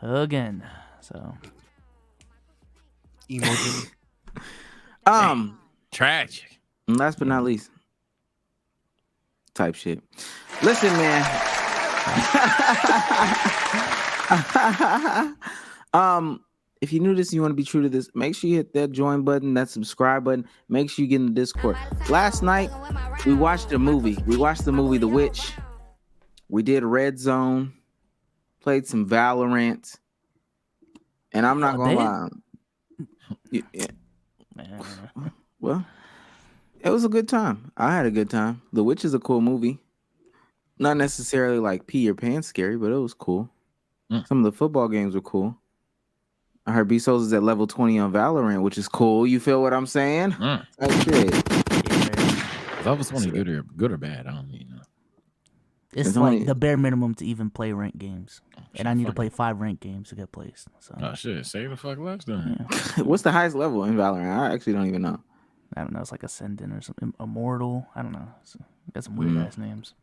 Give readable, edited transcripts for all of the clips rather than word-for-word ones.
again. So Emoji. Tragic. Last but not least, type shit. Listen, man. If you're new to this and you want to be true to this, make sure you hit that join button, that subscribe button. Make sure you get in the Discord. Last night, we watched a movie. We watched the movie The Witch. We did Red Zone. Played some Valorant. And I'm not going to lie. Yeah. Well, it was a good time. I had a good time. The Witch is a cool movie. Not necessarily like pee your pants scary, but it was cool. Some of the football games were cool. I heard B Souls is at level 20 on Valorant, which is cool. You feel what I'm saying? That's shit. Level 20 good or bad? I don't even know. It's like the bare minimum to even play ranked games. And I need to play 5 ranked games to get placed. So. Oh shit, say the fuck less then. Yeah. What's the highest level in Valorant? I actually don't even know. I don't know. It's like Ascendant or something. Immortal. I don't know. Got some weird ass names.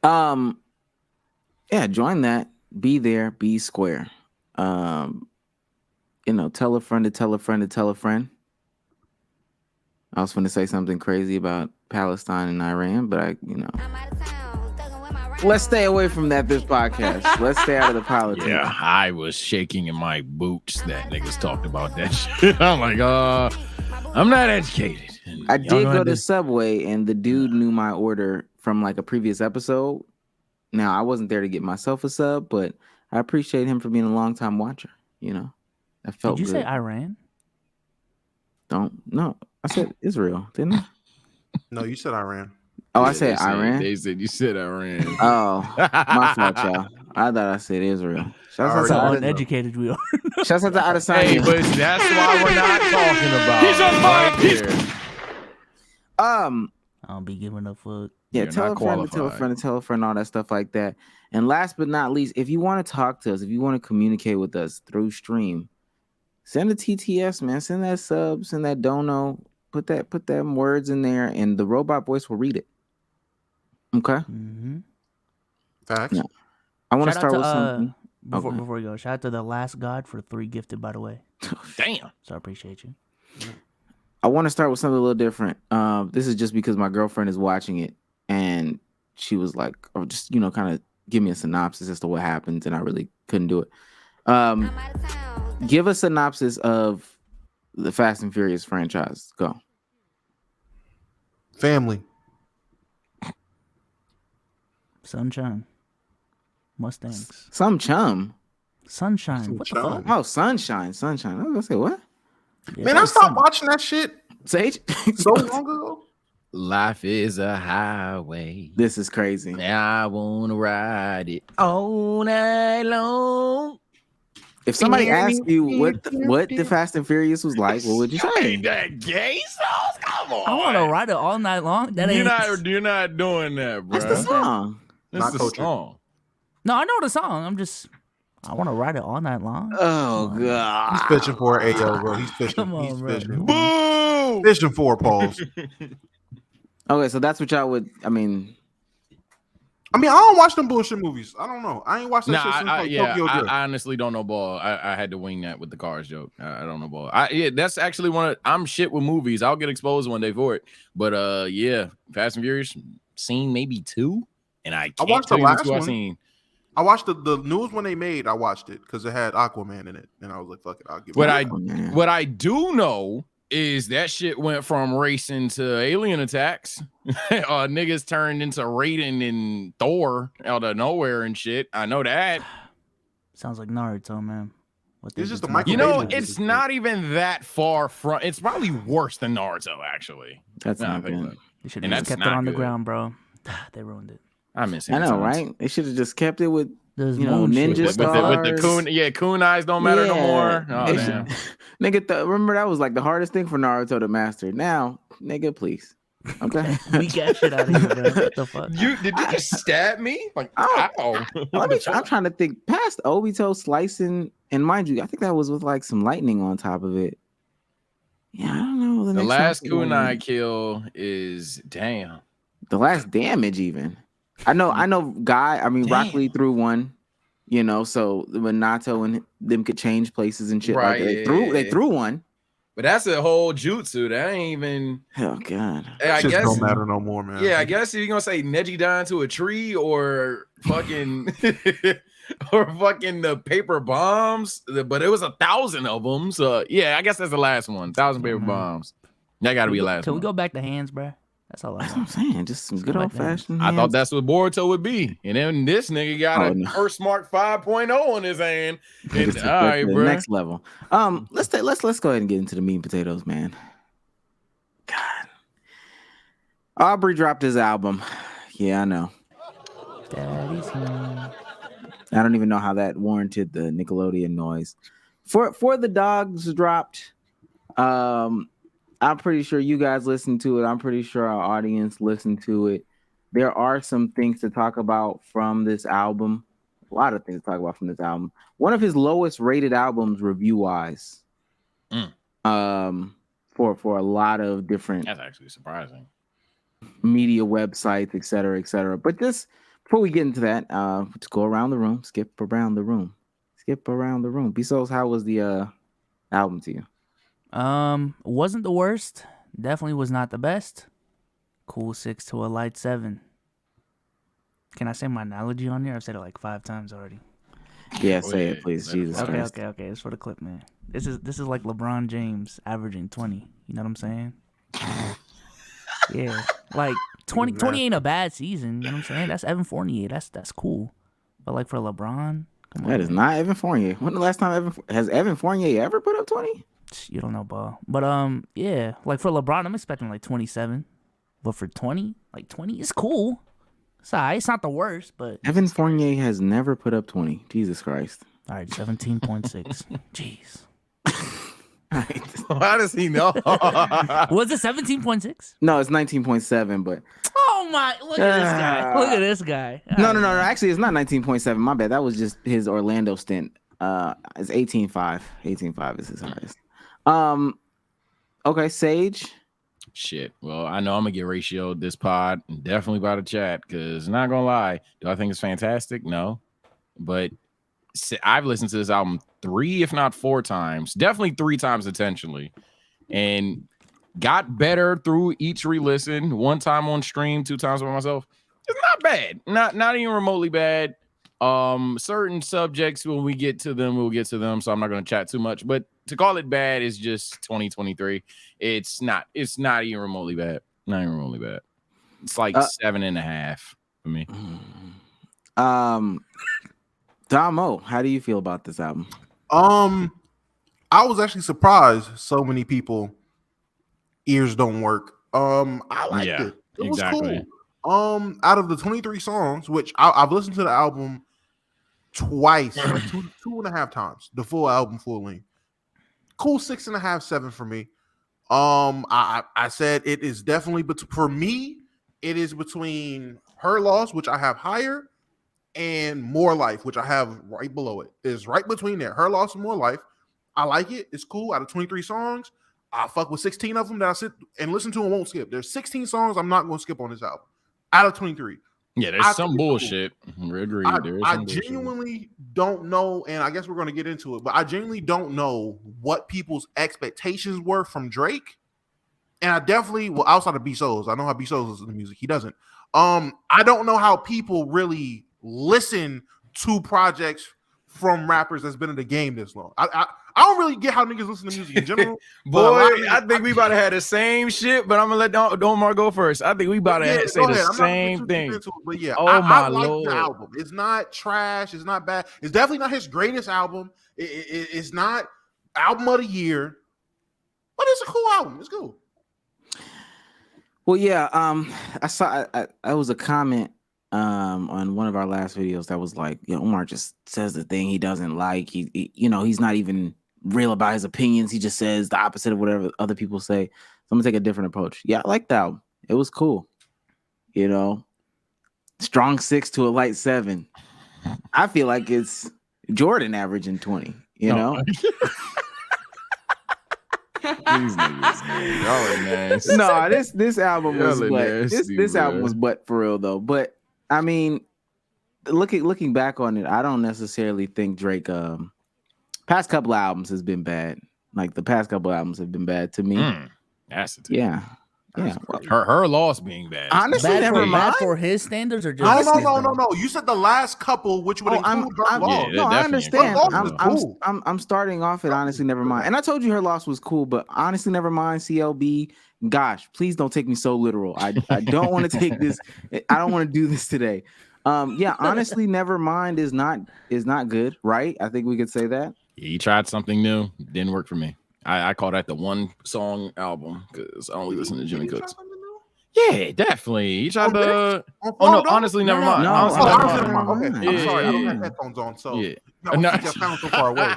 Yeah, join that. Be there. Be square. Tell a friend to tell a friend to tell a friend. I was going to say something crazy about Palestine and Iran, but let's stay away from that this podcast. Let's stay out of the politics. Yeah, I was shaking in my boots that niggas talked about that shit. I'm like, I'm not educated. I did go to Subway, and the dude knew my order from like a previous episode, Now, I wasn't there to get myself a sub, but I appreciate him for being a long time watcher. You know, that felt Did you good. say Iran? No, I said Israel, didn't I? No, you said Iran. Oh, Yeah, I said Iran. They said you said Iran. Oh, my fault, y'all. I thought I said Israel. Shouts out That's how to uneducated we are. Shouts out to Adesanya. Hey, but that's why we're not talking about. He's on right fire. there. I don't be giving a fuck. Yeah, You're tell not a friend to tell a qualified. friend to tell a friend, all that stuff like that. And last but not least, if you want to talk to us, if you want to communicate with us through stream, send a TTS, man. Send that sub, send that dono. Put them words in there, and the robot voice will read it. Okay. Mm-hmm. Facts. Yeah. I want to Shout out start to, with something. Before we go, shout out to the Last God for 3 gifted, by the way. Damn. So I appreciate you. I want to start with something a little different. This is just because my girlfriend is watching it, and she was like, "Oh, just kind of give me a synopsis as to what happens," and I really couldn't do it. Give a synopsis of the Fast and Furious franchise. Go. Family. Sunshine. Mustangs. Some chum. Sunshine. What the Sunshine. fuck? Oh, sunshine. I was gonna say what? Yeah, Man, that I was stopped summer. watching that shit Sage. so long ago. Life is a highway. This is crazy. I wanna ride it all night long. If somebody asked you what the Fast and Furious was like, what would you say? Ain't that gay songs? Come on. I want to ride it all night long. That ain't. You're not doing that, bro. That's the song. That's Not the culture. song. No, I know the song. I want to ride it all night long. Oh He's god. fishing for an AO, bro. He's fishing. Come on, He's bro. fishing. Boom. Fishing for pause. Okay, so that's what y'all would. I mean, I don't watch them bullshit movies. I don't know. I ain't watched that Nah, shit since like, Tokyo Drift. I honestly don't know ball. I had to wing that with the cars joke. I don't know ball. That's actually I'm shit with movies. I'll get exposed one day for it. But yeah, Fast and Furious seen maybe 2, and I can't watched the tell you last two I one. seen. I watched the newest one they made. I watched it because it had Aquaman in it, and I was like, "Fuck it, I'll give it." What I do know is that shit went from racing to alien attacks. Niggas turned into Raiden and Thor out of nowhere and shit. I know that. Sounds like Naruto, man. What they It's just did a to Michael You Bay know, movie. it's not even that far from. It's probably worse than Naruto, actually. that's Nah, I not think good. about it. They should And have just that's kept it not on the good. ground, bro. They ruined it. I miss it. I know, right? They should have just kept it with There's ninja shit. With the stars. kunais don't matter no more. Oh, They damn. should- nigga, remember that was like the hardest thing for Naruto to master. Now, nigga, please. Okay. We got shit out of here, bro. What the fuck? Did you just stab me? Like, Oh. ow. I'm trying to think past Obito slicing, and mind you, I think that was with like some lightning on top of it. Yeah, I don't know. The next last time- kunai kill is damn. The last damage, even. I know. Rock Lee threw one. So when Nato and them could change places and shit Right, like that, they threw one. But that's a whole jutsu. That ain't even. Oh god. I Shit guess. don't matter no more, man. Yeah, I guess if you're gonna say Neji dying to a tree or fucking or fucking the paper bombs, but it was 1,000 of them. So yeah, I guess that's the last one. 1,000 paper bombs. That got to be the last Can one. we go back to hands, bro? That's all I That's what I'm want. saying. Just some Let's good go back old there. fashioned. I thought that's what Boruto would be, and then this nigga got Oh, a no. Earth Smart 5.0 on his hand. And, all right, the bro. next level. Let's go ahead and get into the meat and potatoes, man. God. Aubrey dropped his album. Yeah, I know. Daddy's home. I don't even know how that warranted the Nickelodeon noise. For the dogs dropped. I'm pretty sure you guys listened to it. I'm pretty sure our audience listened to it. There are some things to talk about from this album. A lot of things to talk about from this album. One of his lowest rated albums review wise. For a lot of different That's actually surprising. media websites, et cetera, et cetera. But just before we get into that, let's go around the room. Skip around the room. Bezos, how was the album to you? Wasn't the worst. Definitely was not the best. Cool 6 to a light 7. Can I say my analogy on there? I've said it like 5 times already. Yeah, Oh, say yeah. it, please. Let it Jesus fly. Christ. Okay. It's for the clip, man. This is like LeBron James averaging 20. You know what I'm saying? Yeah. Like 20 ain't a bad season. You know what I'm saying? That's Evan Fournier. That's cool. But like for LeBron, come on. That is not Evan Fournier. When the last time has Evan Fournier ever put up 20? You don't know ball. But yeah, like for LeBron, I'm expecting like 27. But for 20, like 20 is cool. It's all right. It's not the worst, but Evan Fournier has never put up 20. Jesus Christ. all right, 17.6. Jeez. How does he know? Was it 17.6? No, it's 19.7, but Oh my! Look at this guy. Look at this guy. no. Actually, it's not 19.7. My bad. That was just his Orlando stint. It's 18.5. 18.5 is his highest. Okay, Sage. Shit. Well, I know I'm gonna get ratioed this pod and definitely by the chat because not gonna lie, do I think it's fantastic? No, but I've listened to this album 3, if not 4 times, definitely 3 times intentionally, and got better through each re-listen. 1 time on stream, 2 times by myself. It's not bad. Not even remotely bad. Certain subjects when we get to them, we'll get to them. So I'm not gonna chat too much. But to call it bad is just 2023. It's not even remotely bad. Not even remotely bad. It's like 7.5 for me. Damo, how do you feel about this album? I was actually surprised so many people ears don't work. I liked it. It was exactly. cool. Out of the 23 songs, which I've listened to the album twice, like 2.5 times, the full album, full length. Cool 6.5, 7 for me. I said it is definitely, but for me, it is between Her Loss, which I have higher, and More Life, which I have right below it. It's right between there. Her Loss and More Life. I like it. It's cool. Out of 23 songs, I fuck with 16 of them that I sit and listen to and won't skip. There's 16 songs I'm not going to skip on this album. Out of 23. Yeah, there's some bullshit. Cool. Agreed. I genuinely don't know, and I guess we're going to get into it, but I genuinely don't know what people's expectations were from Drake. And I definitely, well, outside of B-Souls, I know how B-Souls listens to music. He doesn't. I don't know how people really listen to projects from rappers that's been in the game this long. I don't really get how niggas listen to music in general. Boy, I think we about to have the same shit, but I'm gonna let Domar go first. I think we about to say the same thing. But yeah, oh I my like Lord. the album. It's not trash. It's not bad. It's definitely not his greatest album. It's not album of the year, but it's a cool album. It's cool. Well, yeah. I saw. I was a comment on one of our last videos that was like, Omar just says the thing he doesn't like. He he's not even real about his opinions. He just says the opposite of whatever other people say. So I'm gonna take a different approach. Yeah, I like that album. It was cool. Strong 6 to a light 7. I feel like it's Jordan averaging 20. These niggas, man. Y'all are nasty. No, this album was Y'all are butt. nasty, This album man. was butt for real though. But I mean, looking back on it, I don't necessarily think Drake past couple albums has been bad. Like the past couple albums have been bad to me. That's it. Yeah. Her loss being bad. Honestly, bad for his standards or just No. You said the last couple, which would include Her Loss. No, I understand. Her Loss was cool. I'm starting off at Honestly Nevermind. And I told you Her Loss was cool, but Honestly Nevermind, CLB, gosh, please don't take me so literal. I don't want to take this. I don't want to do this today. Honestly Nevermind is not good, right? I think we could say that. He tried something new. Didn't work for me. I call that the one song album because I only listen to Jimmy Cooks. Yeah, definitely. He tried to. Honestly, never mind. Honestly, Never never mind. Okay, I'm Yeah, sorry. I don't yeah. have headphones on, so Yeah. no, I found so far away.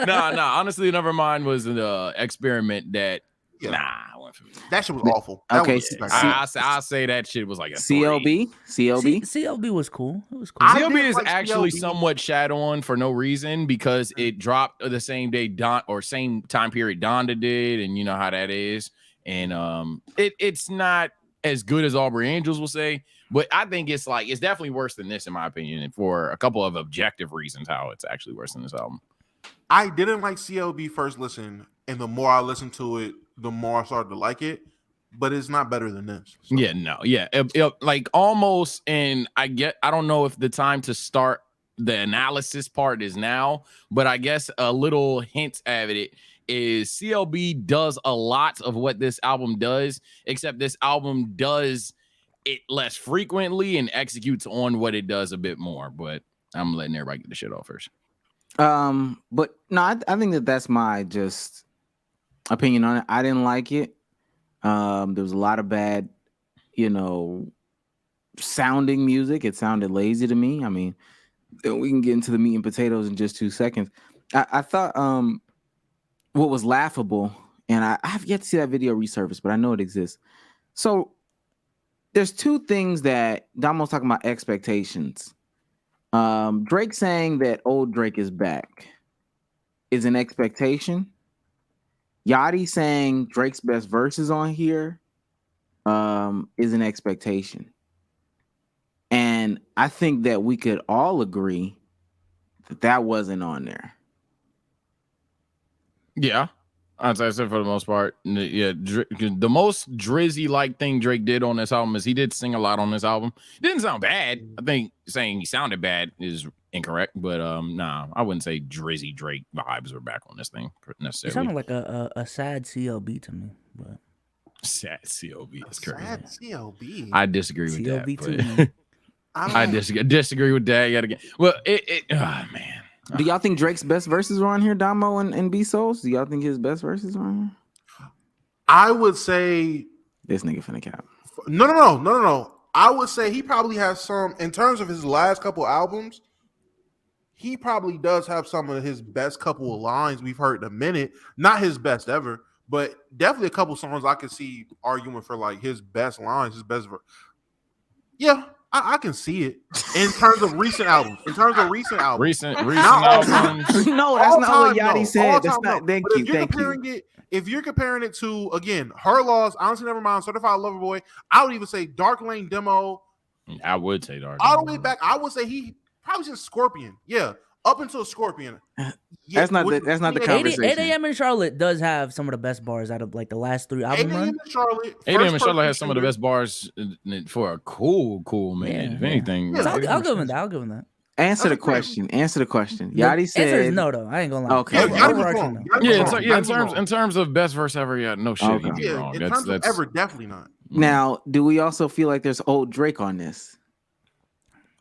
No. Honestly, never mind was an experiment that. Yeah. Nah, I went for me. That shit was awful. That Okay, was, I'll say that shit was like a CLB. CLB was cool. It was cool. CLB did is like actually CLB. somewhat shadowing for no reason because it dropped the same day same time period Donda did, and you know how that is. And it's not as good as Aubrey Angels will say, but I think it's definitely worse than this in my opinion, and for a couple of objective reasons how it's actually worse than this album. I didn't like CLB first listen, and the more I listened to it, the more I started to like it. But it's not better than this. So. Like almost, and I don't know if the time to start the analysis part is now, but I guess a little hint of it is CLB does a lot of what this album does, except this album does it less frequently and executes on what it does a bit more. But I'm letting everybody get the shit off first. But no, I think that's my just opinion on it. I didn't like it. There was a lot of bad, sounding music. It sounded lazy to me. I mean, we can get into the meat and potatoes in just 2 seconds. I thought what was laughable, and I have yet to see that video resurface, but I know it exists. So there's two things that Damo's talking about expectations. Drake saying that old Drake is back is an expectation. Yachty saying Drake's best verses on here is an expectation. And I think that we could all agree that wasn't on there. Yeah. As I said, for the most part, yeah, the most Drizzy-like thing Drake did on this album is he did sing a lot on this album. It didn't sound bad. I think saying he sounded bad is incorrect, but nah, I wouldn't say Drizzy Drake vibes were back on this thing necessarily. It sounded like a sad CLB to me, but sad CLB is crazy. Sad CLB. I disagree with CLB that. too. I disagree with that yet again. Well, oh man. Do y'all think Drake's best verses were on here, Damo and B Souls? Do y'all think his best verses are on here? I would say This nigga finna cap. No. I would say he probably has some, in terms of his last couple albums, he probably does have some of his best couple of lines we've heard in a minute. Not his best ever, but definitely a couple songs I could see arguing for like his best lines, his best. Yeah, I can see it in terms of recent albums. Recent albums. No, that's not what Yachty said. That's not. Thank you. If you're comparing it to, again, Her Loss, Honestly Nevermind, Certified Lover Boy, I would even say Dark Lane Demo. I would say Dark. All the way back, I would say he probably just Scorpion. Yeah, up until Scorpion. Yeah, that's not the conversation. 8 a.m. in Charlotte does have some of the best bars out of like the last 3 album 8 a.m. in Charlotte. 8 a.m. in Charlotte has some of the best bars for a cool man. Yeah, if anything, yeah. I'll give him that. I'll give him that. Answer the question. Yachty said. Answer is no, though. I ain't gonna lie. Okay. In terms of best verse ever, yeah, no shit. Okay. He'd be wrong. In terms of ever, definitely not. Now, do we also feel like there's old Drake on this?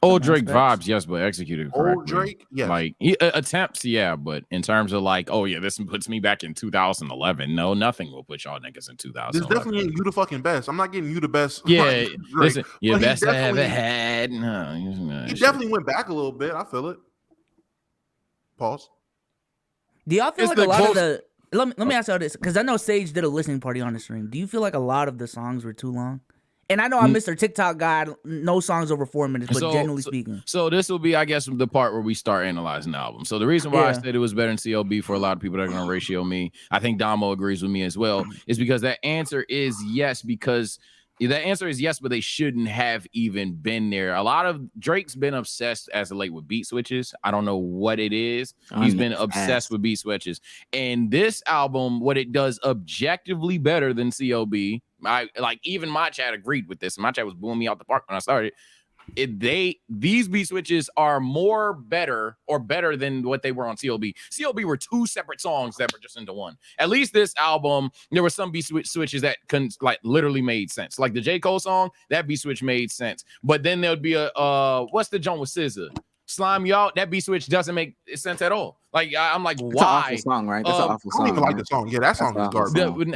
Old Drake vibes, yes, but executed correctly. Old Drake, yes. Like he attempts, yeah, but in terms of like, oh yeah, this puts me back in 2011. No, nothing will put y'all niggas in 2011. This definitely ain't you the fucking best. I'm not getting you the best. Yeah, listen, your best I ever had. No, he definitely went back a little bit. I feel it. Pause. Do y'all feel like a lot of the? Let me ask y'all this, because I know Sage did a listening party on the stream. Do you feel like a lot of the songs were too long? And I know I'm Mr. TikTok guy. No songs over 4 minutes, but generally speaking. So this will be, I guess, the part where we start analyzing the album. So the reason why I said it was better than CLB for a lot of people that are going to ratio me, I think Damo agrees with me as well, is because that answer is yes, but they shouldn't have even been there. A lot of Drake's been obsessed as of late with beat switches. I don't know what it is. He's been obsessed with beat switches. And this album, what it does objectively better than CLB, even my chat agreed with this. My chat was booing me out the park when I started. These beat switches are better than what they were on CLB. CLB were 2 separate songs that were just into one. At least this album, there were some beat switches that literally made sense. Like the J. Cole song, that beat switch made sense. But then there would be what's the joint with SZA? Slime You Out, that beat switch doesn't make sense at all. Like I'm like, It's why? an awful song, right? That's an awful song. I don't even like the song. Yeah, that song is garbage.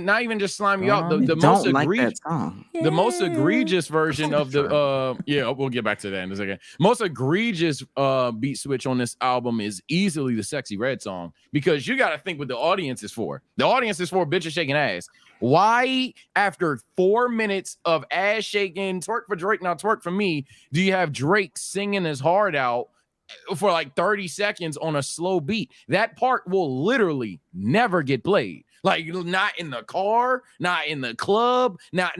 Not even just Slime You Out. The most egregious, the most egregious version of the we'll get back to that in a second. Most egregious beat switch on this album is easily the Sexy Red song, because you got to think what the audience is for. The audience is for bitches shaking ass. Why, after 4 minutes of ass shaking, twerk for Drake, now twerk for me, do you have Drake singing his heart out for like 30 seconds on a slow beat? That part will literally never get played. Like, not in the car, not in the club, not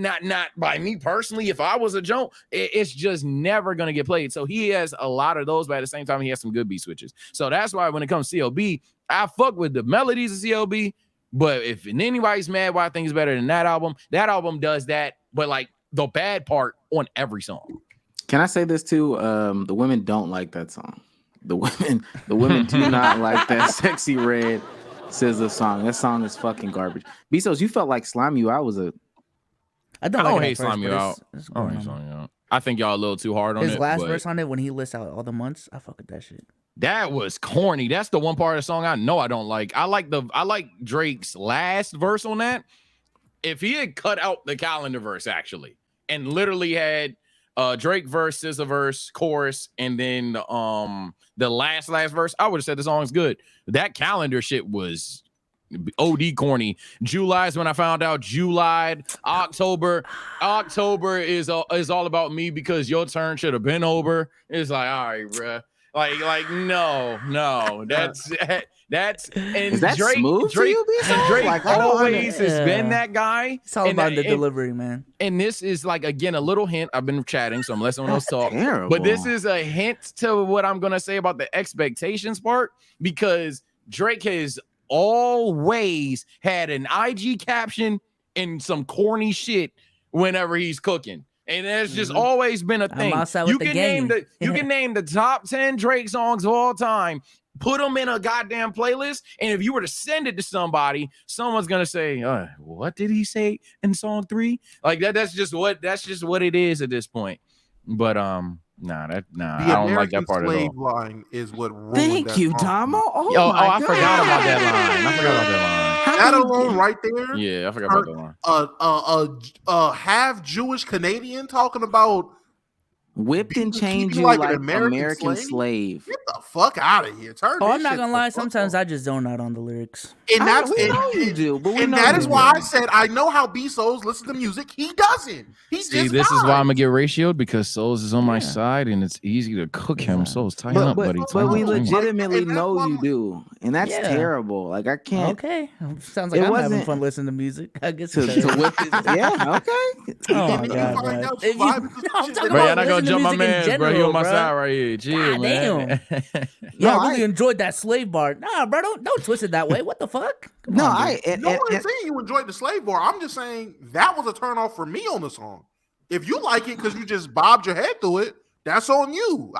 by me personally. If I was a joke, it's just never gonna get played. So he has a lot of those, but at the same time, he has some good beat switches. So that's why when it comes to CLB, I fuck with the melodies of CLB. But if anybody's mad why I think it's better than that album does that, but like the bad part on every song. Can I say this too? The women don't like that song. The women do not like that Sexy Red SZA song. That song is fucking garbage. Bezos, you felt like Slime You Out was a I I don't don't like it hate at first, Slime You but Out. it's I don't growing hate on me. Slime You Out. I think y'all a little too hard on His it. last but verse on it when he lists out all the months, I fuck with that shit. that was corny. That's the one part of the song I know I don't like. I like Drake's last verse on that. If he had cut out the calendar verse actually and literally had Drake verse, SZA verse, chorus, and then the last verse, I would have said the song's good. That calendar shit was OD corny. July's when I found out. July, October is all about me because your turn should have been over. It's like, all right, bruh. Like no, that's and Is that smooth to you, B-Song? and Drake Like, I don't always has been Yeah. that guy. It's all And about the and- delivery, man. And this is like again a little hint. I've been chatting, so I'm letting someone else talk. Terrible. But this is a hint to what I'm gonna say about the expectations part because Drake has always had an IG caption and some corny shit whenever he's cooking. And that's just always been a I'm thing. outside You with the can name gang. you can name the top 10 Drake songs of all time, put them in a goddamn playlist, and if you were to send it to somebody, someone's gonna say, what did he say in song 3? Like that's just what it is at this point. But I don't like that part at slave all. line is what ruined Thank that you, song. Damo. Oh, Yo, my I God. forgot about that line. I forgot about that How That can you alone get- right there. Yeah, I forgot about that line. Half Jewish Canadian talking about whipped and Keep chained you you like like an American, American slave. get the fuck out of here. Turn Oh, this I'm not shit gonna the lie. fuck Sometimes off. I just zone out on the lyrics. And that's we know and, you do, but we and know that you is why do. I said I know how B Souls listen to music. He doesn't. He See, just this is why I'm vibes. gonna get ratioed because Souls is on my Yeah. side and it's easy to cook him. Souls, tighten up, But buddy. but Tighten we up, tighten up. legitimately And that's know why you do, and that's Yeah. terrible. Like I can't Okay, sounds like It I'm having wasn't- fun listening to music. I guess to it's whip his. Yeah, okay. Oh And my then you god, find bro. out If you you, vibe with the I'm shit talking that- Bro, about y'all not gonna listening to jump my music in man, bro. He on my general, side right here. Chill, God man. Yo, No, I really I- enjoyed that slave bar. Nah, bro, don't twist it that way. What the fuck? Come No, on, dude. and No one is saying you enjoyed the slave bar. I'm just saying that was a turn off for me on the song. If you like it because you just bobbed your head through it, that's on you.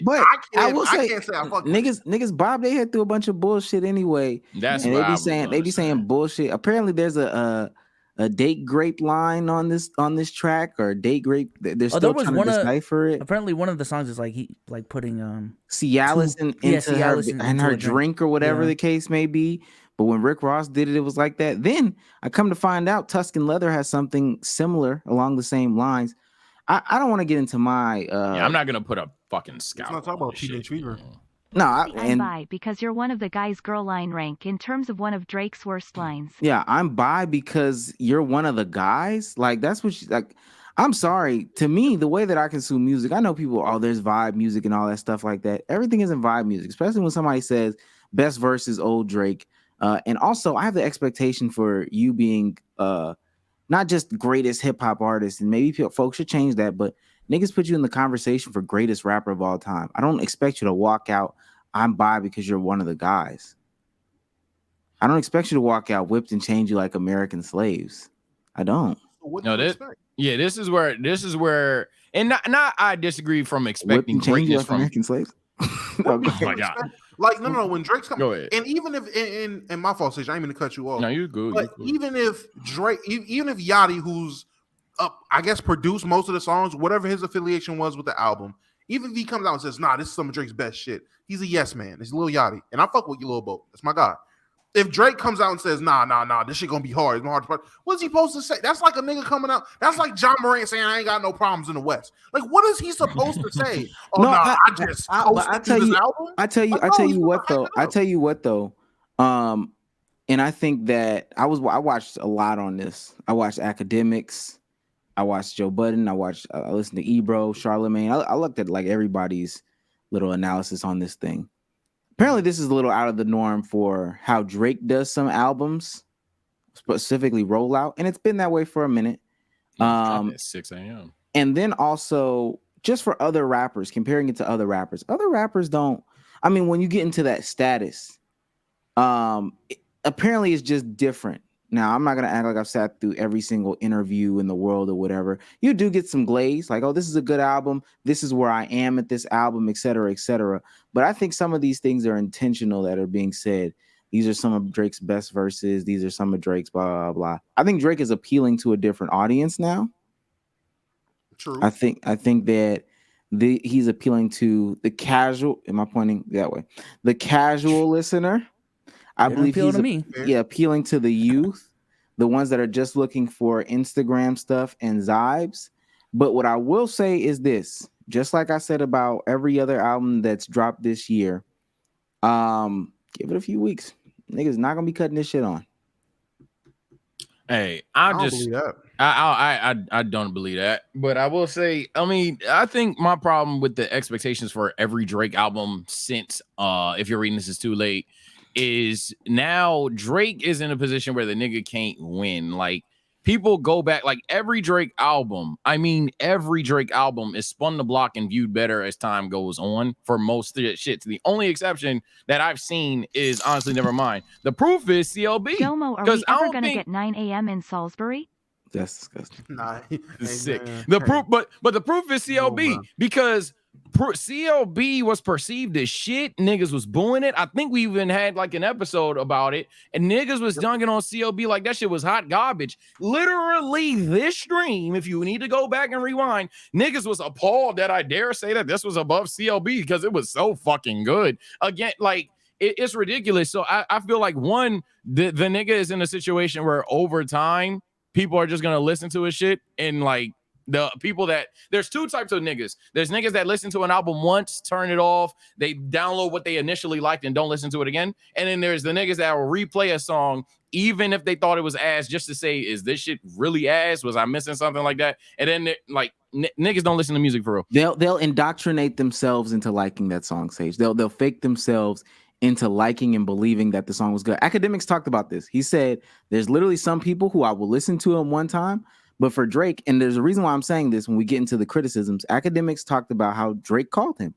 but I will say, can't say I fuck with it. niggas bob their head through a bunch of bullshit anyway, That's and what they I be was saying gonna say. bullshit. Apparently, there's a date grape line on this track or date grape. They're there still was trying to one of- decipher it. Apparently, one of the songs is like he like putting Cialis into her Cialis and her into a drink or whatever Yeah. the case may be. But when Rick Ross did it, it was like that. Then I come to find out Tuscan Leather has something similar along the same lines. I don't want to get into my Yeah, I'm not gonna put a fucking scout. not talking about on this Teenage shit, Fever. man. no, I'm bi because you're one of the guys' girl line rank in terms of one of Drake's worst lines. yeah, I'm bi because you're one of the guys. Like that's what like. I'm sorry. To me, the way that I consume music, I know people. Oh, there's vibe music and all that stuff like that. Everything isn't vibe music, especially when somebody says best verses old Drake. And also, I have the expectation for you being not just greatest hip hop artist, and maybe folks should change that. But niggas put you in the conversation for greatest rapper of all time. I don't expect you to walk out. I'm bi because you're one of the guys. I don't expect you to walk out whipped and chained you like American slaves. I don't. So what No, do you that- expect? Yeah, this is where, and not I disagree from Whipped expecting and chained you greatness like from. American slaves. Oh my god! Like no, when Drake's coming, Go ahead. and even if in my fault, Sage, I ain't mean to cut you off. No, you're good. But even if Drake, even if Yachty, who's I guess produced most of the songs, whatever his affiliation was with the album, even if he comes out and says, "Nah, this is some of Drake's best shit," he's a yes man. He's Lil Yachty, and I fuck with you, Lil Bo. That's my guy. If Drake comes out and says, "Nah, this shit gonna be hard," it's hard to part. What's he supposed to say? That's like a nigga coming out. That's like John Morant saying, "I ain't got no problems in the West." Like, what is he supposed to say? Oh No, no, I- I just I coasted tell through you- this album. I tell you what though. I tell you what though. And I think that I watched a lot on this. I watched Academics. I watched Joe Budden. I listened to Ebro, Charlemagne. I looked at like everybody's little analysis on this thing. Apparently, this is a little out of the norm for how Drake does some albums, specifically Rollout, and it's been that way for a minute. At 6 a.m. And then also just for other rappers, comparing it to other rappers don't. I mean, when you get into that status, apparently it's just different. Now, I'm not gonna act like I've sat through every single interview in the world or whatever. You do get some glaze, like, oh, this is a good album. This is where I am at this album, et cetera, et cetera. But I think some of these things are intentional that are being said. These are some of Drake's best verses. These are some of Drake's blah blah blah. I think Drake is appealing to a different audience now. True. I think that he's appealing to the casual. Am I pointing that way? The casual listener. I believe he's appealing to the youth, the ones that are just looking for Instagram stuff and vibes. But what I will say is this: just like I said about every other album that's dropped this year, give it a few weeks. Niggas not gonna be cutting this shit on. Hey, I don't believe that. I don't believe that, but I will say, I mean, I think my problem with the expectations for every Drake album since if you're reading this is too late, is now Drake is in a position where the nigga can't win. Like, people go back, like every Drake album, every Drake album is spun the block and viewed better as time goes on for most of the shit. The only exception that I've seen is honestly, never mind. The proof is CLB. Jomo, are we ever gonna get 9 a.m. in Salisbury? That's disgusting. Nah, it's sick. The proof, but the proof is CLB because CLB was perceived as shit. Niggas was booing it. I think we even had like an episode about it, and niggas was dunking on CLB like that shit was hot garbage. Literally, this stream, if you need to go back and rewind, niggas was appalled that I dare say that this was above CLB because it was so fucking good. Again, like it's ridiculous. So I feel like the nigga is in a situation where over time people are just gonna listen to his shit, and like the people that there's two types of niggas. There's niggas that listen to an album once, turn it off, they download what they initially liked and don't listen to it again. And then there's the niggas that will replay a song even if they thought it was ass, just to say, is this shit really ass? Was I missing something like that? And then like niggas don't listen to music for real. They'll indoctrinate themselves into liking that song, Sage. They'll fake themselves into liking and believing that the song was good. Academics talked about this. He said there's literally some people who I will listen to him one time, but for Drake, and there's a reason why I'm saying this when we get into the criticisms, Academics talked about how Drake called him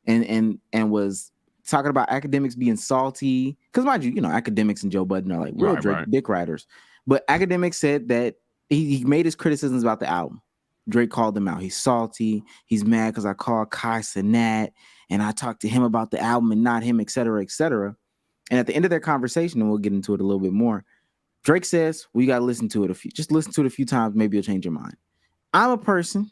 and was talking about Academics being salty. Because mind you, Academics and Joe Budden are like real Drake dick riders. But Academics said that he made his criticisms about the album. Drake called him out. He's salty. He's mad because I called Kai Cenat and I talked to him about the album and not him, et cetera, et cetera. And at the end of their conversation, and we'll get into it a little bit more, Drake says, well, you got to listen to it just listen to it a few times. Maybe you'll change your mind. I'm a person.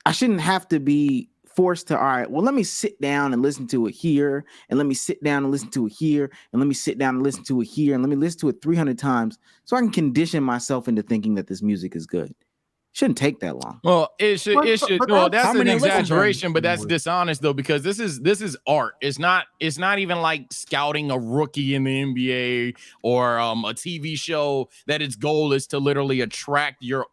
I shouldn't have to be forced to, all right, well, let me sit down and listen to it here. And let me sit down and listen to it here. And let me sit down and listen to it here. And let me listen to it 300 times so I can condition myself into thinking that this music is good. Shouldn't take that long. Well, it should. Well, that's an exaggeration, but that's dishonest though, because this is art. It's not even like scouting a rookie in the NBA or a TV show that its goal is to literally attract your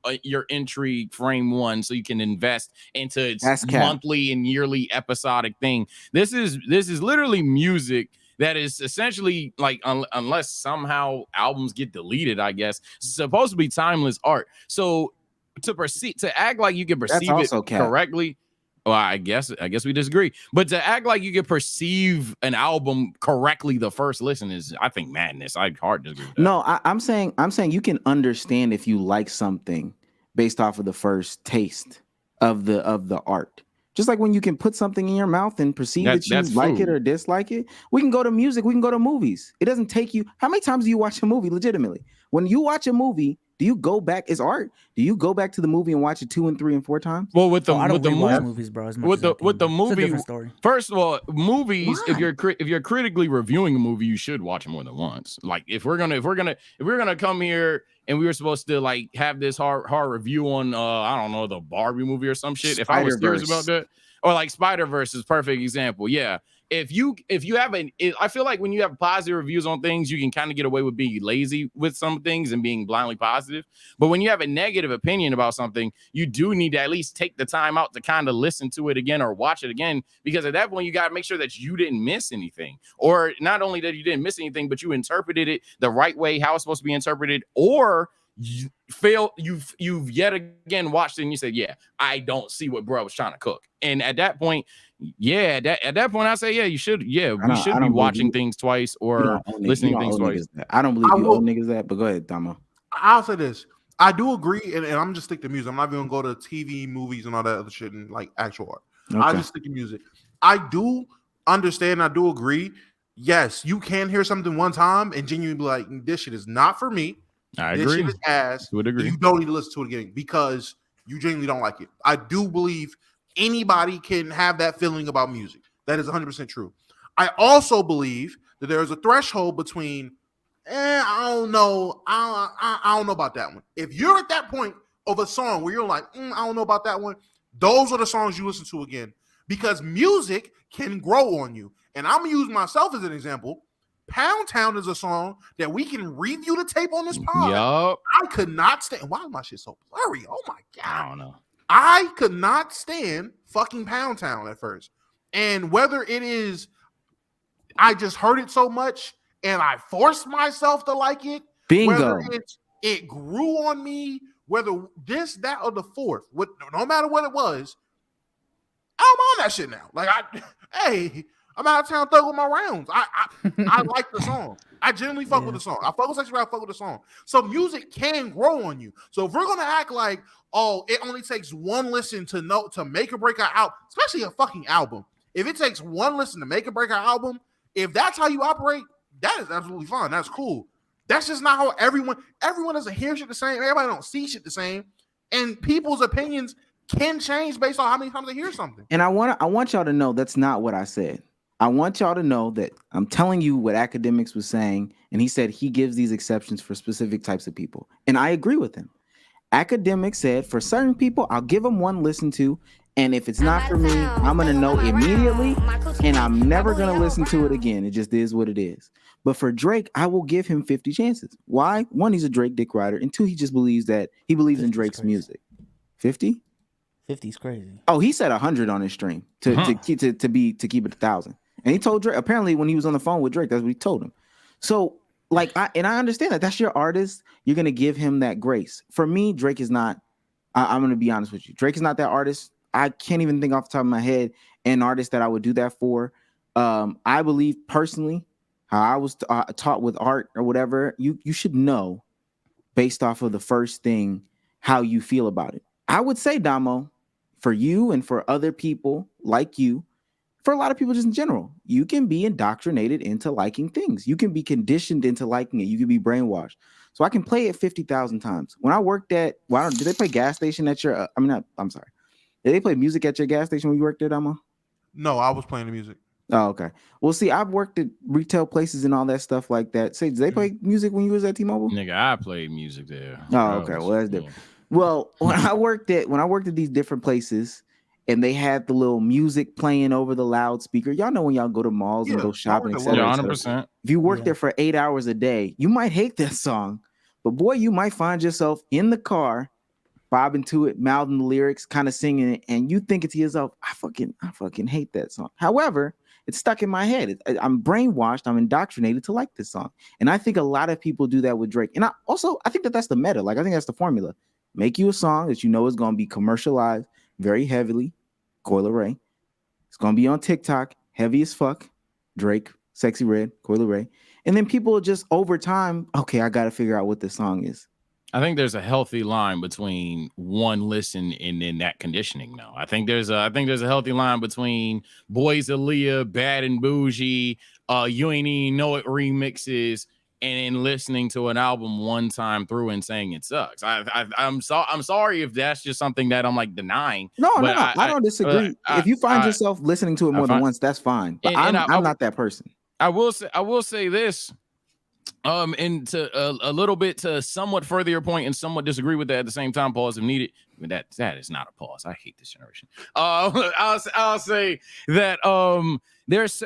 entry frame one so you can invest into its monthly and yearly episodic thing. This is literally music that is essentially like, unless somehow albums get deleted, I guess, supposed to be timeless art. So to act like you can perceive it correctly, well, I guess we disagree. But to act like you can perceive an album correctly the first listen is, I think, madness. I hard to disagree with that. No, I'm saying you can understand if you like something based off of the first taste of the art. Just like when you can put something in your mouth and perceive that you like it or dislike it. We can go to music. We can go to movies. It doesn't take you. How many times do you watch a movie legitimately? When you watch a movie, do you go back? It's art. Do you go back to the movie and watch it 2 and 3 and 4 times? Well, with the movies, bro. With the movie, first of all, movies. Why? If you're critically reviewing a movie, you should watch it more than once. Like if we're gonna come here and we were supposed to like have this hard review on I don't know, the Barbie movie or some shit. If I was serious about that, or like Spider-Verse is a perfect example. Yeah. If you have I feel like when you have positive reviews on things, you can kind of get away with being lazy with some things and being blindly positive. But when you have a negative opinion about something, you do need to at least take the time out to kind of listen to it again or watch it again, because at that point you got to make sure that you didn't miss anything, or not only that you didn't miss anything, but you interpreted it the right way, how it's supposed to be interpreted, or you've yet again watched it and you said, yeah, I don't see what bro was trying to cook. And at that point, yeah, at that point, I say, yeah, you should. Yeah, we should be watching things twice or listening to things twice. I don't believe you owe niggas that, but go ahead, Damo. I'll say this. I do agree, and I'm just stick to music. I'm not even gonna go to TV, movies, and all that other shit and like actual art. Okay. I just stick to music. I do understand. I do agree yes, you can hear something one time and genuinely be like, this shit is not for me. I This agree. shit is ass. Would agree. You don't need to listen to it again because you genuinely don't like it. I do believe anybody can have that feeling about music. That is 100% true. I also believe that there is a threshold between, I don't know. I don't know about that one. If you're at that point of a song where you're like, I don't know about that one, those are the songs you listen to again because music can grow on you. And I'm going to use myself as an example. Pound Town is a song that we can review the tape on this pod. Yup. I could not stand. Why is my shit so blurry? Oh my God. I don't know. I could not stand fucking Pound Town at first. And whether it is, I just heard it so much and I forced myself to like it. Bingo. Whether it grew on me, whether this, that, or the fourth, no matter what it was, I'm on that shit now. Like, I'm out of town thugging with my rounds. I like the song. I genuinely fuck with the song. I fuck with Sexy Red, I fuck with the song. So music can grow on you. So if we're gonna act like, oh, it only takes one listen to make or break our album, especially a fucking album. If it takes one listen to make or break our album, if that's how you operate, that is absolutely fine. That's cool. That's just not how everyone doesn't hear shit the same. Everybody don't see shit the same. And people's opinions can change based on how many times they hear something. And I want y'all to know that's not what I said. I want y'all to know that I'm telling you what Academics was saying, and he said he gives these exceptions for specific types of people. And I agree with him. Academics said for certain people, I'll give them one listen to, and if it's not for me, I'm going to know immediately, and I'm never going to listen to it again. It just is what it is. But for Drake, I will give him 50 chances. Why? One, he's a Drake dick rider, and two, he just believes in Drake's music. 50? 50's crazy. Oh, he said 100 on his stream to keep it 1,000. And he told Drake, apparently when he was on the phone with Drake, that's what he told him. So like, I understand that that's your artist. You're going to give him that grace. For me, Drake is not, I'm going to be honest with you. Drake is not that artist. I can't even think off the top of my head an artist that I would do that for. I believe personally how I was taught with art or whatever, you should know based off of the first thing, how you feel about it. I would say, Damo, for you and for other people like you, for a lot of people just in general, you can be indoctrinated into liking things. You can be conditioned into liking it. You can be brainwashed. So I can play it 50,000 times. When I worked at, did they play gas station at your, I'm sorry. Did they play music at your gas station when you worked there, Damo? No, I was playing the music. Oh, okay. Well, see, I've worked at retail places and all that stuff like that. Say, did they play music when you was at T-Mobile? Nigga, I played music there. Oh, okay. Well, that's different. Well, when I worked at these different places and they had the little music playing over the loudspeaker, y'all know when y'all go to malls and go shopping, etc. 100%. If you work there for 8 hours a day, you might hate that song, but boy, you might find yourself in the car, bobbing to it, mouthing the lyrics, kind of singing it, and you thinking to yourself, I fucking hate that song. However, it's stuck in my head. I'm brainwashed. I'm indoctrinated to like this song. And I think a lot of people do that with Drake. And I think that's the meta. Like, I think that's the formula. Make you a song that you know is going to be commercialized very heavily. Coil Ray. It's going to be on TikTok, heavy as fuck. Drake, Sexy Red, Coil Ray. And then people just over time, okay, I got to figure out what this song is. I think there's a healthy line between one listen and then that conditioning. Though I think there's a healthy line between Boys Aaliyah, Bad and Bougie, You Ain't Even Know It remixes, and listening to an album one time through and saying it sucks. I'm sorry if that's just something that I'm like denying. No, I don't disagree. If you find yourself listening to it more than once, that's fine. But I'm not that person. I will say this. And to a little bit to somewhat further your point and somewhat disagree with that at the same time, pause if needed. I mean, that is not a pause. I hate this generation. I'll say that there's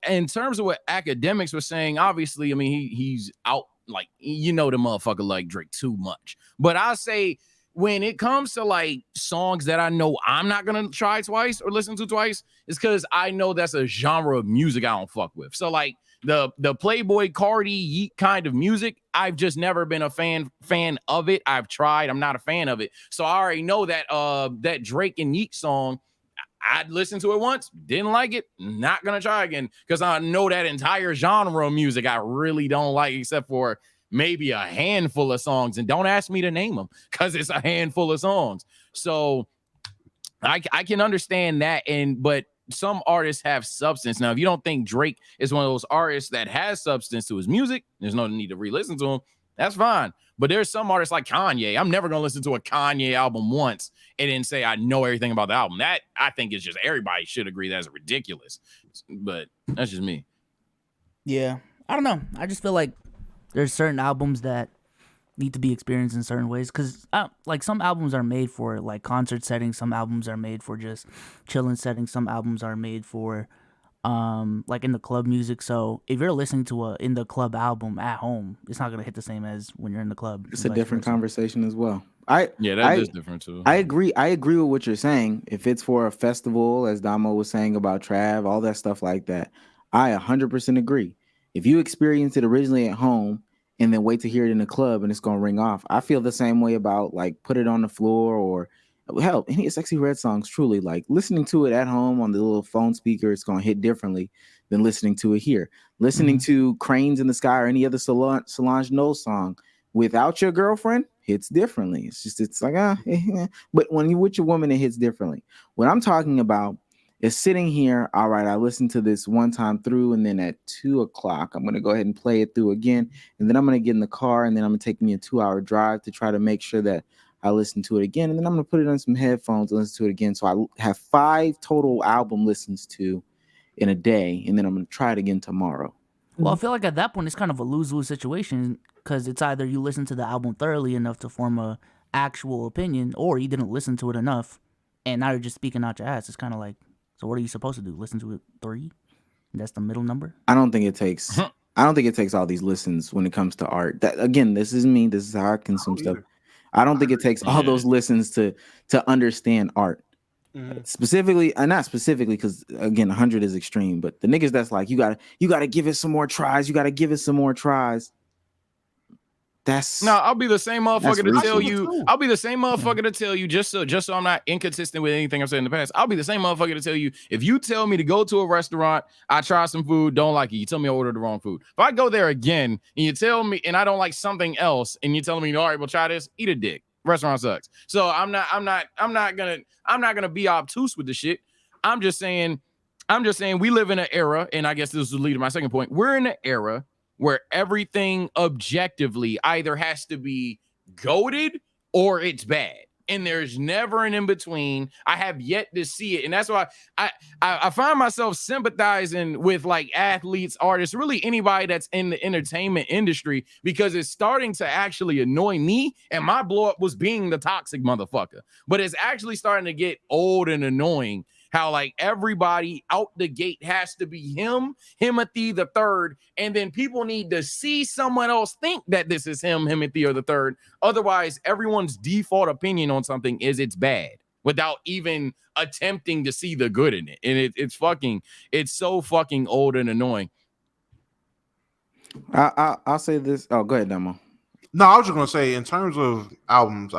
in terms of what Academics were saying, obviously, I mean he's out, like, you know, the motherfucker like Drake too much. But I say when it comes to like songs that I know I'm not gonna try twice or listen to twice, it's because I know that's a genre of music I don't fuck with. So like the Playboy Cardi Yeet kind of music, I've just never been a fan of it. I've tried, I'm not a fan of it. So I already know that that Drake and Yeet song, I'd listened to it once, didn't like it, not gonna try again, because I know that entire genre of music I really don't like, except for maybe a handful of songs. And don't ask me to name them because it's a handful of songs. So I can understand that, but some artists have substance. Now, if you don't think Drake is one of those artists that has substance to his music, there's no need to re-listen to him. That's fine. But there's some artists like Kanye. I'm never gonna listen to a Kanye album once and then say I know everything about the album. That I think is just everybody should agree that's ridiculous. But that's just me. Yeah, I don't know. I just feel like there's certain albums that need to be experienced in certain ways because like some albums are made for like concert settings, some albums are made for just chilling settings, some albums are made for like in the club music. So if you're listening to a in the club album at home, it's not gonna hit the same as when you're in the club. It's a different conversation as well. That is different too. I agree with what you're saying. If it's for a festival, as Damo was saying about Trav, all that stuff like that, I 100% agree. If you experience it originally at home and then wait to hear it in the club and it's gonna ring off, I feel the same way about like Put It on the Floor or hell, any Sexy Red songs. Truly, like listening to it at home on the little phone speaker, it's gonna hit differently than listening to it here. Listening to Cranes in the Sky or any other Solange Knowles song without your girlfriend hits differently. It's like but when you're with your woman, it hits differently. What I'm talking about is sitting here. All right, I listened to this one time through, and then at 2:00, I'm gonna go ahead and play it through again, and then I'm gonna get in the car, and then I'm gonna take me a 2-hour drive to try to make sure that I listen to it again, and then I'm gonna put it on some headphones and listen to it again. So I have 5 total album listens to in a day, and then I'm gonna try it again tomorrow. Well, I feel like at that point it's kind of a lose-lose situation because it's either you listen to the album thoroughly enough to form a actual opinion, or you didn't listen to it enough, and now you're just speaking out your ass. It's kind of like, so what are you supposed to do? Listen to it 3? That's the middle number. I don't think it takes all these listens when it comes to art. That again, this is me. This is how I consume stuff. I don't think it takes all those listens to understand art. Specifically, not specifically, because again, 100 is extreme. But the niggas that's like, you gotta give it some more tries. You gotta give it some more tries. I'll be the same motherfucker to tell you. I'll be the same motherfucker to tell you just so I'm not inconsistent with anything I've said in the past. I'll be the same motherfucker to tell you if you tell me to go to a restaurant, I try some food, don't like it. You tell me I ordered the wrong food. If I go there again and you tell me and I don't like something else and you tell me, all right, well try this, eat a dick. Restaurant sucks. So I'm not gonna be obtuse with the shit. I'm just saying we live in an era, and I guess this will lead to my second point. We're in an era where everything objectively either has to be goated or it's bad. And there's never an in-between. I have yet to see it. And that's why I find myself sympathizing with like athletes, artists, really anybody that's in the entertainment industry, because it's starting to actually annoy me. And my blow up was being the toxic motherfucker. But it's actually starting to get old and annoying how like everybody out the gate has to be Himothy the third, and then people need to see someone else think that this is Himothy or the third. Otherwise, everyone's default opinion on something is it's bad without even attempting to see the good in it. And it's so fucking old and annoying. I'll say this. Oh, go ahead, Demo. No, I was just gonna say in terms of albums,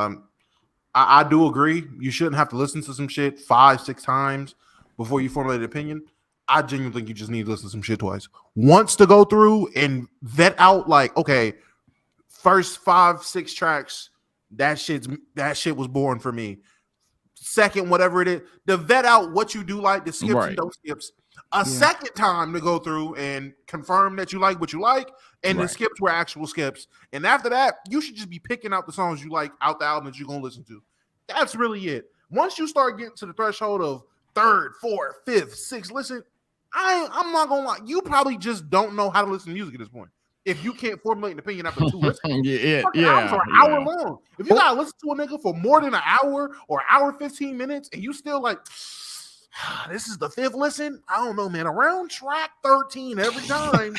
I do agree. You shouldn't have to listen to some shit 5-6 times before you formulate an opinion. I genuinely think you just need to listen to some shit twice. Once to go through and vet out, like, okay, first 5-6 tracks, that shit was boring for me. Second, whatever it is, to vet out what you do like, the skips and don't skips. Second time to go through and confirm that you like what you like, and the skips were actual skips. And after that, you should just be picking out the songs you like out the album that you're gonna listen to. That's really it. Once you start getting to the threshold of 3rd, 4th, 5th, 6th, listen, I'm not gonna lie, you probably just don't know how to listen to music at this point. If you can't formulate an opinion after 2 listens, albums are an hour long. If you gotta listen to a nigga for more than an hour or hour 15 minutes, and you still like, this is the 5th listen, I don't know, man. Around track 13 every time,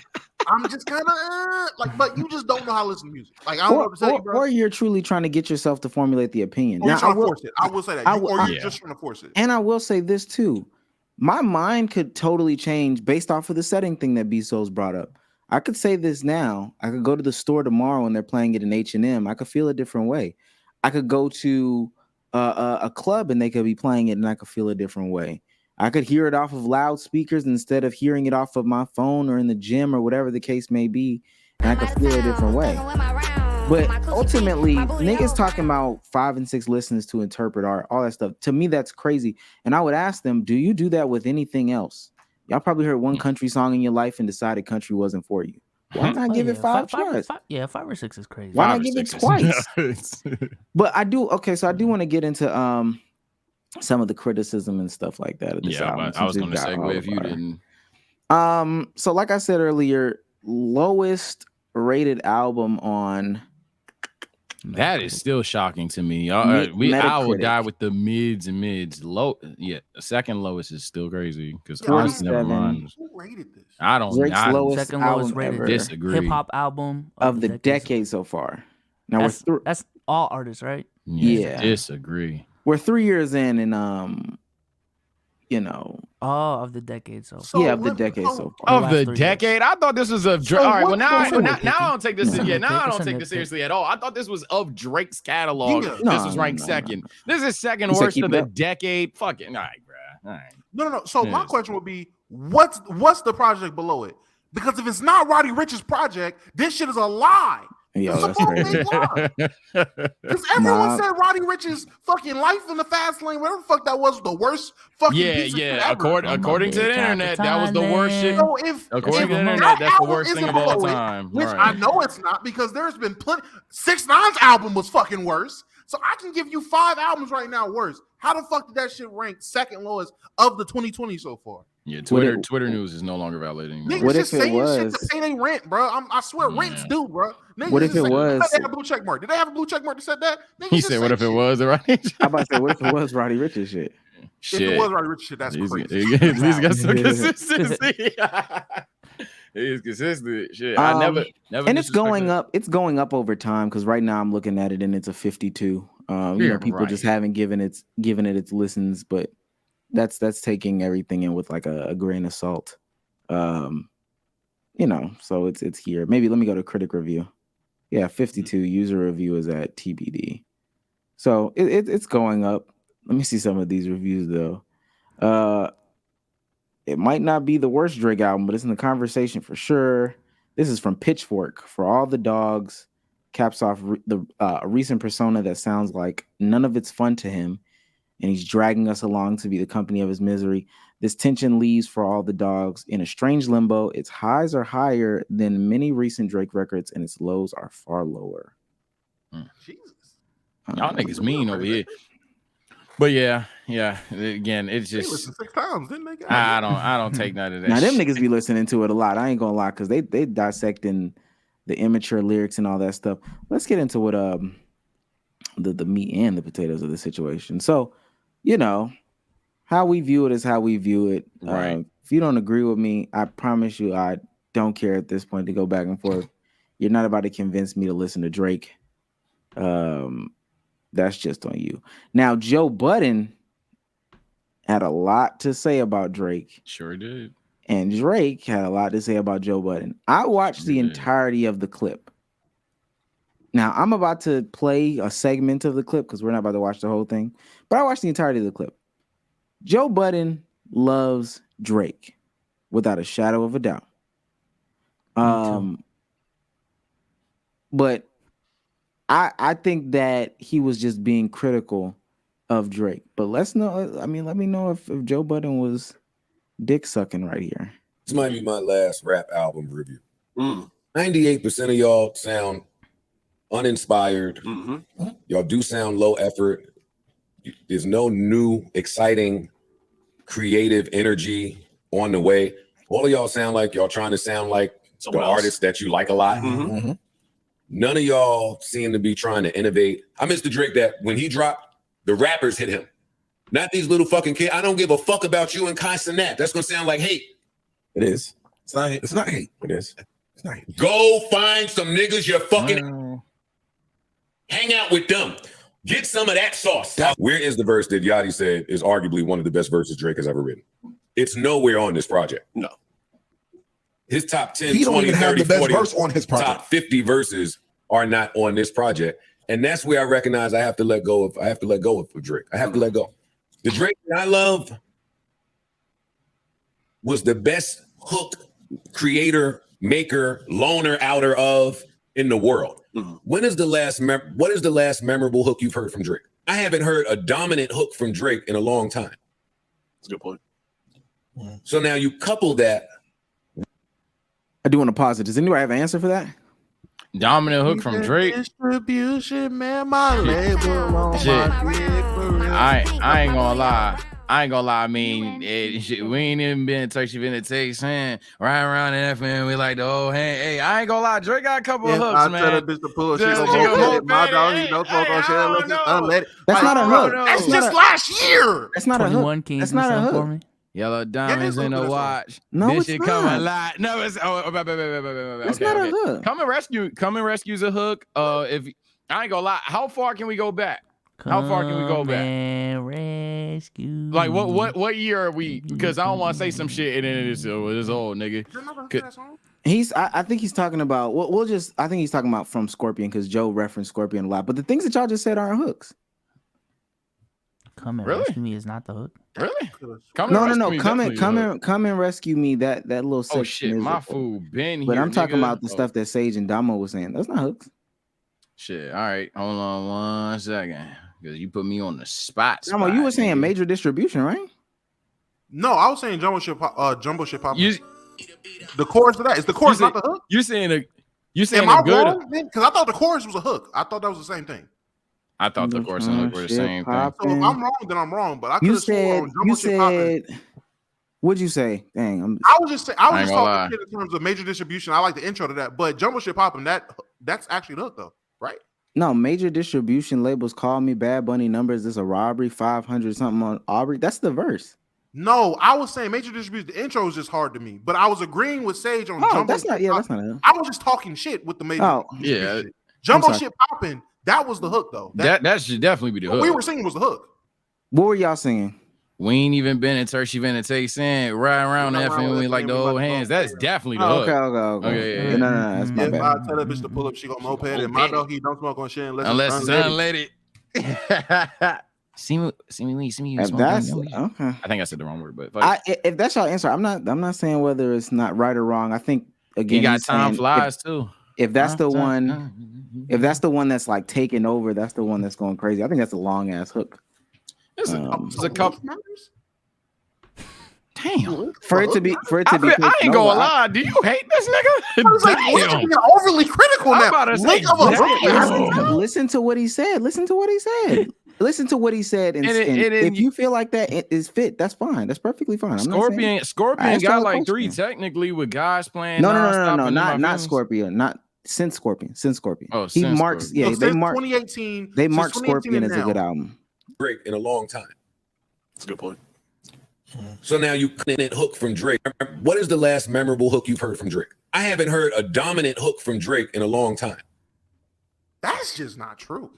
I'm just kind of like, but you just don't know how to listen to music. Like, I don't know what to tell you, bro. Or you're truly trying to get yourself to formulate the opinion. Now, I will say that. Or you're just trying to force it. And I will say this too. My mind could totally change based off of the setting thing that B-Souls brought up. I could say this now. I could go to the store tomorrow and they're playing it in H&M. I could feel a different way. I could go to a club and they could be playing it and I could feel a different way. I could hear it off of loudspeakers instead of hearing it off of my phone or in the gym or whatever the case may be, and I could feel a different way. But ultimately, niggas talking about 5 and 6 listens to interpret art, all that stuff. To me, that's crazy. And I would ask them, do you do that with anything else? Y'all probably heard one country song in your life and decided country wasn't for you. Why not give it 5 tries? 5 or 6 is crazy. Why not give it twice? But I do. Okay, so I do want to get into some of the criticism and stuff like that. Of this album, I was going to segue if you didn't. So like I said earlier, lowest rated album on. That is still shocking to me. I will die with the mids and mids. Low, the second lowest is still crazy because never mind. Who rated this? I don't. Drake's lowest second lowest album rated ever. Disagree. hip hop album of the decade so far. Now that's all artists, right? Yeah. Disagree. We're 3 years in, and of the decade so far. of the decade so far. Of the decade, I thought this was of Drake. All right, well now I don't take this. Yeah, Now I don't take this seriously at all. I thought this was of Drake's catalog. Yeah. This was ranked second. This is second You said worst keep of it the up? decade. Fucking all right, bro. All right. No. So my question would be, what's the project below it? Because if it's not Roddy Ricch's project, this shit is a lie. Yo, It's a that's full crazy. big lie. Because everyone said Roddy Ricch's fucking Life in the Fast Lane, whatever the fuck that was, the worst fucking piece of shit ever. According to the internet, that was the worst shit. So if According to the internet, that that's the album worst isn't thing of all below it, time. which Right. I know it's not, because there's been plenty. 6ix9ine's album was fucking worse. So I can give you 5 albums right now worse. How the fuck did that shit rank second lowest of the 2020 so far? Yeah, Twitter news is no longer valid anymore. Niggas What just if it saying shit was- to pay they rent, bro. I swear, rents do, bro. Niggas What if just it say, was- They have a blue check mark. Did they have a blue check mark that said that? Niggas He just said, say "What if it shit. was right?" I'm about to say, what if it was Roddy Ricch's shit? If it was Roddy Ricch shit, that's crazy. He's got some consistency. He's consistent. Shit, I never. And it's going up. It's going up over time because right now I'm looking at it and it's a 52. People just haven't given it its listens, but that's taking everything in with like a grain of salt. So it's here. Maybe let me go to critic review. Yeah, 52. User review is at TBD. So it's going up. Let me see some of these reviews though. It might not be the worst Drake album, but it's in the conversation for sure. This is from Pitchfork. For all the dogs, caps off the recent persona that sounds like none of it's fun to him, and he's dragging us along to be the company of his misery. This tension leaves For All the Dogs in a strange limbo. Its highs are higher than many recent Drake records, and its lows are far lower. Jesus. Y'all niggas mean over here. But yeah. Again, it's They just listened 6 times, didn't they? I don't take none of that. Now them shit. niggas be listening to it a lot. I ain't gonna lie, because they dissecting the immature lyrics and all that stuff. Let's get into what the meat and the potatoes of the situation. So, how we view it is how we view it. Right. If you don't agree with me, I promise you I don't care at this point to go back and forth. You're not about to convince me to listen to Drake. That's just on you. Now, Joe Budden had a lot to say about Drake. Sure did. And Drake had a lot to say about Joe Budden. I watched the entirety of the clip. Now, I'm about to play a segment of the clip because we're not about to watch the whole thing. But I watched the entirety of the clip. Joe Budden loves Drake without a shadow of a doubt. But I think that he was just being critical of Drake. But let me know if Joe Budden was dick sucking right here. This might be my last rap album review. 98% of y'all sound uninspired. Y'all do sound low effort. There's no new, exciting, creative energy on the way. All of y'all sound like y'all trying to sound like the artist that you like a lot. None of y'all seem to be trying to innovate. I miss the Drake that when he dropped, the rappers hit him. Not these little fucking kids. I don't give a fuck about you and Kai Cenat. That's gonna sound like hate. It is. It's not hate. It is. It's not hate. Go find some niggas you're fucking hang out with them. Get some of that sauce. Where is the verse that Yachty said is arguably one of the best verses Drake has ever written? It's nowhere on this project. No. His top 10, He don't 20, even have 30, the best 40, verse on his project. top 50 verses are not on this project. And that's where I recognize I have to let go of Drake. I have to let go. The Drake that I love was the best hook creator, maker, loner outer of in the world. When is the last what is the last memorable hook you've heard from Drake? I haven't heard a dominant hook from Drake in a long time. That's a good point. So now you couple that. I do want to pause it. Does anybody have an answer for that? Dominant hook from Drake. Distribution, man, my label on Shit. my I ain't gonna lie. I ain't gonna lie. I mean, shit, we ain't even been touchy finna take sand right around in FM. We like the old hand. Hey, I ain't gonna lie. Drake got a couple of hooks, I man. tell that bitch to pull. She Just gonna nigga, go it. My man, dog, hey, he don't smoke hey, on shit. I Let's don't just know. let it. That's not a hook. That's No. just last year. That's not a 21 hook. Kings That's not a for hook. me. Yellow diamonds Yeah, in the that's watch. No, this it's shit not. come alive. No, it's That's not a hook. Come and rescue's a hook. If I ain't gonna lie, how far can we go back? How far can we go back? And rescue. Like what year are we? Because I don't want to say some shit and then it's old nigga. I think he's talking about. I think he's talking about from Scorpion because Joe referenced Scorpion a lot. But the things that y'all just said aren't hooks. Come and Really? rescue me is not the hook. Really? No. Come and rescue me. That little section. Oh shit, is my a hook. food been here. But I'm talking nigga. about the stuff that Sage and Damo was saying. That's not hooks. Shit. All right, hold on 1 second, because you put me on the spot. Damo, you were saying nigga. major distribution, right? No, I was saying jumbo shit pop. The chorus of that is the chorus, not the hook. You saying a Am I good? wrong? Because I thought the chorus was a hook. I thought that was the same thing. I thought the chorus and hook were the same thing. So if I'm wrong, then I'm wrong. But I could You have sworn said. jumbo shit popping. What'd you say? Dang, I was just I ain't gonna lie. talking shit in terms of major distribution. I like the intro to that, but jumbo shit popping that's actually the hook though, right? no major distribution labels call me Bad Bunny numbers. This a robbery 500 something on Aubrey. That's the verse. No, I was saying major distribution. The intro is just hard to me, but I was agreeing with Sage on Oh, jumbo. that's not. Yeah, that's not. A, I was just talking shit with the major. Oh. Yeah. distribution. Jumbo sorry. shit popping. That was the hook though. That should definitely be the what hook. we were singing was the hook. what were y'all singing? We ain't even been in Turkey finna take sand right around Right FM. around We FM, like the we old like the hands. old That's hands. definitely the Oh, hook. okay. Yeah. No, that's my If bad. I tell that bitch to pull up, she got moped, and my dog he don't smoke on shit Unless it's unleaded. See me. If that's okay. I think I said the wrong word, but fuck it. If that's y'all answer, I'm not saying whether it's not right or wrong. I think again, You got he's time saying flies too. If that's the one, if that's the one that's like taking over, that's the one that's going crazy. I think that's a long ass hook. It's a couple. Damn. For it to be, I ain't taken gonna over, lie. Do you hate this nigga? I was like, what Damn. you being overly critical I'm now? about to say, Link of a damn. hook. Listen to what he said. Listen to what he said. And, And if you feel like that it is fit, that's fine. That's perfectly fine. I'm not saying, Scorpion I asked y'all got a like question. 3 technically with guys playing. no, nonstop and not feelings. Scorpion, not since Scorpion. Oh, he since marks. Scorpion. Yeah, So they since mark. 2018. They since mark 2018 Scorpion and as a good now. album. Drake in a long time. That's a good point. So now you dominant hook from Drake. What is the last memorable hook you've heard from Drake? I haven't heard a dominant hook from Drake in a long time. That's just not true.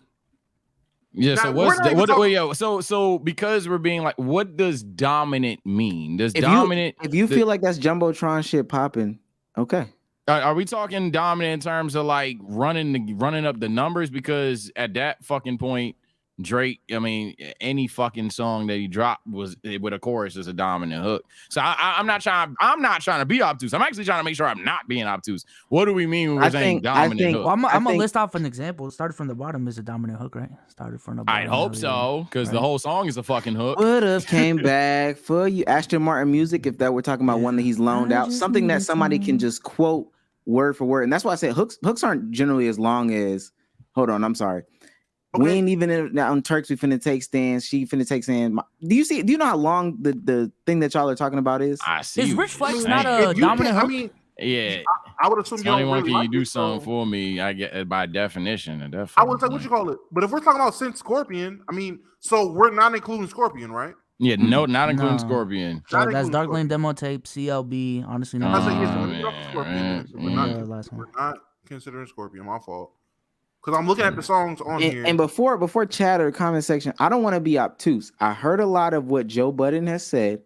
Yeah. Now, So we're what's not even talking- so because we're being like, what does dominant mean? Does If dominant? if you feel like that's Jumbotron shit popping, okay. Are we talking dominant in terms of like running up the numbers? Because at that fucking point, Drake, I mean, any fucking song that he dropped was with a chorus is a dominant hook. So I'm not trying to be obtuse. I'm actually trying to make sure I'm not being obtuse. What do we mean when we're saying dominant hook? Well, I'm I gonna think- list off an example. Started from the bottom is a dominant hook, right? Started from the I bottom. hope so, because the whole song is a fucking hook. Would have came back for you. Aston Martin music, if that we're talking about one that he's loaned out, something that somebody can just quote word for word. And that's why I said hooks aren't generally as long as, hold on, I'm sorry. Okay. We ain't even on Turks, we finna take stands. She finna take stands. Do you know how long the thing that y'all are talking about is? I see. Is what Rich you're Flex saying. not a dominant I hook? mean, Yeah. I would assume you don't 21, really can you like do it, something so- for me? I get by definition. I would say what you call it. But if we're talking about since Scorpion, I mean, so we're not including Scorpion, right? Yeah, no, not including No. Scorpion. So Not that's including Dark Scorpion. Lane demo tape, CLB. Honestly, no. I say yes, Oh, so we're not man, Scorpion. man, So we're not, yeah. Last one. we're not considering Scorpion. My fault. Because I'm looking at the songs on here. And before chat or comment section, I don't want to be obtuse. I heard a lot of what Joe Budden has said.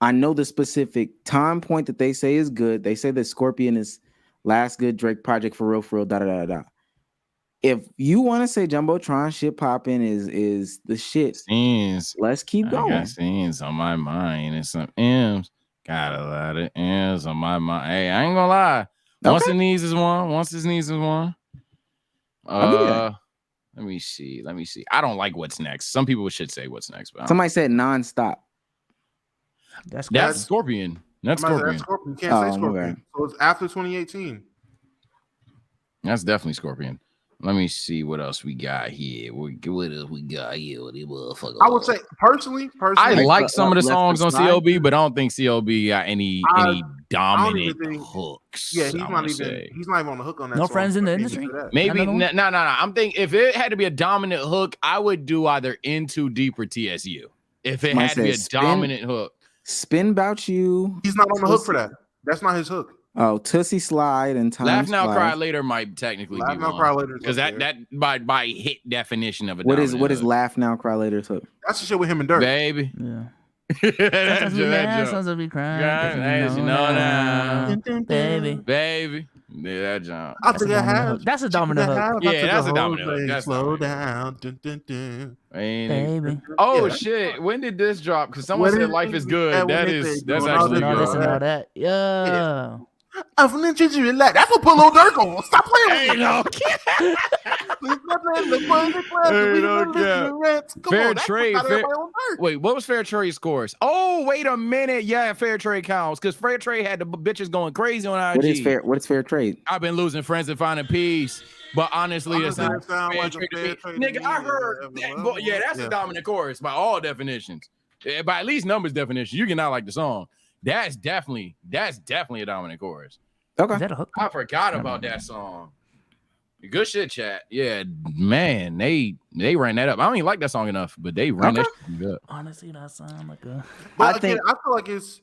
I know the specific time point that they say is good. They say that Scorpion is last good Drake project for real, da da da da. If you want to say Jumbotron shit popping is the shit, Scenes. let's keep I going. got scenes on my mind and some M's. Got a lot of M's on my mind. Hey, I ain't gonna lie. Once his knees is one. Once his knees is one. I'll give you that. Let me see. I don't like what's next. Some people should say what's next, but Somebody said nonstop. That's Scorpion. That's Somebody Scorpion. said Scorpion. You can't say Scorpion. Okay. So it's after 2018. That's definitely Scorpion. Let me see what else we got here. What else we got here? I would say personally, I like Left some of the Foot songs on Slide. CLB, but I don't think CLB got any dominant think- hooks. yeah, he's I not wanna even say. he's not even on the hook on that. No song. friends in the I can't industry? say that. Maybe Another no. one? I'm thinking if it had to be a dominant hook, I would do either Into Deep or TSU. If it Somebody had to be a said Spin. dominant hook. Spin About You. He's not on the hook for that. That's not his hook. Oh, Tootsie Slide and Time Laugh Now, Slide. Cry Later might technically Laugh be Now, one. Cry Later is Because up that by hit definition of a What is dominant hook. Laugh Now, Cry Later hook? That's the shit with him and Dirk. Baby. Yeah. That Sometimes we joke, that laugh, joke. sometimes we cry. Cry, 'cause as you know now. Baby. Baby. Yeah, that jump. I That's think a I dominant have. hook. That's a dominant hook. Yeah, that's a dominant hook. That's slow dominant. down. Dun, dun, dun. Baby. Oh Yeah. shit! When did this drop? Because someone When said did life it- is good. when That they is say that's doing all actually this And all this good. and all that. Yeah. I'm gonna teach you relax. That's what put Lil Durk on. Stop playing with me. no Fair trade. Wait, what was Fair Trade scores? Oh, wait a minute. Yeah, Fair Trade counts because Fair Trade had the bitches going crazy on IG. What is fair trade? I've been losing friends and finding peace. But honestly, that sounds sound fair like a trade to fair me. trade to Nigga, me. I heard that. But yeah, that's a dominant chorus by all definitions. By at least numbers definition. You cannot like the song. That's definitely a dominant chorus. Okay. Is that a hook? I forgot about that song. Good shit, chat. Yeah, man, they ran that up. I don't even like that song enough, but they ran that shit up. Honestly, that sound like a. But I again, think- I feel like it's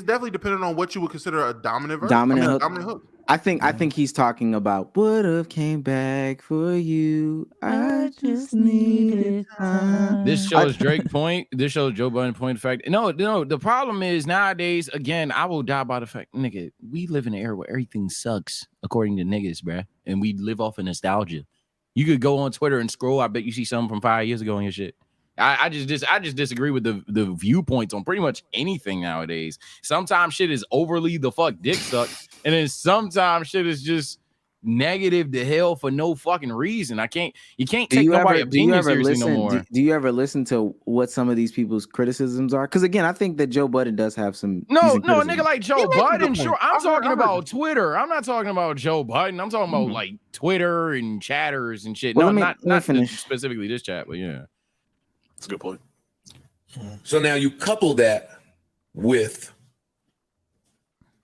definitely dependent on what you would consider a dominant verse. Dominant a hook. dominant hook. I think he's talking about would have came back for you. I just needed time. This shows Drake point. This shows Joe Budden point. The fact, no. The problem is nowadays. Again, I will die by the fact, nigga. We live in an era where everything sucks, according to niggas, bruh, and we live off of nostalgia. You could go on Twitter and scroll. I bet you see something from 5 years ago on your shit. I just disagree with the viewpoints on pretty much anything nowadays. Sometimes shit is overly the fuck dick suck, and then sometimes shit is just negative to hell for no fucking reason. You can't take nobody's opinion seriously no more. Do you ever listen to what some of these people's criticisms are? Because again, I think that Joe Budden does have some. No, decent nigga criticism. like Joe makes a good Budden. point. Sure, I'm I heard talking about it. Twitter. I'm not talking about Joe Budden. I'm talking about like Twitter and chatters and shit. Well, No, let me not finish. specifically this chat, but yeah. That's a good point. So now you couple that with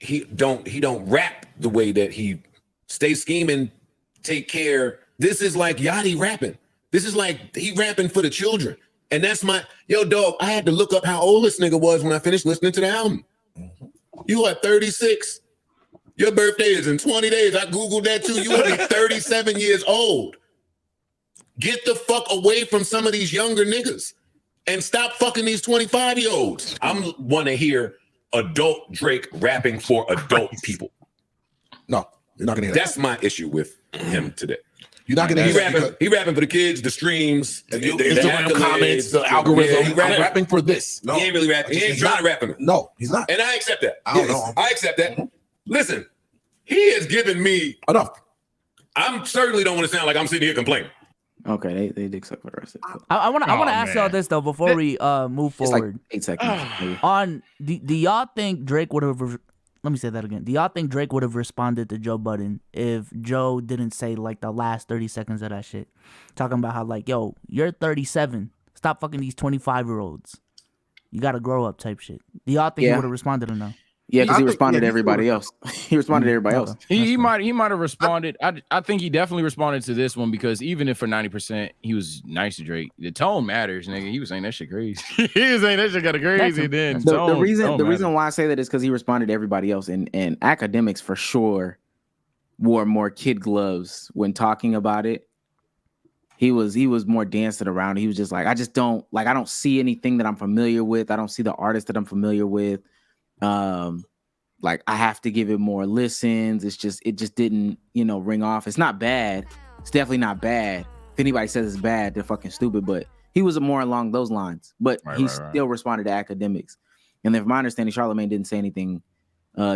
he don't rap the way that he stay scheming, take care. This is like Yachty rapping. This is like he rapping for the children. And that's dog. I had to look up how old this nigga was when I finished listening to the album. You are 36. Your birthday is in 20 days. I Googled that too. You will be 37 years old. Get the fuck away from some of these younger niggas and stop fucking these 25-year-olds. I want to hear adult Drake rapping for adult people. No, you're not gonna hear That's my issue with him today. You're not gonna He hear that. rapping, for the kids, the streams, The the Instagram accolades. comments, the algorithm. Yeah, he I'm rapping for this. No, He ain't really rapping. He ain't trying to rap him. No, he's not. And I accept that. I don't know. I accept that. Listen, he has given me. Enough. I'm certainly don't want to sound like I'm sitting here complaining. Okay, they dick suck for the rest of it. I want to Oh, ask y'all man. this though before we move It's like forward. 8 seconds. maybe. On do y'all think Drake would have? Let me say that again. Do y'all think Drake would have responded to Joe Budden if Joe didn't say like the last 30 seconds of that shit, talking about how like, yo, you're 37, stop fucking these 25-year-olds, you gotta grow up type shit. Do y'all think he Yeah. would have responded or no? Yeah, because I he think- responded yeah, to he everybody else. He responded to everybody else. He might have responded. I think he definitely responded to this one because even if for 90% he was nice to Drake, the tone matters, nigga. He was saying that shit crazy. He was saying that shit got crazy. Then The reason matters. why I say that is because he responded to everybody else, and academics for sure wore more kid gloves when talking about it. He was more dancing around. He was just like, I don't see anything that I'm familiar with. I don't see the artist that I'm familiar with. Like I have to give it more listens. It just didn't, ring off. It's not bad. It's definitely not bad. If anybody says it's bad, they're fucking stupid. But he was more along those lines. But he still responded to academics. And then from my understanding, Charlamagne didn't say anything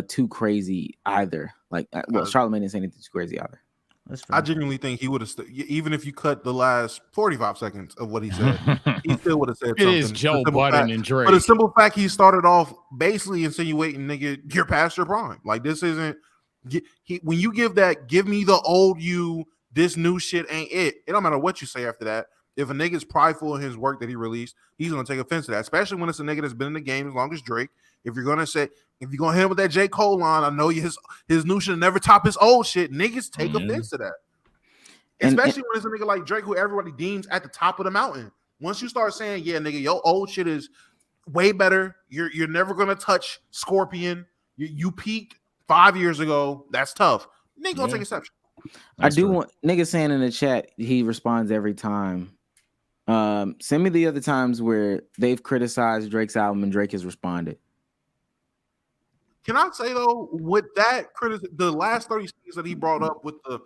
too crazy either. Like, well, Charlamagne didn't say anything too crazy either. That's I genuinely think he would have, even if you cut the last 45 seconds of what he said, he still would have said It something. is Joe Budden and Drake. But the simple fact he started off basically insinuating, nigga, you're past your prime. Like, this isn't, when you give me the old you, this new shit ain't it. It don't matter what you say after that. If a nigga's prideful in his work that he released, he's going to take offense to that, especially when it's a nigga that's been in the game as long as Drake. If you're going to hit him with that J. Cole line, I know his new shit never top his old shit. Niggas take offense to that. Especially when it's a nigga like Drake, who everybody deems at the top of the mountain. Once you start saying, yeah, nigga, your old shit is way better. You're never going to touch Scorpion. You peaked 5 years ago. That's tough. Nigga going to take exception. I do want niggas saying in the chat, he responds every time. Send me the other times where they've criticized Drake's album and Drake has responded. Can I say though, with that the last 30 seconds that he brought up with the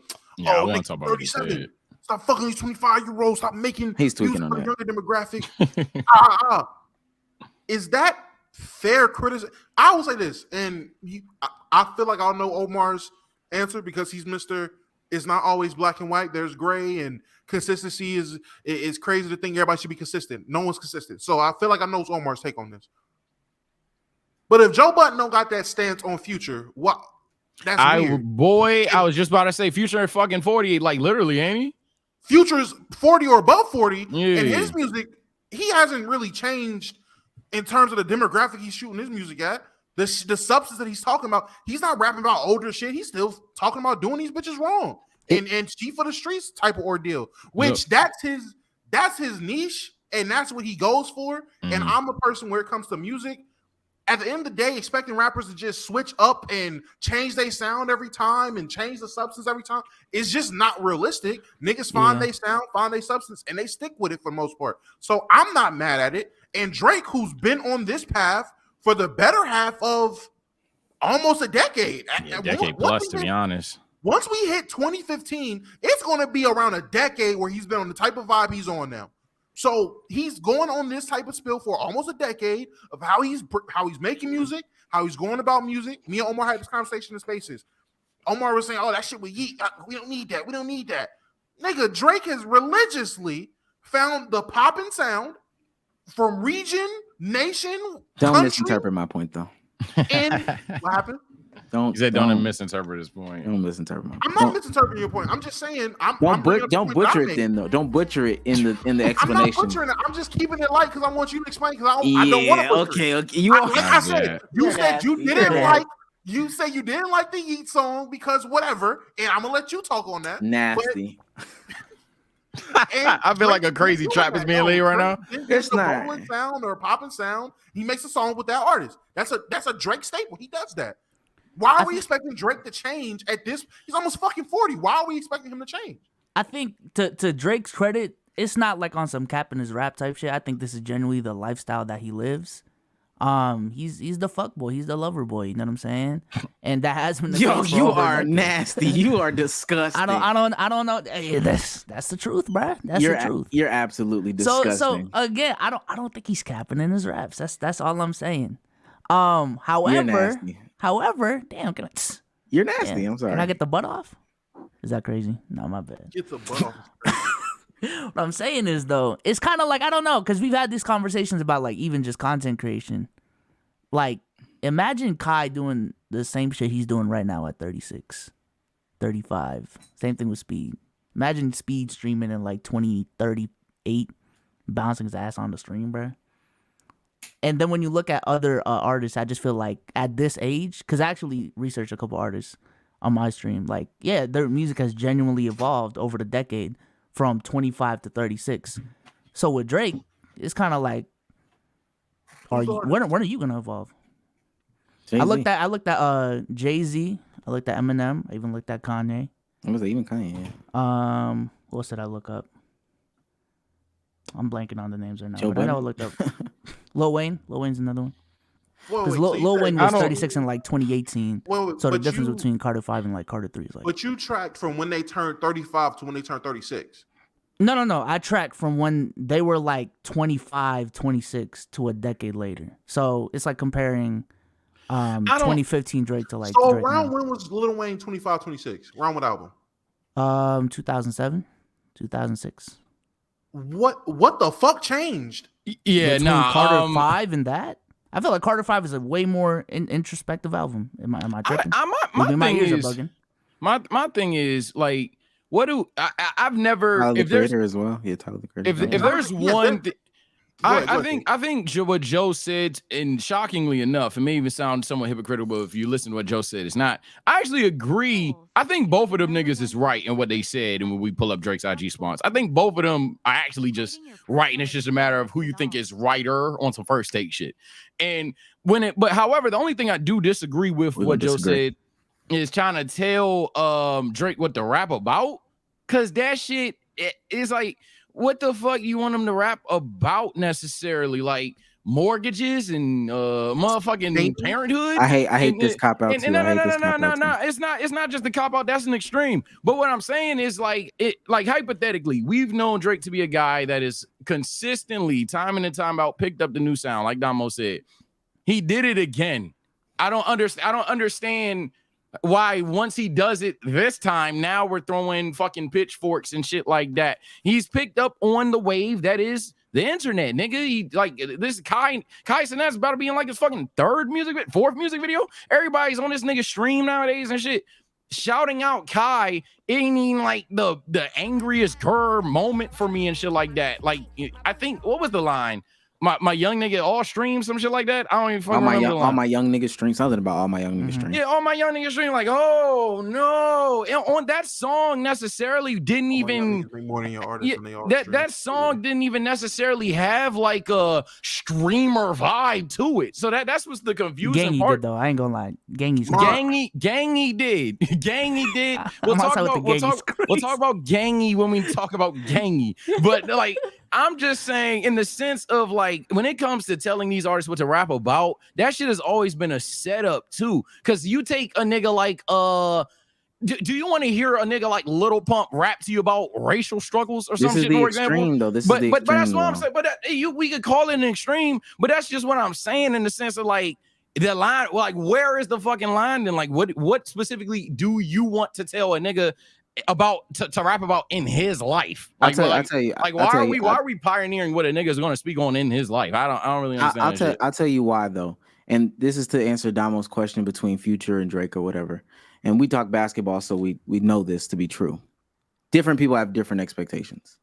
I want to talk about 37. Stop fucking these 25-year-olds. Stop making he's tweaking on for that. the younger demographic. Is that fair criticism? I will say this, and I feel like I'll know Omar's answer because he's Mr. It's not always black and white. There's gray, and consistency is crazy to think everybody should be consistent. No one's consistent. So I feel like I know Omar's take on this. But if Joe Budden don't got that stance on Future, what? That's weird. I was just about to say Future fucking 40, like literally, ain't he? Future's 40 or above 40, yeah. And his music, he hasn't really changed in terms of the demographic he's shooting his music at. The substance that he's talking about, he's not rapping about older shit. He's still talking about doing these bitches wrong and chief of the streets type of ordeal, which that's his niche and that's what he goes for. Mm-hmm. And I'm a person where it comes to music. At the end of the day, expecting rappers to just switch up and change their sound every time and change the substance every time is just not realistic. Niggas find their sound, find their substance, and they stick with it for the most part. So I'm not mad at it. And Drake, who's been on this path for the better half of almost a decade. Decade plus, to be honest. Once we hit 2015, it's going to be around a decade where he's been on the type of vibe he's on now. So he's going on this type of spill for almost a decade of how he's making music, how he's going about music. Me and Omar had this conversation in Spaces. Omar was saying, "Oh, that shit with Yeet. We don't need that. We don't need that." Nigga, Drake has religiously found the poppin' sound from region, nation, Don't country, misinterpret my point though. And what happened? He said, "Don't misinterpret his point." Don't misinterpret my point. I'm not misinterpreting your point. I'm just saying. Don't butcher it then though. Don't butcher it in the explanation. I'm not butchering it. I'm just keeping it light because I want you to explain because I don't want to butcher it. Okay. You said you didn't like. You say you didn't like the Yeet song because whatever, and I'm gonna let you talk on that. Nasty. I feel like a crazy trap is being laid right now. It's not rolling sound or popping sound. He makes a song with that artist. That's a Drake staple. He does that. Why are we expecting Drake to change at this? He's almost fucking 40. Why are we expecting him to change? I think to Drake's credit, it's not like on some cap in his rap type shit. I think this is genuinely the lifestyle that he lives. He's the fuck boy. He's the lover boy. You know what I'm saying? And that has been the case for you over are nasty. You are disgusting. I don't know. Hey, that's the truth, bruh. That's the truth. You're absolutely disgusting. So again, I don't think he's capping in his raps. That's all I'm saying. However, damn, you're nasty. I'm sorry. Can I get the butt off? Is that crazy? No, my bad. Get the butt off. What I'm saying is though, it's kind of like I don't know because we've had these conversations about like even just content creation. Like, imagine Kai doing the same shit he's doing right now at 36, 35. Same thing with Speed. Imagine Speed streaming in like 2038, bouncing his ass on the stream, bro. And then when you look at other artists, I just feel like at this age, because I actually researched a couple artists on my stream, like, yeah, their music has genuinely evolved over the decade from 25 to 36. So with Drake, it's kind of like, when are you gonna evolve? Jay-Z. I looked at Jay-Z. I looked at Eminem. I even looked at Kanye. Was it even Kanye? Yeah. What else did I look up? I'm blanking on the names right now. Joe But I know I looked up Lil Wayne. Lil Wayne's another one. Because Lil Wayne was 36 in like 2018. So the difference between Carter 5 and like Carter 3 is like. But you tracked from when they turned 35 to when they turned 36. No. I tracked from when they were like 25, 26 to a decade later. So it's like comparing don't- 2015 Drake to like So Drake around now. when was Lil Wayne 25, 26? Around what album? 2007, 2006. What the fuck changed? Yeah, Between nah. Carter 5 and that. I feel like Carter 5 is a way more introspective album. Am I tripping? My my thing ears is are bugging. my thing is like, what do I've never Tyler the if there's Creator as well. Yeah, Tyler the Creator. if there's Yeah, one. Go ahead, go I think what Joe said, and shockingly enough, it may even sound somewhat hypocritical if you listen to what Joe said. It's not. I actually agree. I think both of them niggas is right in what they said, and when we pull up Drake's IG response, I think both of them are actually just right, and it's just a matter of who you think is righter on some first take shit. And but however, the only thing I do disagree with what Joe said is trying to tell Drake what to rap about, because that shit is like, what the fuck you want him to rap about necessarily? Like mortgages and motherfucking parenthood. I hate this cop out too. No. It's not just the cop out. That's an extreme. But what I'm saying is like hypothetically, we've known Drake to be a guy that is consistently time in and time out picked up the new sound, like Damo said. He did it again. I don't understand why once he does it this time, now we're throwing fucking pitchforks and shit like that. He's picked up on the wave that is the internet, nigga. He like this Kai Cenat's about to be in like his fucking fourth music video. Everybody's on this nigga stream nowadays and shit. Shouting out Kai ain't even like the angriest grr moment for me and shit like that. Like, I think, what was the line? My young nigga all stream, some shit like that. I don't even fucking remember the line. All my young niggas stream. Something about all my young niggas stream. Yeah, all my young niggas stream. Like, oh no, and on that song necessarily didn't even more than your artists and they all that song didn't even necessarily have like a streamer vibe to it. So that's what's the confusing Gangy part. did though. I ain't gonna lie. Gangy did. Gangy did. We'll talk about Gangy when we talk about Gangy. But like, I'm just saying, in the sense of like, when it comes to telling these artists what to rap about, that shit has always been a setup too. Because you take a nigga like do you want to hear a nigga like Lil Pump rap to you about racial struggles or some shit? For example, though. But that's what I'm saying. But we could call it an extreme. But that's just what I'm saying in the sense of like, the line, like, where is the fucking line? Then like, what specifically do you want to tell a nigga about to rap about in his life? Like, I'll tell you. Like, why are we pioneering what a nigga is going to speak on in his life? I don't really understand. I'll tell you why though. And this is to answer Damo's question between Future and Drake or whatever. And we talk basketball, so we know this to be true. Different people have different expectations.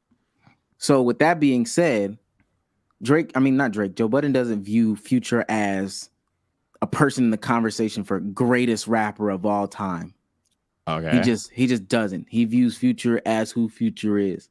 So with that being said, Joe Budden doesn't view Future as a person in the conversation for greatest rapper of all time. Okay. He just doesn't. He views Future as who Future is.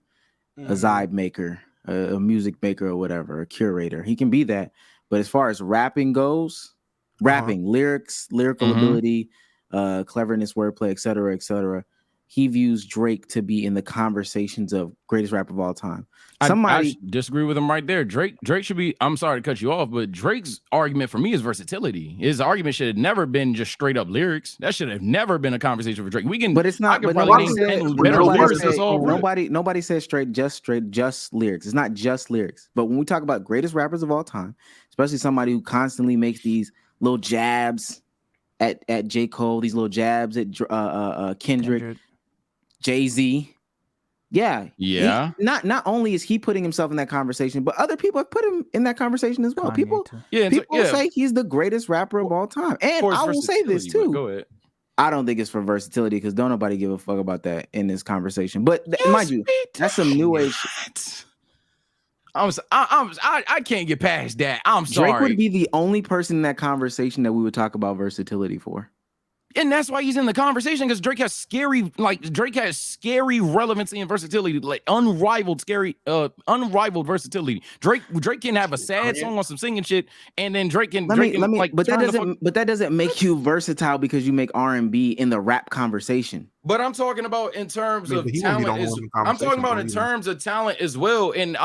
A vibe maker, a music maker or whatever, a curator. He can be that. But as far as rapping goes, lyrics, lyrical ability, cleverness, wordplay, et cetera, he views Drake to be in the conversations of greatest rapper of all time. I disagree with him right there. Drake should be, I'm sorry to cut you off, but Drake's argument for me is versatility. His argument should have never been just straight up lyrics. That should have never been a conversation for Drake. But it's not. But nobody says just lyrics. It's not just lyrics. But when we talk about greatest rappers of all time, especially somebody who constantly makes these little jabs at J. Cole, these little jabs at Kendrick. Jay-Z. Yeah. Not only is he putting himself in that conversation, but other people have put him in that conversation as well. People say he's the greatest rapper of all time. And I will say this too. Go ahead. I don't think it's for versatility because don't nobody give a fuck about that in this conversation. But mind you, that's some new age shit. I can't get past that. I'm sorry. Drake would be the only person in that conversation that we would talk about versatility for. And that's why he's in the conversation, because Drake has scary relevancy and versatility, like unrivaled versatility. Drake can have a sad song on some singing shit, and then Drake can. But that doesn't make you versatile because you make R&B in the rap conversation. But I'm talking about in terms of talent. I'm talking about in terms of talent as well, and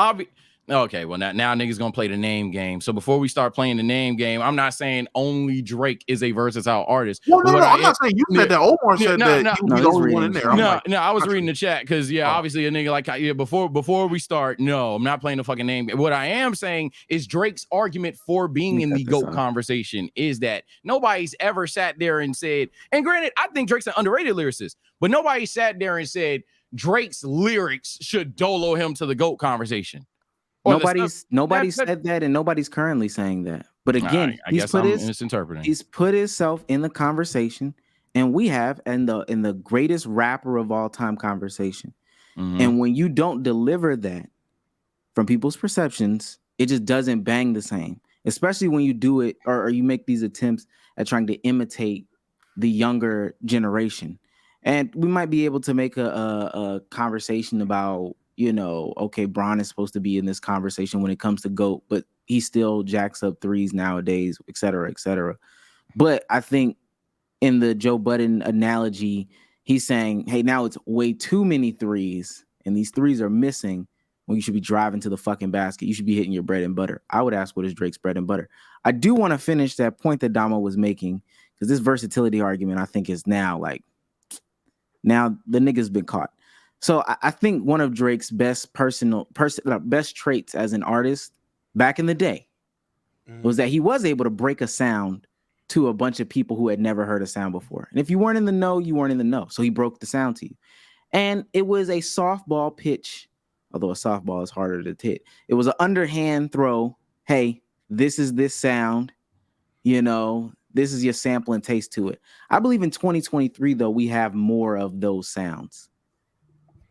Okay, well now niggas gonna play the name game. So before we start playing the name game, I'm not saying only Drake is a versatile artist. Well, but no, what no, I I'm not saying you said that. Omar said that he was the he's only one in reading there. I'm No, like, I was not reading true. the chat because obviously a nigga like before we start, no, I'm not playing the fucking name. What I am saying is Drake's argument for being in the GOAT conversation is that nobody's ever sat there and said, and granted, I think Drake's an underrated lyricist, but nobody sat there and said Drake's lyrics should dolo him to the GOAT conversation. Nobody said that, and nobody's currently saying that. But again, I guess I'm misinterpreting. He's put himself in the conversation, and we have in the greatest rapper of all time conversation. Mm-hmm. And when you don't deliver that from people's perceptions, it just doesn't bang the same. Especially when you do it or you make these attempts at trying to imitate the younger generation. And we might be able to make a conversation about, okay, Bron is supposed to be in this conversation when it comes to GOAT, but he still jacks up threes nowadays, et cetera, et cetera. But I think in the Joe Budden analogy, he's saying, hey, now it's way too many threes, and these threes are missing when you should be driving to the fucking basket. You should be hitting your bread and butter. I would ask, what is Drake's bread and butter? I do want to finish that point that Damo was making, because this versatility argument, I think, is now the nigga's been caught. So I think one of Drake's best best traits as an artist back in the day was that he was able to break a sound to a bunch of people who had never heard a sound before. And if you weren't in the know, you weren't in the know. So he broke the sound to you. And it was a softball pitch, although a softball is harder to hit. It was an underhand throw. Hey, this is this sound, this is your sample and taste to it. I believe in 2023, though, we have more of those sounds.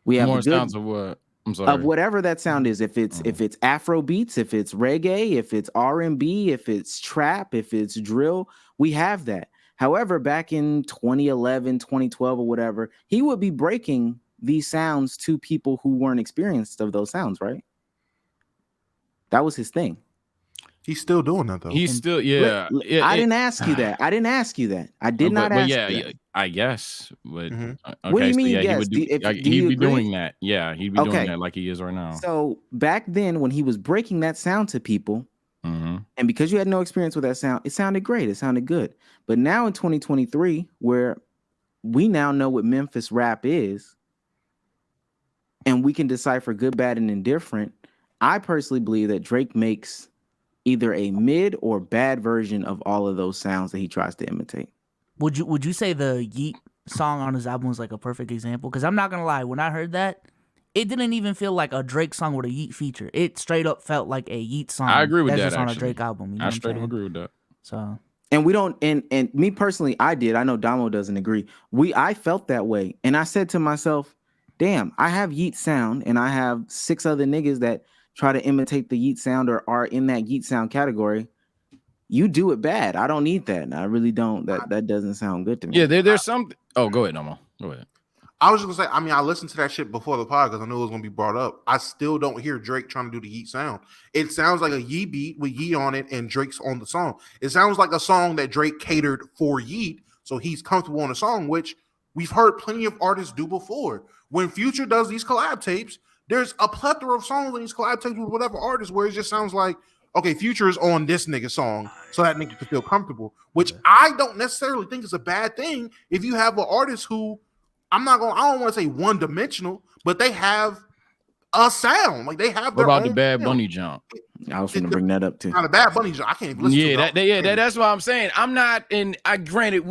We have more sounds of what? I'm sorry. Of whatever that sound is. If it's Afro beats, if it's reggae, if it's R&B, if it's trap, if it's drill, we have that. However, back in 2011, 2012 or whatever, he would be breaking these sounds to people who weren't experienced of those sounds, right? That was his thing. He's still doing that, though. He's still, I didn't ask you that. I did not ask you that. I guess. But okay, what do you mean? So Yes. He'd be doing that. Yeah, he'd be doing that like he is right now. So back then, when he was breaking that sound to people, and because you had no experience with that sound, it sounded great. It sounded good. But now in 2023, where we now know what Memphis rap is, and we can decipher good, bad, and indifferent, I personally believe that Drake makes either a mid or bad version of all of those sounds that he tries to imitate. Would you say the Yeet song on his album was like a perfect example? Because I'm not gonna lie, when I heard that, it didn't even feel like a Drake song with a Yeet feature. It straight up felt like a Yeet song. I agree with that. Just on actually. a Drake album. I straight up agree with that. So. And we don't, and me personally, I did. I know Damo doesn't agree. I felt that way, and I said to myself, "Damn, I have Yeet sound, and I have 6 other niggas that try to imitate the Yeet sound or are in that Yeet sound category. You do it bad. I don't need that. I really don't. That doesn't sound good to me." Yeah, there's some. Oh, go ahead, Nomo. Go ahead. I was just gonna say, I listened to that shit before the pod because I knew it was gonna be brought up. I still don't hear Drake trying to do the Yeet sound. It sounds like a Yee beat with Yee on it and Drake's on the song. It sounds like a song that Drake catered for Yeet, so he's comfortable on the song, which we've heard plenty of artists do before. When Future does these collab tapes, there's a plethora of songs in these collab tapes with whatever artist where it just sounds like, okay, Future is on this nigga song, so that nigga can feel comfortable, which I don't necessarily think is a bad thing if you have an artist who, I don't want to say one-dimensional, but they have a sound. Like they have their What about own the Bad sound. Bunny jump? I was going to bring that up too. Not a Bad Bunny jump. I can't even listen to it. That's what I'm saying. I'm not in. I granted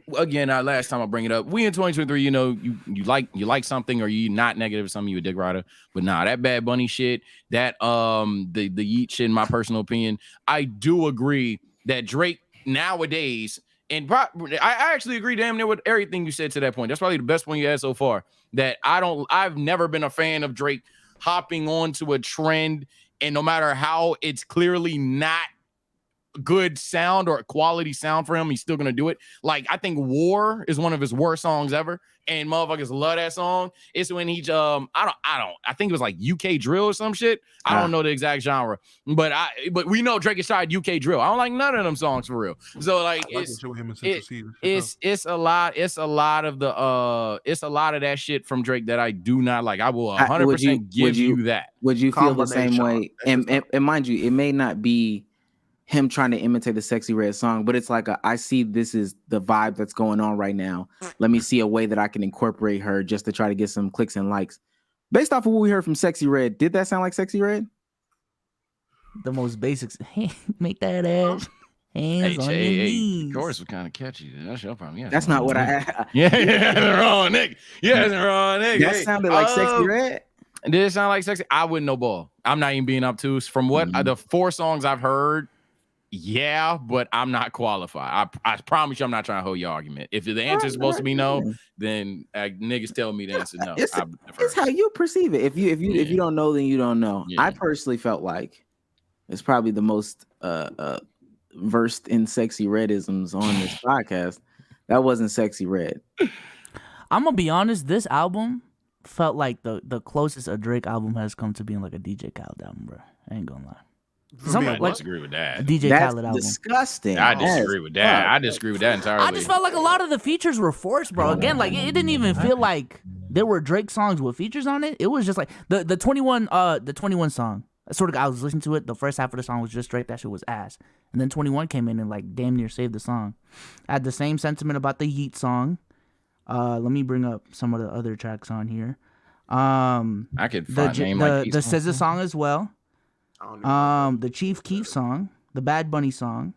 last time I bring it up, we in 2023. You like something or you not negative or something. You a dick rider, but that Bad Bunny shit, that the Yeet shit. In my personal opinion, I do agree that Drake nowadays. And I actually agree damn near with everything you said to that point. That's probably the best one you had so far. That I've never been a fan of Drake hopping onto a trend, and no matter how it's clearly not good sound or quality sound for him, he's still gonna do it. Like I think War is one of his worst songs ever, and motherfuckers love that song. It's when he I think it was like UK drill or some shit. I don't know the exact genre, but we know Drake has tried UK drill. I don't like none of them songs for real. So like it's a lot of that shit from Drake that I do not like. I will 100% give you that. Would you feel the same way? And mind you, it may not be him trying to imitate the Sexy Red song, but it's like I see this is the vibe that's going on right now. Let me see a way that I can incorporate her just to try to get some clicks and likes. Based off of what we heard from Sexy Red, did that sound like Sexy Red? The most basics. Make that ass. Hands on your knees. The chorus was kind of catchy. That's your problem. Yeah, that's not what I. Yeah, wrong nigga. Yeah, wrong nigga. That sounded like Sexy Red. Did it sound like Sexy? I wouldn't know ball. I'm not even being obtuse. From what the 4 songs I've heard, yeah, but I'm not qualified. I promise you, I'm not trying to hold your argument. If the answer is supposed to be no, then niggas tell me the answer no. It's how you perceive it. If you don't know, then you don't know. Yeah. I personally felt like it's probably the most versed in Sexy Redisms on this podcast. That wasn't Sexy Red. I'm gonna be honest. This album felt like the closest a Drake album has come to being like a DJ Khaled album, bro. I ain't gonna lie. I disagree with that. A DJ That's Khaled album. Disgusting. I disagree with that. I disagree with that entirely. I just felt like a lot of the features were forced, bro. Again, like it didn't even feel like there were Drake songs with features on it. It was just like the 21 song. I was listening to it. The first half of the song was just Drake. That shit was ass. And then 21 came in and like damn near saved the song. I had the same sentiment about the Yeet song. Let me bring up some of the other tracks on here. I could find name like the SZA song as well. The Chief Keef song, the Bad Bunny song.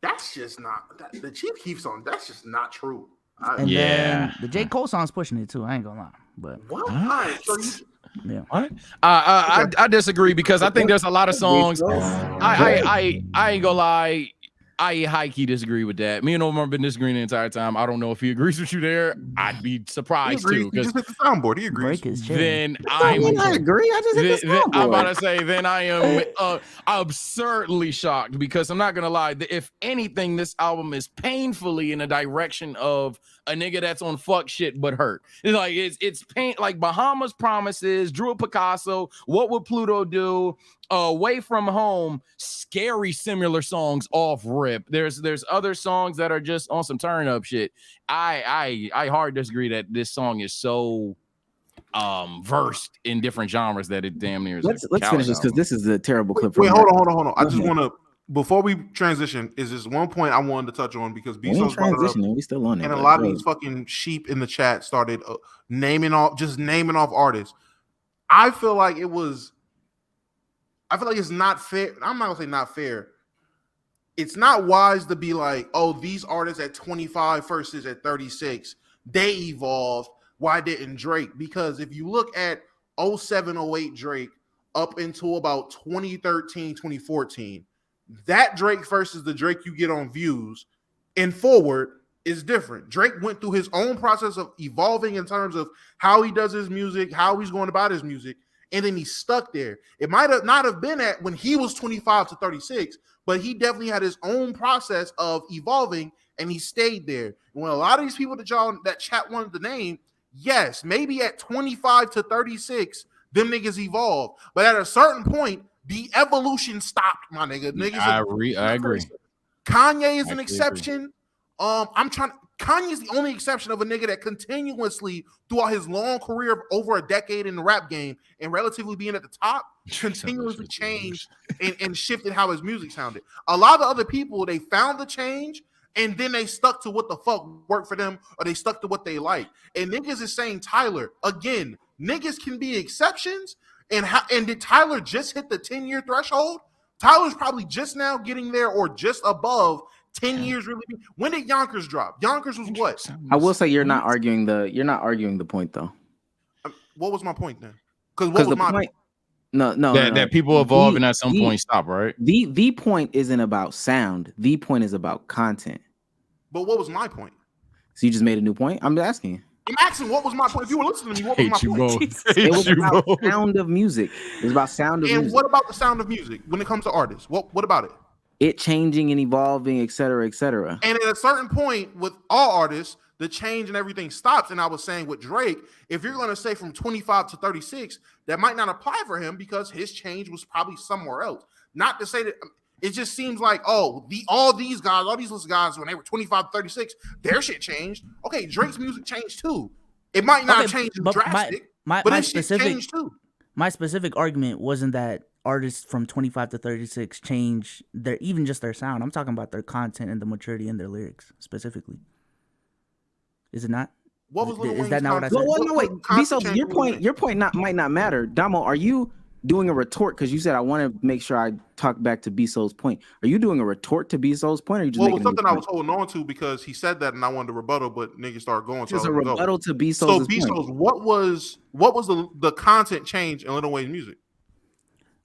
That's just not the Chief Keef song. That's just not true. Then the J. Cole song's pushing it too. I ain't gonna lie, but what? Yeah. What? I disagree because I think there's a lot of songs. I ain't gonna lie. I high key disagree with that. Me and Omar have been disagreeing the entire time. I don't know if he agrees with you there. I'd be surprised too. He just hit the soundboard. He agrees. Then I agree. I just hit the soundboard. I'm about to say. Then I am absurdly shocked because I'm not gonna lie. If anything, this album is painfully in a direction of a nigga that's on fuck shit but hurt. It's like it's pain like Bahamas Promises, Drew Picasso, What Would Pluto Do? Away From Home, scary similar songs off rip. There's other songs that are just on some turn up shit. I hard disagree that this song is so versed in different genres that it damn near is. Let's finish this because this is a terrible clip. Wait, hold on. I just want to before we transition, is this one point I wanted to touch on because Bezos brought it up, we still on it, and a lot of these fucking sheep in the chat started naming off artists. I feel like it's not fair. I'm not gonna say not fair. It's not wise to be like, oh, these artists at 25 versus at 36, they evolved. Why didn't Drake? Because if you look at 07, 08 Drake up until about 2013, 2014, that Drake versus the Drake you get on Views and forward is different. Drake went through his own process of evolving in terms of how he does his music, how he's going about his music. And then he's stuck there. It might have not have been at when he was 25 to 36, but he definitely had his own process of evolving, and he stayed there. And when a lot of these people that chat wanted to name, yes, maybe at 25 to 36, them niggas evolved. But at a certain point, the evolution stopped, my nigga. I agree. Kanye is an exception. Kanye's the only exception of a nigga that continuously, throughout his long career of over a decade in the rap game and relatively being at the top, continuously changed and shifted how his music sounded. A lot of other people, they found the change and then they stuck to what the fuck worked for them, or they stuck to what they like. And niggas is saying, Tyler, again, niggas can be exceptions. And did Tyler just hit the 10-year threshold? Tyler's probably just now getting there or just above 10 years. Really? When did Yonkers drop? Yonkers was what? I will say you're not arguing the point though. What was my point then? Because what was my point? No. That people evolve and at some point stop, right? The point isn't about sound. The point is about content. But what was my point? So you just made a new point? I'm asking you. I'm asking what was my point. If you were listening to me, what was my point? It was about sound of music. It was about sound of music. And what about the sound of music when it comes to artists? What about it? it changing and evolving, et cetera, et cetera. And at a certain point with all artists, the change and everything stops. And I was saying with Drake, if you're going to say from 25 to 36, that might not apply for him because his change was probably somewhere else. Not to say that it just seems like, all these little guys, when they were 25 to 36, their shit changed. Okay, Drake's music changed too. It might not change drastic, but it changed too. My specific argument wasn't that artists from 25 to 36 change even just their sound. I'm talking about their content and the maturity in their lyrics specifically. Is it not? What was is that not what I said? Well, no, wait. B-So, your point might not matter. Damo, are you doing a retort? Because you said I want to make sure I talk back to B-So's point. Are you doing a retort to B-So's point, or are you just making something I was holding on to because he said that and I wanted to rebuttal, but niggas started going. Just a rebuttal to B-So's point. So B-So's, what was the content change in Lil Wayne's music?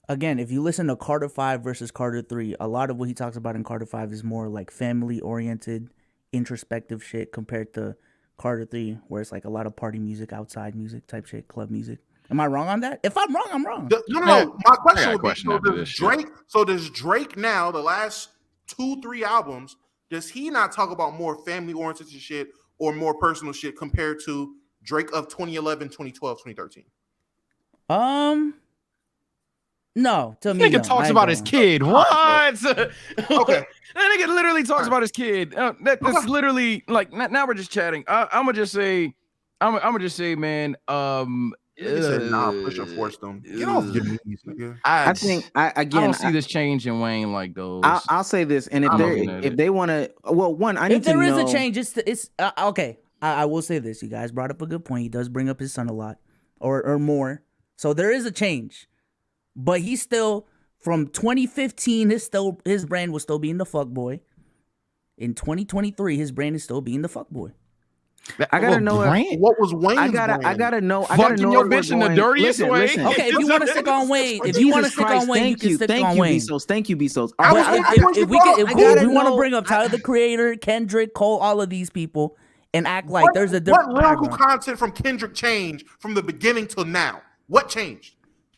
Again, if you listen to Carter 5 versus Carter 3, a lot of what he talks about in Carter 5 is more like family-oriented, introspective shit compared to Carter 3, where it's like a lot of party music, outside music type shit, club music. Am I wrong on that? If I'm wrong, I'm wrong. No. My question would be, does Drake now, the last 2-3 albums, does he not talk about more family-oriented shit or more personal shit compared to Drake of 2011, 2012, 2013? No, to me, nigga talks about his kid. What? Okay, that nigga literally talks about his kid. That's literally like now we're just chatting. I'm gonna just say, man. Nigga said, nah, push and force them. Get off your knees, nigga. I think I don't see this change in Wayne like those. I'll say this, and if they want to, well, one, I need to know. If there is a change, it's okay. I will say this. You guys brought up a good point. He does bring up his son a lot, or more. So there is a change. But he's still, from 2015, his brand was still being the fuckboy. In 2023, his brand is still being the fuckboy. I gotta know what was Wayne's brand. I gotta know. Fucking your bitch in the dirtiest way. Listen. Okay, if you want to stick on Wayne, you can stick on Wayne. Thank you, Bezos. If we want to bring up Tyler the Creator, Kendrick, Cole, all of these people, and act like there's a different. What lyrical content from Kendrick changed from the beginning till now? What changed?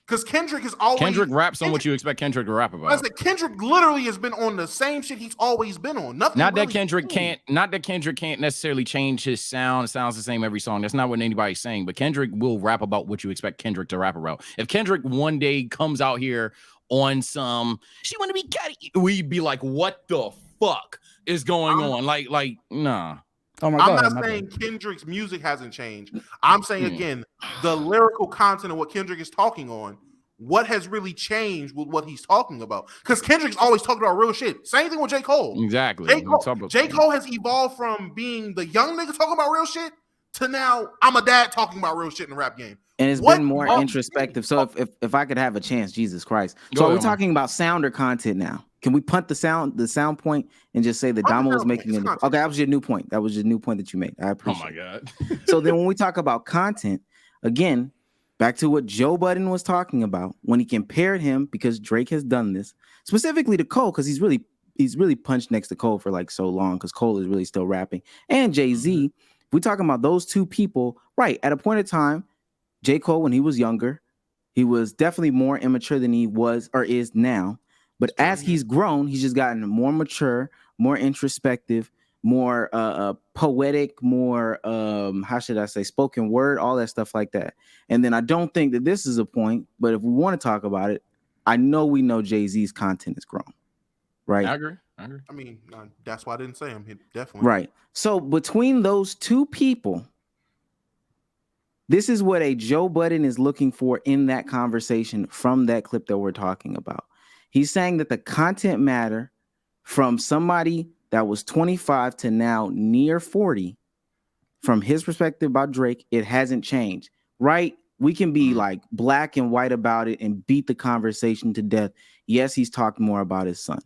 Because Kendrick is always... Kendrick raps on what you expect Kendrick to rap about. I said Kendrick literally has been on the same shit he's always been on. Not that Kendrick can't necessarily change his sound. It sounds the same every song. That's not what anybody's saying. But Kendrick will rap about what you expect Kendrick to rap about. If Kendrick one day comes out here on some, she want to be catty, we'd be like, what the fuck is going on? Like, nah. Oh my I'm God, not saying Kendrick's music hasn't changed. I'm saying, again, the lyrical content of what Kendrick is talking on, what has really changed with what he's talking about? Because Kendrick's always talking about real shit. Same thing with J. Cole. Exactly. J. Cole has evolved from being the young nigga talking about real shit to now I'm a dad talking about real shit in the rap game. And it's been more introspective. So if I could have a chance, Jesus Christ. So are we talking about sound or content now? Can we punt the sound point and just say that Damo was making it? Okay, that was your new point. That was your new point that you made. I appreciate it. Oh my God. So then when we talk about content, again, back to what Joe Budden was talking about when he compared him, because Drake has done this, specifically to Cole, because he's really punched next to Cole for like so long, because Cole is really still rapping. And Jay-Z, we're talking about those two people, right? At a point in time, J. Cole, when he was younger, he was definitely more immature than he was or is now. But as he's grown, he's just gotten more mature, more introspective, more poetic, more how should I say, spoken word, all that stuff like that. And then I don't think that this is a point, but if we want to talk about it, we know Jay-Z's content has grown, right? I agree. I mean, that's why I didn't say him. He definitely right. So between those two people, this is what a Joe Budden is looking for in that conversation from that clip that we're talking about. He's saying that the content matter from somebody that was 25 to now near 40. From his perspective about Drake, it hasn't changed, right? We can be like black and white about it and beat the conversation to death. Yes, he's talked more about his son,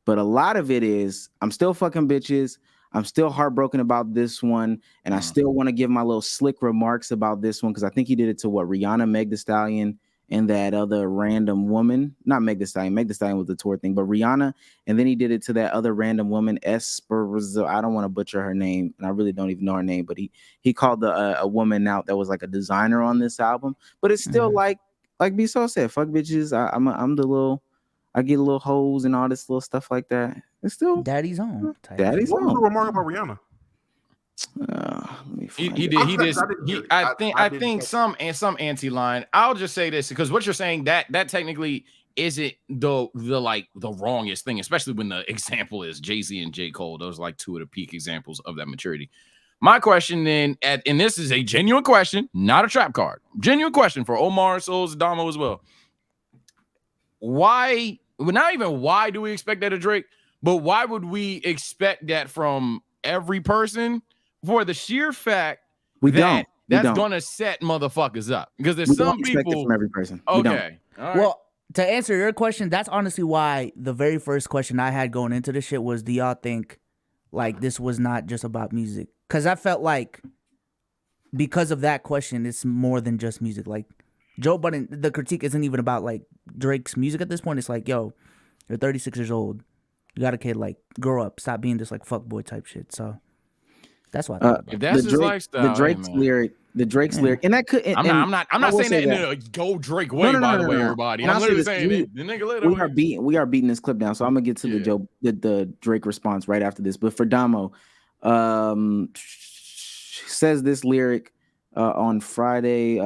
but a lot of it is, I'm still fucking bitches. I'm still heartbroken about this one. And I still want to give my little slick remarks about this one, because I think he did it to Rihanna, Meg Thee Stallion, and that other random woman. Not Meg Thee Stallion. Meg Thee Stallion was the tour thing, but Rihanna. And then he did it to that other random woman, Esperanza. I don't want to butcher her name, and I really don't even know her name, but he called a woman out that was like a designer on this album. But it's still like B-So said, fuck bitches. I'm the little I get little hoes and all this little stuff like that. It's still Daddy's home. Daddy's What was the home. remark about Rihanna? Let me He find he it. did. He I just. didn't hear it. I I think didn't catch some anti line. I'll just say this because what you're saying that technically isn't the like the wrongest thing, especially when the example is Jay-Z and J. Cole. Those are like two of the peak examples of that maturity. My question then, and this is a genuine question, not a trap card. Genuine question for Omar, Souls, Damo as well. Why? Well, not even why do we expect that of Drake, but why would we expect that from every person? For the sheer fact that's gonna set motherfuckers up because there's some people from every person. Okay. All right. Well, to answer your question, that's honestly why the very first question I had going into this shit was, do y'all think like this was not just about music? Because I felt like because of that question, it's more than just music. Like Joe Budden, the critique isn't even about like Drake's music at this point. It's like, yo, you're 36 years old. You got a kid, like, grow up. Stop being this like fuckboy type shit. So that's why I thought about if that's his lifestyle, the Drake's lyric, and that could. I'm not saying that in a go Drake way. By the way, everybody, I'm literally saying the nigga later. We are beating this clip down, so I'm gonna get to the Drake response right after this. But for Damo, says this lyric on Friday.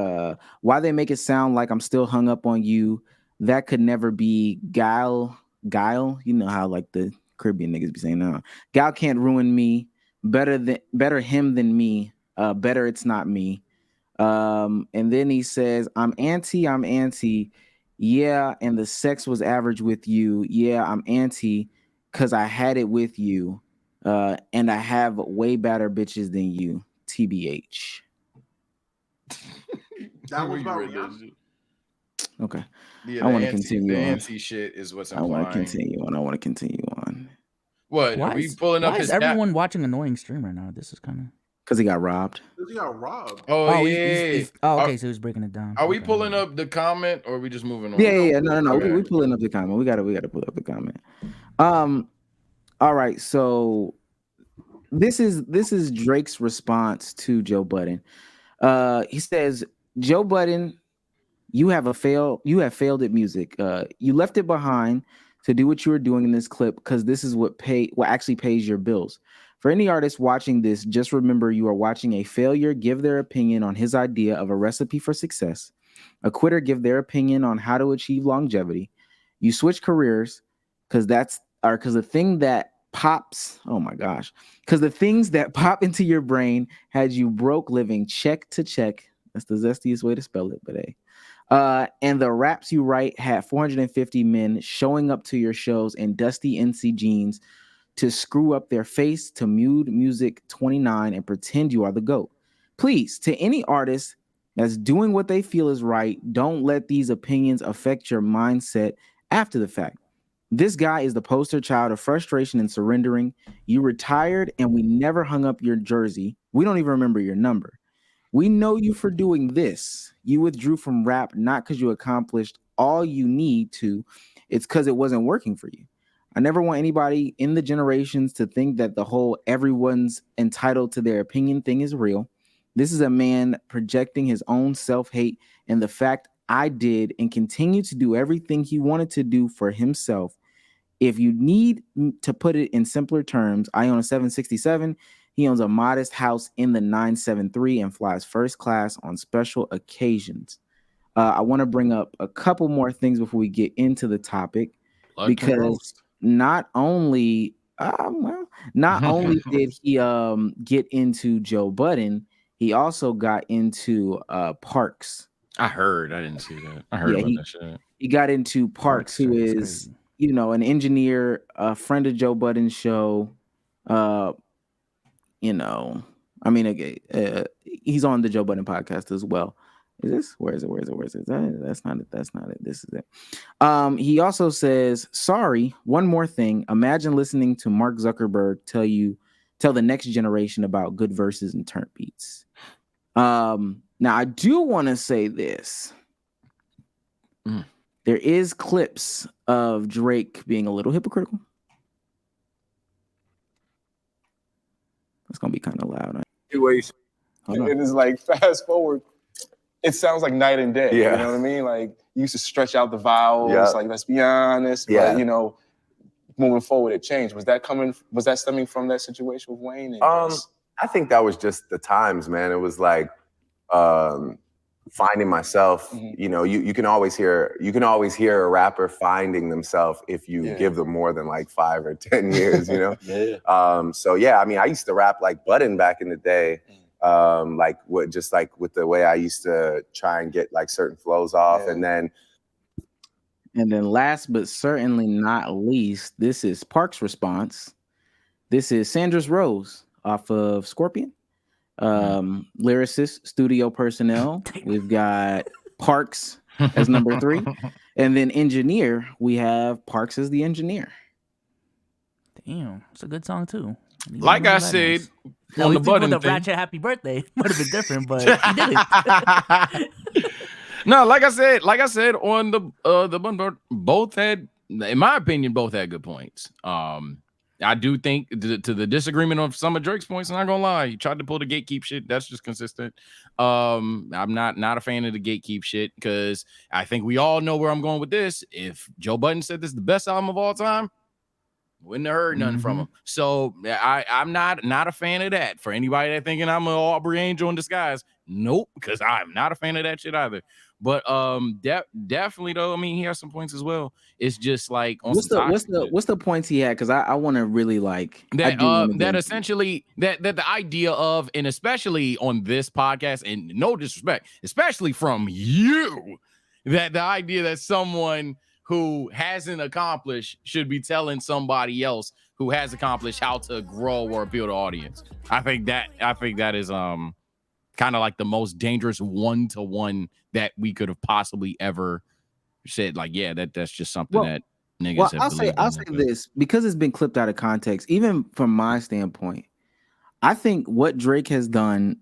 Why they make it sound like I'm still hung up on you? That could never be Guile. You know how like the Caribbean niggas be saying, no, Guile can't ruin me. Better him than me. Better it's not me. And then he says, I'm anti. Yeah, and the sex was average with you. Yeah, I'm anti because I had it with you. And I have way better bitches than you. TBH. That was about Rihanna. Okay. Yeah, I want to continue. The anti shit is what's implying. I want to continue on. What? Why are we pulling up his everyone watching annoying stream right now? This is kind of because he got robbed. Oh, yeah. Okay, so he's breaking it down. Are we pulling up the comment or are we just moving on? Yeah. No. Okay. We pulling up the comment. We gotta pull up the comment. All right. So this is Drake's response to Joe Budden. He says, Joe Budden, you have failed at music. You left it behind to do what you were doing in this clip because this is what actually pays your bills. For any artist watching this, just remember you are watching a failure give their opinion on his idea of a recipe for success. A quitter give their opinion on how to achieve longevity. You switch careers because the thing that pops. Oh my gosh. Because the things that pop into your brain had you broke living check to check. That's the zestiest way to spell it, but hey. And the raps you write had 450 men showing up to your shows in dusty NC jeans to screw up their face to Mude Music 29 and pretend you are the GOAT. Please, to any artist that's doing what they feel is right, don't let these opinions affect your mindset after the fact. This guy is the poster child of frustration and surrendering. You retired and we never hung up your jersey. We don't even remember your number. We know you for doing this. You withdrew from rap not because you accomplished all you need to. It's because it wasn't working for you. I never want anybody in the generations to think that the whole everyone's entitled to their opinion thing is real. This is a man projecting his own self-hate and the fact I did and continue to do everything he wanted to do for himself. If you need to put it in simpler terms, I own a 767. He owns a modest house in the 973 and flies first class on special occasions. I want to bring up a couple more things before we get into the topic, because not only did he get into Joe Budden, he also got into Parks. I heard. I didn't see that. I heard about that shit. He got into Parks, who is an engineer, a friend of Joe Budden's show. He's on the Joe Budden podcast as well. Is this? Where is it? That's not it. This is it. He also says, sorry, one more thing. Imagine listening to Mark Zuckerberg tell the next generation about good verses and turn beats. Now I do want to say this. There is clips of Drake being a little hypocritical. It's gonna be kind of loud. And it's like fast forward it sounds like night and day. Yeah. You know what I mean? Like you used to stretch out the vowels, Yeah. like let's be honest. Yeah. But you know, moving forward, it changed. Was that stemming from that situation with Wayne? I think that was just the times, man. It was like finding myself. You know, you can always hear a rapper finding themselves if you give them more than like 5 or 10 years, you know? So yeah, I mean, I used to rap like Budden back in the day. Like with the way I used to try and get like certain flows off. And then last but certainly not least, this is Park's response. This is Sandra's Rose off of Scorpion. Lyricist, studio personnel. We've got Parks as number 3. And then engineer, we have Parks as the engineer. Damn, it's a good song too. Like I said, now, on we the Budden the thing. Ratchet Happy Birthday would have been different, but he did it. No, like I said on the Budden, both had, in my opinion, both had good points. I do think to the disagreement of some of Drake's points, I'm not gonna lie, he tried to pull the gatekeep shit. That's just consistent. I'm not a fan of the gatekeep shit because I think we all know where I'm going with this. If Joe Budden said this is the best album of all time, wouldn't have heard nothing from him. So I'm not a fan of that. For anybody that thinking I'm an Aubrey Angel in disguise, nope, because I'm not a fan of that shit either. But definitely though, I mean, he has some points as well. It's just like on what's the points he had? Because I want to really like that essentially that the idea of, and especially on this podcast, and no disrespect, especially from you, that the idea that someone who hasn't accomplished should be telling somebody else who has accomplished how to grow or build an audience. I think that is kind of like the most dangerous one-to-one that we could have possibly ever said. Like, yeah, that's just something that niggas have. I'll say this because it's been clipped out of context. Even from my standpoint, I think what Drake has done,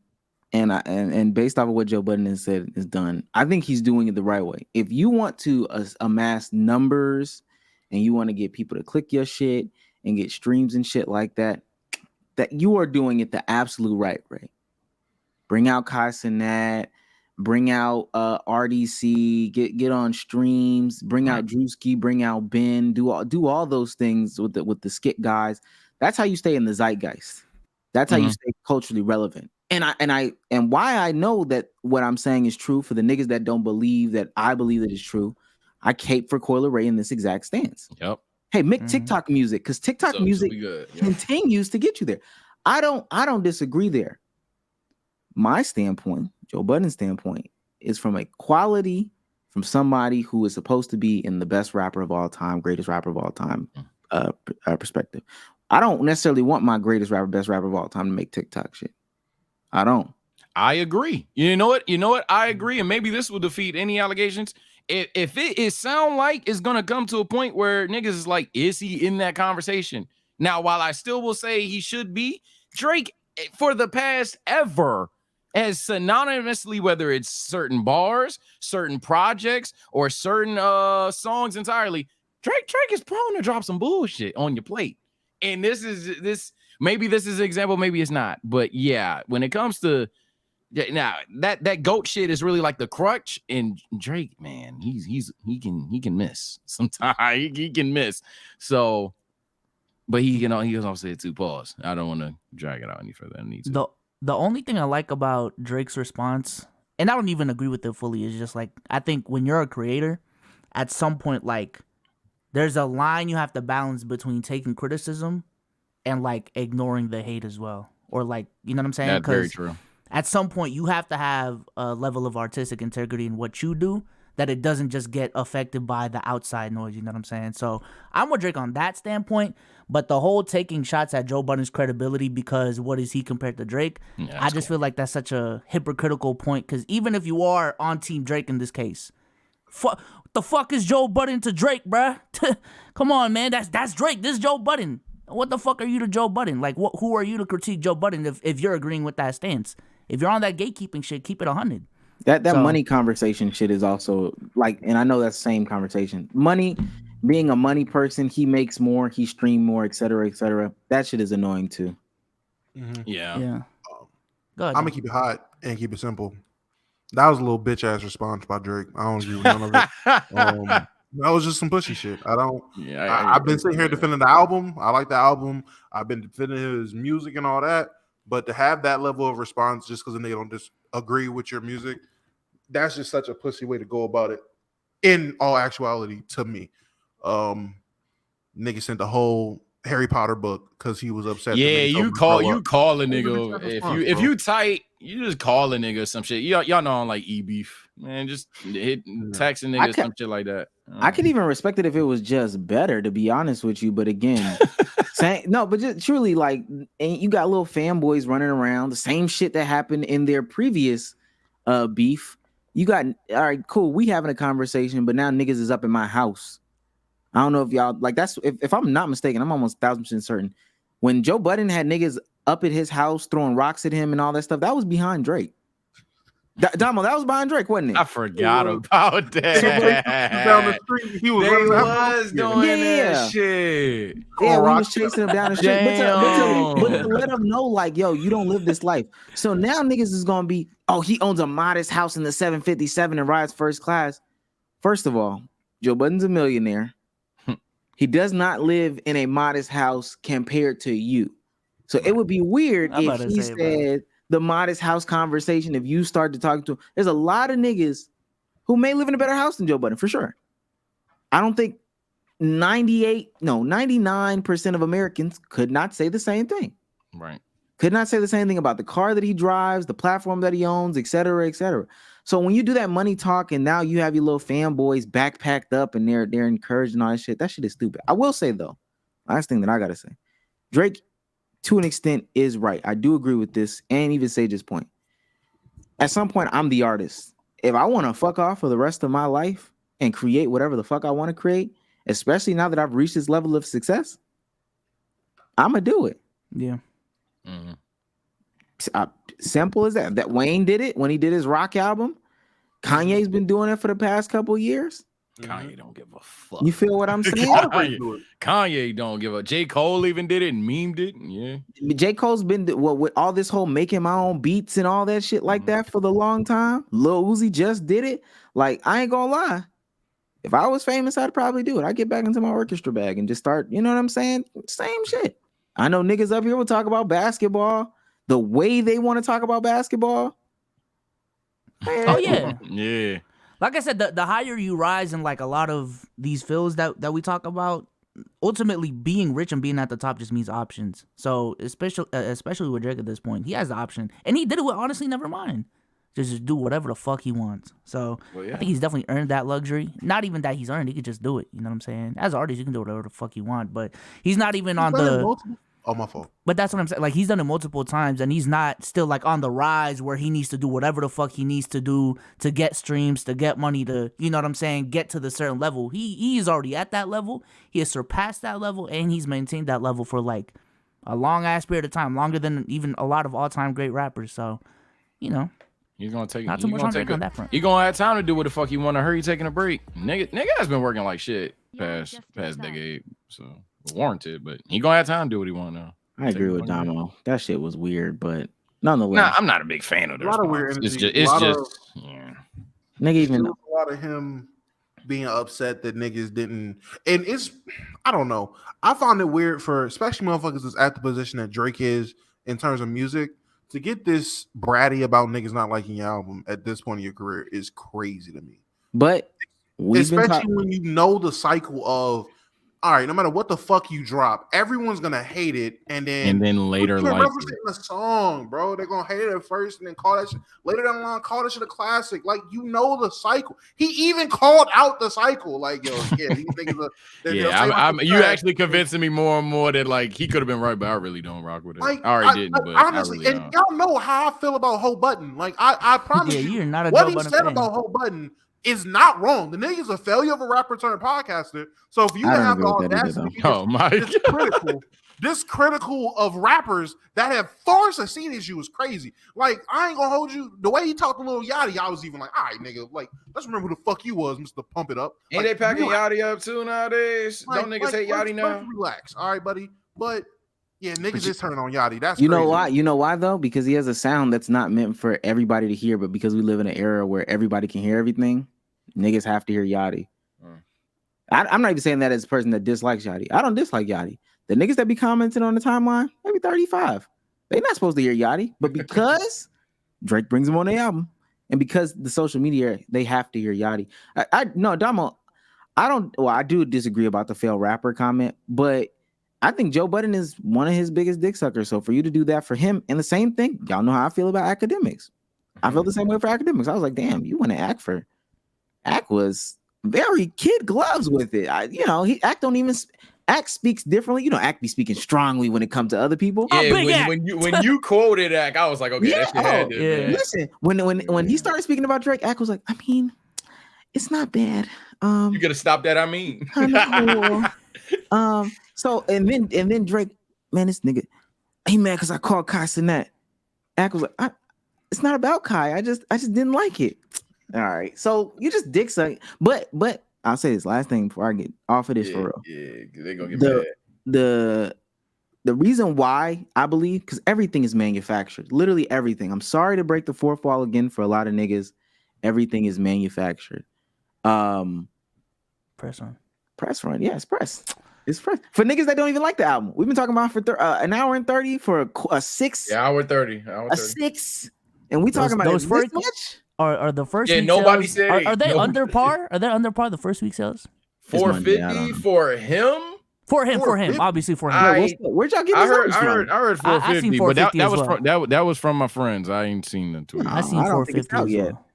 and based off of what Joe Budden has said is done, I think he's doing it the right way. If you want to amass numbers and you want to get people to click your shit and get streams and shit like that, that you are doing it the absolute right way. Bring out Kai Cenat, bring out RDC, get on streams, bring out Drewski, bring out Ben, do all those things with the skit guys. That's how you stay in the zeitgeist. That's how you stay culturally relevant. And why I know that what I'm saying is true for the niggas that don't believe that I believe that it's true. I cape for Coil Ray in this exact stance. Yep. Hey, make TikTok music because TikTok music continues to get you there. I don't disagree there. My standpoint, Joe Budden's standpoint, is from a quality from somebody who is supposed to be in the best rapper of all time, greatest rapper of all time perspective. I don't necessarily want my greatest rapper, best rapper of all time to make TikTok shit. I don't. I agree. You know what? I agree. And maybe this will defeat any allegations. If it sound like it's going to come to a point where niggas is like, is he in that conversation? Now, while I still will say he should be, Drake, for the past ever, as synonymously, whether it's certain bars, certain projects, or certain songs entirely, Drake is prone to drop some bullshit on your plate. And maybe this is an example, maybe it's not. But yeah, when it comes to now that GOAT shit is really like the crutch, and Drake, man, he can miss sometimes. he can miss. So, but he can also hit 2 pause. I don't want to drag it out any further than I need to. The only thing I like about Drake's response, and I don't even agree with it fully, is just like, I think when you're a creator, at some point, like, there's a line you have to balance between taking criticism and like ignoring the hate as well. Or like, you know what I'm saying? That's very true. At some point you have to have a level of artistic integrity in what you do, that it doesn't just get affected by the outside noise, you know what I'm saying? So I'm with Drake on that standpoint, but the whole taking shots at Joe Budden's credibility because what is he compared to Drake, I just feel like that's such a hypocritical point, because even if you are on Team Drake in this case, the fuck is Joe Budden to Drake, bruh? Come on, man, that's Drake, this is Joe Budden. What the fuck are you to Joe Budden? Like, who are you to critique Joe Budden if you're agreeing with that stance? If you're on that gatekeeping shit, keep it 100. That money conversation shit is also like, and I know that's the same conversation. Money, being a money person, he makes more, he stream more, et cetera, et cetera. That shit is annoying too. Yeah. Go ahead, I'm gonna keep it hot and keep it simple. That was a little bitch ass response by Drake. I don't agree with none of it. That was just some pussy shit. I don't. Yeah, I've been sitting here defending the album. I like the album. I've been defending his music and all that. But to have that level of response just because they don't just agree with your music, that's just such a pussy way to go about it. In all actuality, to me, nigga sent the whole Harry Potter book because he was upset. Yeah, you call a nigga if you tight, you just call a nigga some shit. Y'all know I don't like beef, man. Just text a nigga some shit like that. I could even respect it if it was just better, to be honest with you. But again, but just truly, like, and you got little fanboys running around the same shit that happened in their previous beef. You got, all right, cool. We having a conversation, but now niggas is up in my house. I don't know if y'all like that's if I'm not mistaken, I'm almost 1,000% certain. When Joe Budden had niggas up at his house throwing rocks at him and all that stuff, that was behind Drake. Damo, that was behind Drake, wasn't it? I forgot about that. Down the street, he was doing that shit. Yeah, we was chasing him down the street. But to let him know, like, yo, you don't live this life. So now niggas is gonna be, oh, he owns a modest house in the 757 and rides first class. First of all, Joe Budden's a millionaire. He does not live in a modest house compared to you. So it would be weird if he said the modest house conversation. If you start to talk to him, there's a lot of niggas who may live in a better house than Joe Budden for sure. I don't think 99% of Americans could not say the same thing. Right. Could not say the same thing about the car that he drives, the platform that he owns, et cetera, et cetera. So when you do that money talk and now you have your little fanboys backpacked up and they're encouraged and all that shit is stupid. I will say though, last thing that I gotta say, Drake, to an extent, is right. I do agree with this and even Sage's point. At some point, I'm the artist. If I want to fuck off for the rest of my life and create whatever the fuck I want to create, especially now that I've reached this level of success, I'm gonna do it. Yeah. Mm-hmm. Simple as that. That Wayne did it when he did his rock album. Kanye's been doing it for the past couple years. Kanye don't give a fuck. You feel what I'm saying? Kanye don't give a. J. Cole even did it and memed it. Yeah. J. Cole's been with all this whole making my own beats and all that shit like that for the long time. Lil Uzi just did it. Like, I ain't gonna lie. If I was famous, I'd probably do it. I'd get back into my orchestra bag and just start, you know what I'm saying? Same shit. I know niggas up here will talk about basketball the way they want to talk about basketball. Oh, yeah. Yeah. Like I said, the higher you rise in like a lot of these fields that we talk about, ultimately being rich and being at the top just means options. So especially with Drake at this point, he has the option. And he did it with honestly never mind. Just do whatever the fuck he wants. So I think he's definitely earned that luxury. Not even that he's earned, he could just do it. You know what I'm saying? As an artist, you can do whatever the fuck you want, but he's not even on the... Oh, my fault. But that's what I'm saying. Like, he's done it multiple times, and he's not still like on the rise where he needs to do whatever the fuck he needs to do to get streams, to get money, to, you know what I'm saying, get to the certain level. He's already at that level. He has surpassed that level, and he's maintained that level for like a long ass period of time, longer than even a lot of all time great rappers. So, you know, he's gonna take not too much on that front. He gonna have time to do what the fuck he want to. Hurry taking a break. Nigga has been working like shit past decade, so. Warranted, but he gonna have time to do what he want now. I agree with Damo. That shit was weird, but nonetheless. Nah, I'm not a big fan of the response. Weird energy. It's just nigga even a lot of him being upset that niggas didn't, and it's I don't know. I found it weird for especially motherfuckers that's at the position that Drake is in terms of music to get this bratty about niggas not liking your album at this point in your career is crazy to me. But especially when you know the cycle of. All right, no matter what the fuck you drop, everyone's gonna hate it, and then later like representing the song, bro. They're gonna hate it at first, and then call that shit later down the line. Call that shit a classic. Like, you know the cycle. He even called out the cycle. Like, yo, yeah, these niggas are. You actually convincing me more and more that like he could have been right, but I really don't rock with it. Like, I already didn't. But honestly, I really and y'all know how I feel about Ho Budden. Like, I promise you're not a what Joe he Budden said fan. about Ho Budden is not wrong. The nigga's a failure of a rapper turned podcaster. So if you have the audacity, this critical of rappers that have far succeeded you is crazy. Like, I ain't gonna hold you. The way he talked to Lil Yachty, I was even like, all right, nigga, like, let's remember who the fuck you was, Mr. Pump It Up. Ain't like, they packing Yachty up too nowadays? Don't niggas hate Yachty now? Relax, all right, buddy. But Yeah, niggas is turning on Yachty. That's You know crazy. why? You know why though? Because he has a sound that's not meant for everybody to hear, but because we live in an era where everybody can hear everything, niggas have to hear Yachty. I'm not even saying that as a person that dislikes Yachty. I don't dislike Yachty. The niggas that be commenting on the timeline, maybe 35. They not supposed to hear Yachty, but because Drake brings them on the album, and because the social media, they have to hear Yachty. No, Damo, I don't. Well, I do disagree about the failed rapper comment, but I think Joe Budden is one of his biggest dick suckers. So for you to do that for him, and the same thing, y'all know how I feel about academics. I feel the same way for academics. I was like, damn, you want to act for? Act was very kid gloves with it. Act speaks differently. Act be speaking strongly when it comes to other people. Yeah, when you quoted Act, I was like, okay, that shit had to. Yeah. Listen, when he started speaking about Drake, Act was like, I mean, it's not bad. You gotta stop that. I mean, So and then Drake, man, this nigga, he mad because I called Kai Cenat. Act was like, it's not about Kai. I just didn't like it. All right, so you just dick suck. But I'll say this last thing before I get off of this for real. Yeah, they're gonna get mad. The reason why I believe, because everything is manufactured, literally everything. I'm sorry to break the fourth wall again for a lot of niggas. Everything is manufactured. Press run. Yeah, it's press. It's press for niggas that don't even like the album. We've been talking about for an hour and 30 for a 6. Yeah, hour 30. A 6, and we talking about those this much. Are the first? Yeah, week nobody sales, said. Are they under par? Are they under par? The first week sales. 450 for him. For him, obviously for him. Where'd y'all get I this heard from? I heard 450, I seen but 450 that as was well. from that was from my friends. I ain't seen them tweet. I seen I don't think it's 450 out as yet. well.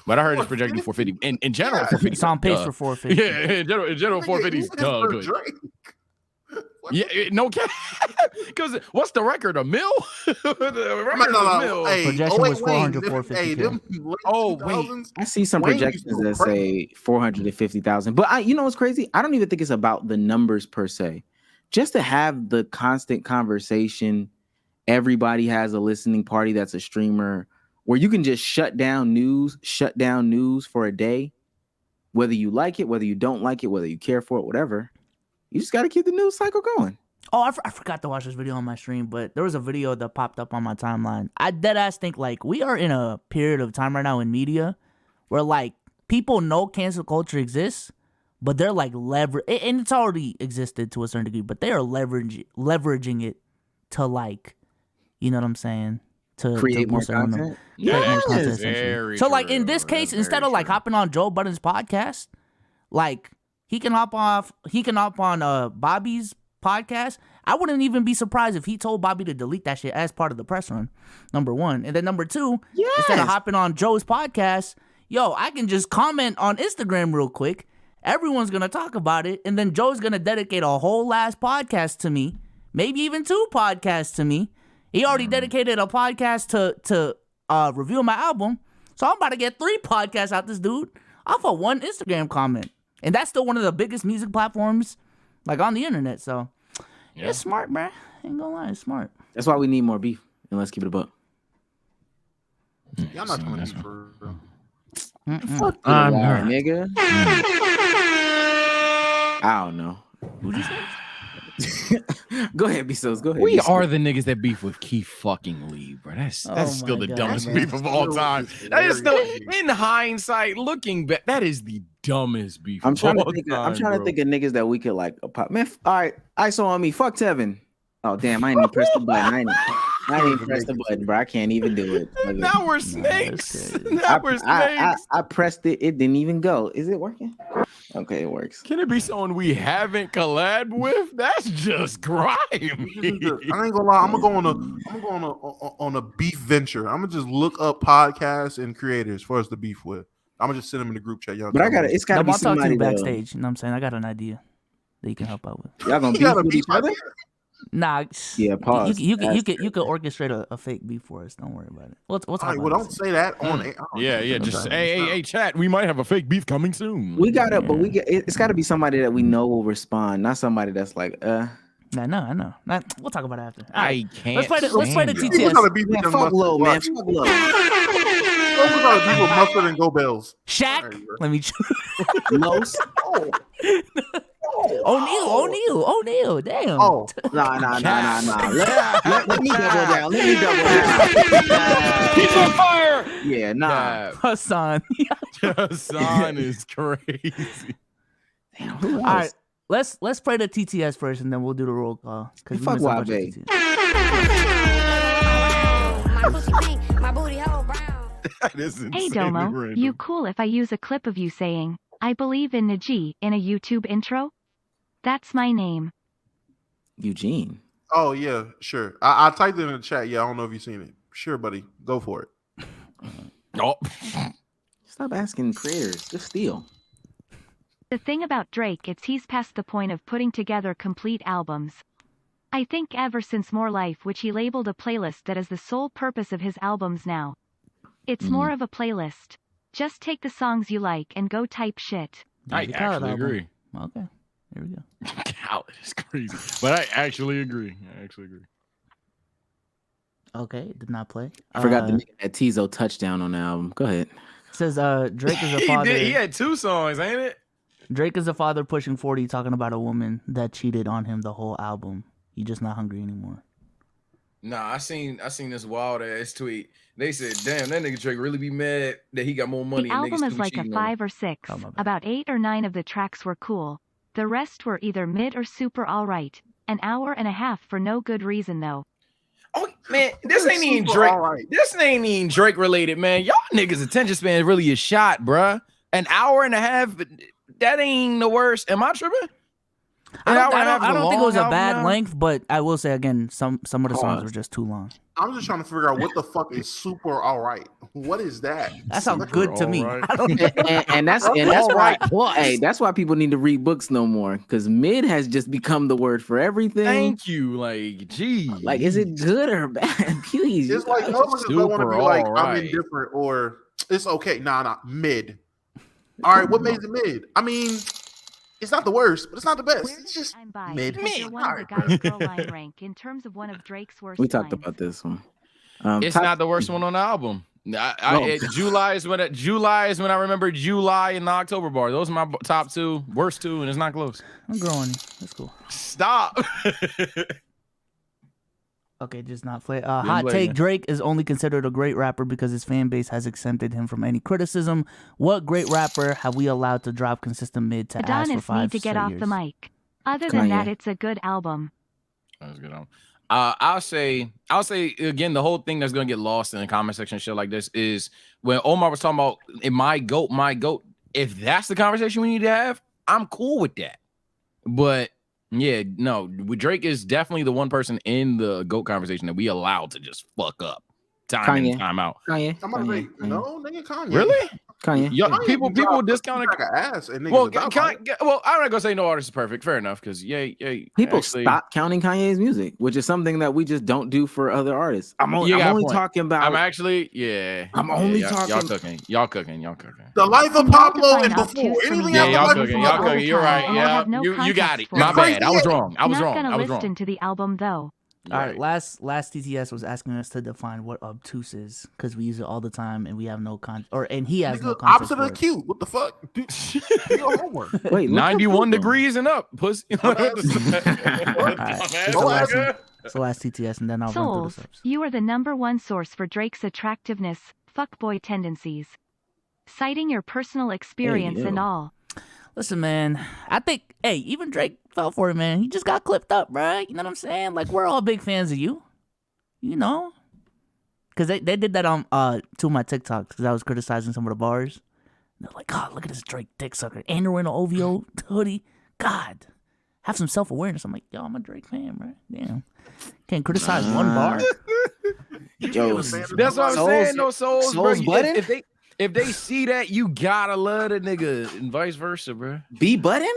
But I heard it's projected 450. In general, 450. It's on pace for 450. Yeah, in general 450 is done good. Yeah, no cap. Because what's the record? A mil? The record is a mil. Projection was 400, 450. Oh wait, I see some projections that say 450,000. But you know what's crazy? I don't even think it's about the numbers per se. Just to have the constant conversation, everybody has a listening party that's a streamer, where you can just shut down news for a day, whether you like it, whether you don't like it, whether you care for it, whatever. You just got to keep the news cycle going. Oh, I forgot to watch this video on my stream, but there was a video that popped up on my timeline. I deadass think like we are in a period of time right now in media where like people know cancel culture exists, but they're like and it's already existed to a certain degree, but they are leveraging it to like, you know what I'm saying? To create more content. So like in this case, instead of like hopping on Joe Budden's podcast, like he can hop on Bobby's podcast. I wouldn't even be surprised if he told Bobby to delete that shit as part of the press run. Number one. And then number two, instead of hopping on Joe's podcast, I can just comment on Instagram real quick. Everyone's gonna talk about it, and then Joe's gonna dedicate a whole last podcast to me, maybe even 2 podcasts to me. He already dedicated a podcast to review my album, so I'm about to get 3 podcasts out this dude off of 1 Instagram comment. And that's still one of the biggest music platforms, like, on the internet. So, it's smart, bruh. Ain't gonna lie, it's smart. That's why we need more beef. And let's keep it a buck. Y'all not coming to for real. Fuck you, nigga. I don't know. Who'd you say? Go ahead, B-Sos. Go ahead. We are the niggas that beef with Keith fucking Lee, bro. That's still the dumbest beef of all time. That is still, in hindsight, looking back, that is the dumbest beef. I'm trying of to all think. time, I'm trying bro. to think of niggas that we could like pop. Man, all right. ISO on me. Fuck Tevin. Oh damn! I ain't even press the button. I ain't even press the button, bro. I can't even do it. Now we're snakes. Now we're snakes. I pressed it. It didn't even go. Is it working? Okay, it works. Can it be someone we haven't collabed with? That's just grimy. I ain't gonna lie. I'm gonna go on a beef venture. I'm gonna just look up podcasts and creators for us to beef with. I'm gonna just send them in the group chat. Y'all, but I got it. It's gotta be I'll talk to somebody you backstage. You know what I'm saying? I got an idea that you can help out with. Y'all gonna beef with each other? Nah. Yeah. Pause. You could orchestrate a fake beef for us. Don't worry about it. We'll talk about well, don't say that on air. Yeah. Just hey, chat. We might have a fake beef coming soon. We got it, but it's got to be somebody that we know will respond, not somebody that's like, I know. We'll talk about it after. I can't. Let's play the We're TTS. gonna beef with man, them fuck low, man. mustard. Fuck low. We're gonna beef with mustard and go bells. Shaq, let me. Los. O'Neal. Damn. Oh, Nah. Let me double down. He's on fire. Yeah, nah. Hassan. Hassan is crazy. Damn, who else? All right, let's play the TTS first, and then we'll do the roll call. Because we Fuck missed a bunch of YB. TTS. Hey Domo, you cool if I use a clip of you saying, I believe in Najee in a YouTube intro? That's my name. Eugene. Oh yeah, sure. I typed it in the chat. Yeah, I don't know if you've seen it. Sure, buddy, go for it. Oh. Stop asking creators. Just steal. The thing about Drake is he's past the point of putting together complete albums. I think ever since More Life, which he labeled a playlist that is the sole purpose of his albums now. It's more of a playlist. Just take the songs you like and go type shit. I actually agree. Okay, here we go. Khaled is crazy. But I actually agree. Okay, did not play. I forgot to make that Tizo touchdown on the album. Go ahead. Says Drake is a father. He had 2 songs, ain't it? Drake is a father pushing 40, talking about a woman that cheated on him the whole album. He just not hungry anymore. Nah, I seen this wild ass tweet. They said, "Damn, that nigga Drake really be mad that he got more money." The and album niggas is still like a cheating on him." 5 or 6. About 8 or 9 of the tracks were cool. The rest were either mid or super alright. An hour and a half for no good reason though. Oh man, this ain't even Drake. Right. This ain't even Drake related, man. Y'all niggas' attention span is really a shot, bruh. An hour and a half, that ain't the worst. Am I tripping? I don't think it was a bad length, but I will say again, some of the songs were just too long. I'm just trying to figure out what the fuck is super all right. What is that? That sounds good to me. Right. I don't and that's why. Well, hey, that's why people need to read books no more, because mid has just become the word for everything. Thank you. Like, gee. Like, is it good or bad? Please. It's like motherfuckers don't want to be super like, all I'm right. indifferent or it's okay. Nah, mid. All right, what makes it mid? I mean, it's not the worst, but it's not the best. It's just I'm bi mid. because you're one of the guys girl line rank in terms of one of Drake's worst We talked lines. about this one. It's not the worst one on the album. July is when I remember July and the October bar. Those are my top 2, worst 2, and it's not close. I'm growing. That's cool. Stop. Okay, just not play. Hot take: Drake is only considered a great rapper because his fan base has exempted him from any criticism. What great rapper have we allowed to drop consistent mid to ask for Adonis 5 need to get off years? the mic. Other than that, it's a good album. That's a good album. I'll say again, the whole thing that's gonna get lost in the comment section, shit like this, is when Omar was talking about my goat. If that's the conversation we need to have, I'm cool with that. But yeah, no, Drake is definitely the one person in the GOAT conversation that we allowed to just fuck up time in, time out. Kanye. I'm gonna say, no, nigga, Kanye. Really? Kanye. Yo, people discount like an ass. And well, I'm not gonna say no artist is perfect. Fair enough, because people actually, stop counting Kanye's music, which is something that we just don't do for other artists. I'm only talking about. I'm actually, I'm only talking. Y'all cooking. The life of Pablo and before anything else. Y'all cooking. You're right. Yeah, you got it. My bad. I was wrong. I was gonna listen to the album though. All right, last TTS was asking us to define what obtuse is because we use it all the time and we have no and he has no context. Opposite of cute. What the fuck? Do your homework. Wait, 91 degrees and up, pussy. It's the last TTS, and then I'll run through the subs. You are the #1 source for Drake's attractiveness, fuckboy tendencies. Citing your personal experience and all. Listen, man, I think, even Drake fell for it, man. He just got clipped up, bro. You know what I'm saying? Like, we're all big fans of you. You know? Because they did that on two of my TikToks because I was criticizing some of the bars. And they're like, God, look at this Drake dick sucker. And they're in an OVO hoodie. God, have some self-awareness. I'm like, yo, I'm a Drake fan, bro. Damn. Can't criticize one bar. Yo, that's what I'm saying. No souls, bro. Budden? If they see that, you gotta love the nigga, and vice versa, bro. B Budden?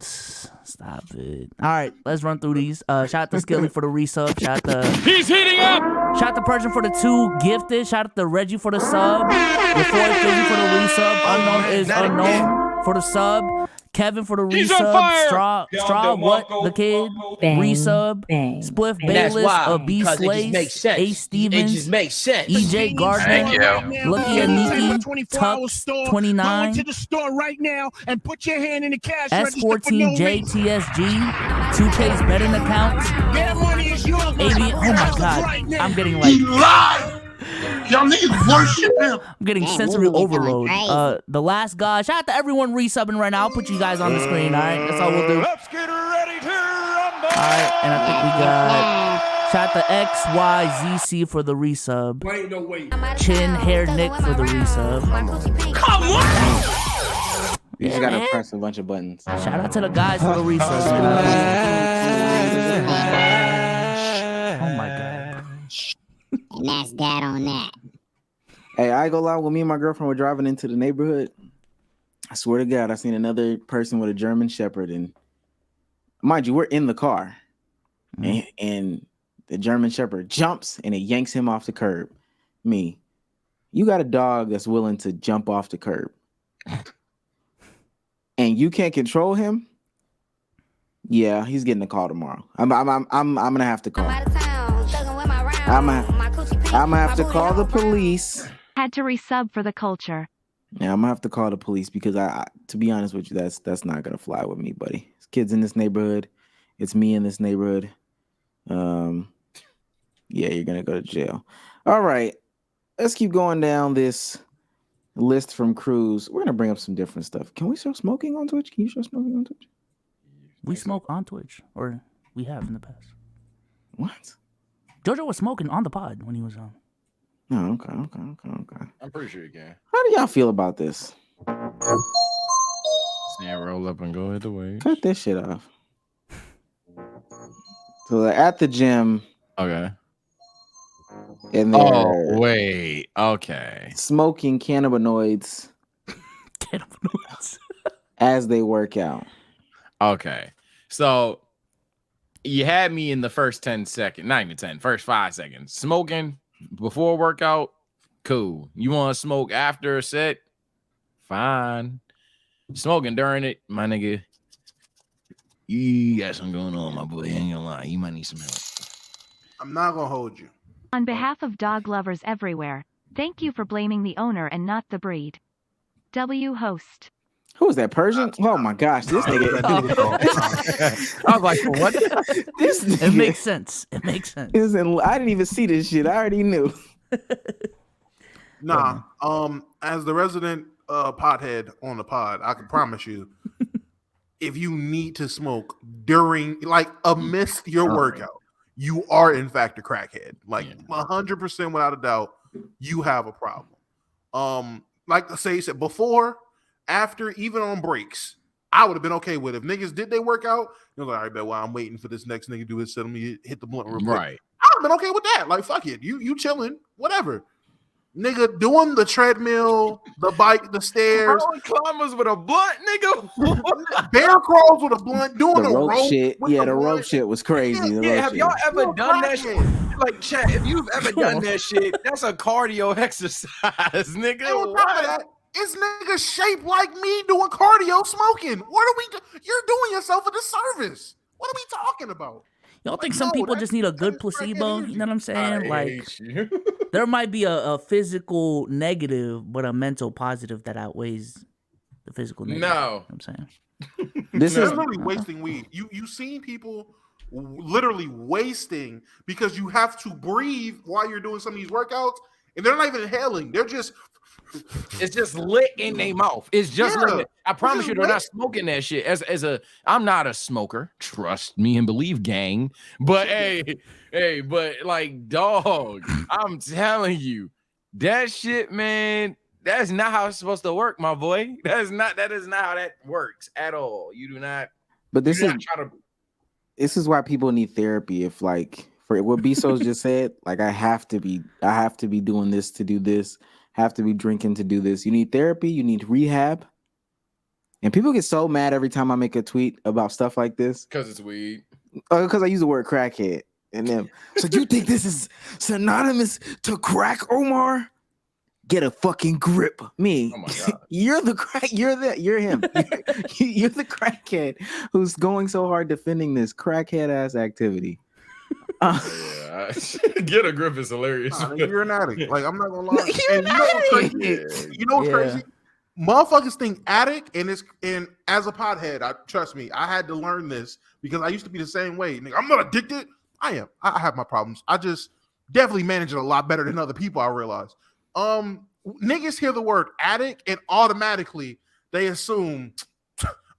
Stop it. All right, let's run through these. Shout out to Skilly for the resub. Shout out to He's heating up. Shout out to Persian for the 2 gifted. Shout out to Reggie for the sub. Before Fizzy for the resub. Unknown is unknown for the sub. Kevin for the He's on resub. fire. Straw, what the kid? Resub. Spliff And that's Bayless. why, B because it just Slays. makes sense. A Stevens. It just makes sense. EJ Gardner. Thank you. Lucky Aniki. Tux 29. to the store right now and put your hand in the cash S14 JTSG. 2K's betting account. That money is yours. Oh my god. I'm getting like. He lied. Y'all niggas worship him. I'm getting sensory overload. The last guy. Shout out to everyone resubbing right now. I'll put you guys on the screen. All right, that's all we'll do. Let's get ready to rumble. All right, and I think we got shout out to XYZC for the resub. Wait, no, wait. Chin Hair Nick for the resub. Come on. You just gotta press a bunch of buttons. Shout out to the guys for the resub. Oh my god. And that's that on that. Hey, I go live when me and my girlfriend were driving into the neighborhood. I swear to God, I seen another person with a German Shepherd, and mind you, we're in the car, and the German Shepherd jumps and it yanks him off the curb. You got a dog that's willing to jump off the curb, and you can't control him. Yeah, he's getting a call tomorrow. I'm gonna have to call. I'm gonna have to call the police. Had to resub for the culture. Yeah, I'm gonna have to call the police because to be honest with you, that's not gonna fly with me, buddy. It's kids in this neighborhood. It's me in this neighborhood. Yeah, you're gonna go to jail. All right, let's keep going down this list from Cruz. We're gonna bring up some different stuff. Can we show smoking on Twitch? Can you show smoking on Twitch? We smoke on Twitch, or we have in the past. What? JoJo was smoking on the pod when he was on. Oh, okay. I'm pretty sure you can. How do y'all feel about this? Snap, roll up and go either way. Cut this shit off. So they're at the gym. Okay. And they're wait. Okay. smoking cannabinoids as they work out. Okay. So you had me in the first 10 seconds, not even 10, first 5 seconds. Smoking before workout, cool. You want to smoke after a set? Fine. Smoking during it, my nigga, you got something going on, my boy. I ain't gonna lie. You might need some help. I'm not gonna hold you. On behalf of dog lovers everywhere, thank you for blaming the owner and not the breed. W host. Who is that, Persian? Oh my gosh, this nigga. I was like, what? This nigga. It makes sense. It makes sense. I didn't even see this shit. I already knew. Nah. As the resident pothead on the pod, I can promise you, if you need to smoke during, like, amidst your workout, you are in fact a crackhead. Like 100% without a doubt, you have a problem. Like the say said before, after, even on breaks, I would have been okay with it. If niggas did they workout, you're like, all right, bet while I'm waiting for this next nigga to do his set, let me hit the blunt real quick. Right. I would have been okay with that. Like, fuck it. You chilling, whatever. Nigga doing the treadmill, the bike, the stairs. Climbers with a blunt, nigga. Bear crawls with a blunt, doing The a rope rope. shit. with Yeah, the the rope blunt. shit was crazy. The Yeah, rope have shit. y'all ever You're a done that crackhead. shit? Like, chat, if you've ever done that shit, That's a cardio exercise, nigga. And on top of that, it's niggas shaped like me doing cardio smoking. What are we You're doing yourself a disservice. What are we talking about? Y'all think Like, some no, people that- just need a good that is crackhead placebo? energy. You know what I'm saying? Like, hate you. there might be a physical negative, but a mental positive that outweighs the physical negative. No. You know what I'm saying? This They're is literally wasting weed. You seen people literally wasting because you have to breathe while you're doing some of these workouts, and they're not even inhaling. They're just It's just lit in their mouth. It's just Yeah. lit. I promise just you, they're not lit. smoking that shit. I'm not a smoker. Trust me and believe, gang. But hey, but like, dog, I'm telling you, that shit, man. That's not how it's supposed to work, my boy. That is not how that works at all. You do not. but this you is do not try to. this is why people need therapy. If like for what Bezos just said, like I have to be doing this to do this, have to be drinking to do this. You need therapy, you need rehab. And people get so mad every time I make a tweet about stuff like this. Because it's weed. Because I use the word crackhead. And then so you think this is synonymous to crack, Omar? get a fucking grip. Me, Oh my God. you're the crack. You're him. You're the crackhead who's going so hard defending this crackhead ass activity. Yeah, get a grip is hilarious. Nah, nigga, you're an addict. Like, I'm not gonna lie. You're And an you know what's crazy? Motherfuckers think addict, and as a pothead, trust me, I had to learn this because I used to be the same way. Nigga, I'm not addicted. I am. I have my problems. I just definitely manage it a lot better than other people, I realize. Niggas hear the word addict and automatically they assume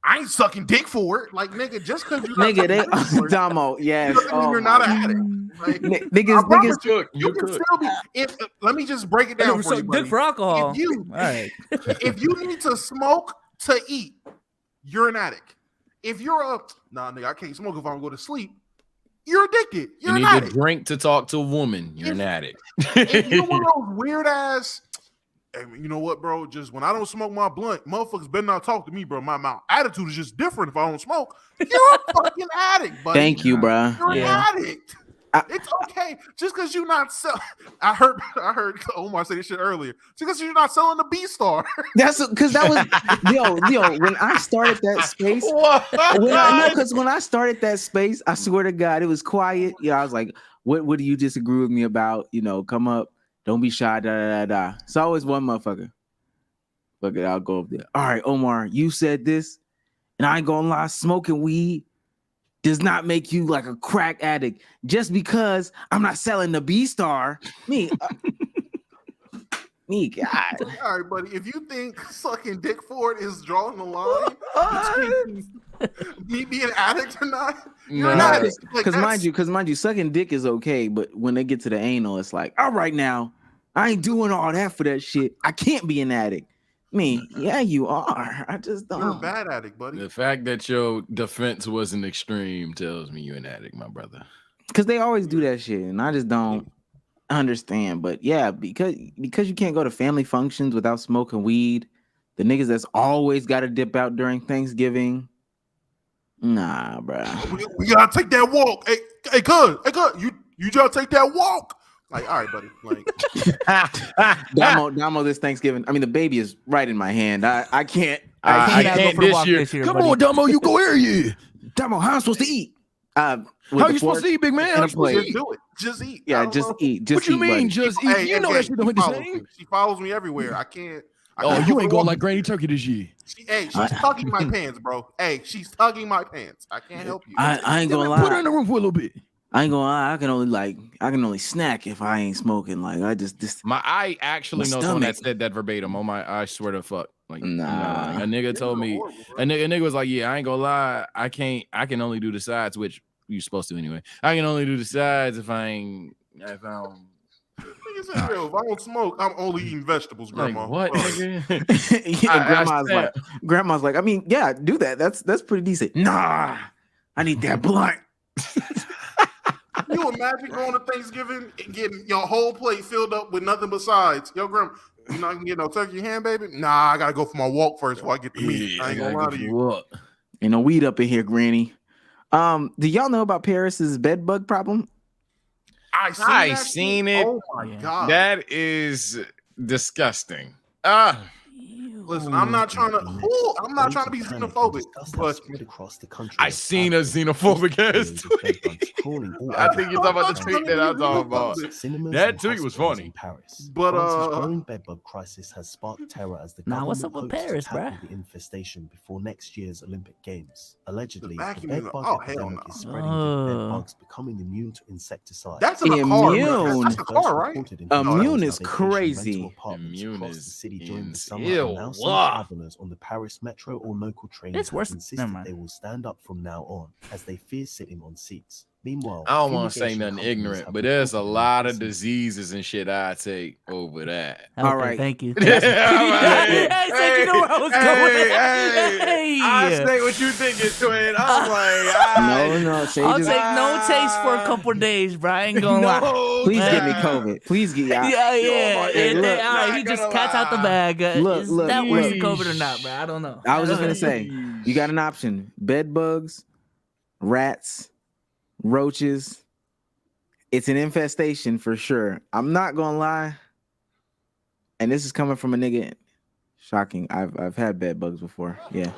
I ain't sucking dick for it. Like, nigga, just because you Nigga, they Damo, yes. doesn't mean you're not an addict. Like, Niggas, you can still be. Let me just break it down for you, buddy. Dick for alcohol. If you need to smoke to eat, you're an addict. If you're nigga, I can't smoke if I don't go to sleep. You're addicted. You're you an need addict. to drink to talk to a woman. You're an addict. If you're one of those weird ass. Hey, you know what, bro? Just when I don't smoke my blunt, motherfuckers better not talk to me, bro. My attitude is just different if I don't smoke. You're a fucking addict, buddy. Thank you, bro. You're an addict. It's okay. Just because you're not selling. I heard Omar say this shit earlier. Just because you're not selling the B-Star. That's because that was yo. When I started that space, when I started that space, I swear to God, it was quiet. Yeah, I was like, "What do you disagree with me about? You know, come up. Don't be shy, da. It's always one motherfucker. Fuck it, I'll go up there. All right, Omar, you said this, and I ain't gonna lie, smoking weed does not make you like a crack addict. Just because I'm not selling the B-Star, me, God. All right, buddy. If you think sucking dick for it is drawing the line between me being an addict or not, you're an addict. Because mind you, sucking dick is okay, but when they get to the anal, it's like, all right, now I ain't doing all that for that shit. I can't be an addict. Me, yeah, you are. I just don't. You're a bad addict, buddy. The fact that your defense wasn't extreme tells me you're an addict, my brother. Because they always do that shit, and I just don't understand. But yeah, because you can't go to family functions without smoking weed. The niggas that's always got to dip out during Thanksgiving. Nah, bro. We gotta take that walk. Hey, good. You gotta take that walk. Like, all right, buddy. Like, Damo, this Thanksgiving. I mean, the baby is right in my hand. I can't. I can't this year. Come on, Damo, you go area. Damo, how am I supposed to eat? How you supposed to eat, big man? just do it. Just eat. Yeah, just eat. Just what you eat, mean, buddy. just eat? You know that shit don't hit the same. She follows me everywhere. I can't. You ain't going like Granny Turkey this year. She's tugging my pants, bro. Hey, she's tugging my pants. I can't help you. I ain't gonna lie. Put her in the room for a little bit. I ain't gonna lie. I can only snack if I ain't smoking. Like my eye actually knows someone that said that verbatim. On my I swear to fuck. Like nah. A nigga told me. A nigga was like, yeah, I ain't gonna lie. I can only do the sides, which you're supposed to anyway. I can only do the sides if I don't. If I don't smoke, I'm only eating vegetables, Grandma. Like, what, nigga? Grandma's like, I mean, yeah, do that. That's pretty decent. Nah, I need that blunt. You imagine going to Thanksgiving and getting your whole plate filled up with nothing besides your grandma. You not gonna get no turkey ham, baby? Nah, I gotta go for my walk first before I get the meat. I ain't gonna lie to you. Ain't no weed up in here, Granny. Do y'all know about Paris's bed bug problem? I seen it. Oh my god, that is disgusting. Listen, I'm not trying to be xenophobic, but across the country, I seen a xenophobic ass tweet. I think you're talking about the tweet that I'm talking about. That tweet was funny. But growing bedbug crisis has sparked terror as the government what's up with Paris, tackle the infestation before next year's Olympic Games. Allegedly, the vacuum bedbug epidemic is spreading with bedbugs becoming immune to insecticides. That's in a car. That's a car, right? Immune is crazy. Immune is the city during the summer. Ew. Some travelers on the Paris metro or local trains It's worse. insist that they will stand up from now on as they fear sitting on seats. Meanwhile, I don't want to say nothing ignorant, but there's a lot of diseases and shit I take over that. Okay, all right, thank you. Hey, you know where I was going. I say what you think is twin. I'm like, no. I'll take no taste for a couple days, bro. I ain't gonna lie. Please get me COVID. Please get yeah. He just cats out the bag. Look, is that worse than COVID or not, bro? I don't know. I was just gonna say, you got an option: bed bugs, rats, roaches. It's an infestation for sure. I'm not gonna lie. And this is coming from a nigga. Shocking. I've had bed bugs before. Yeah.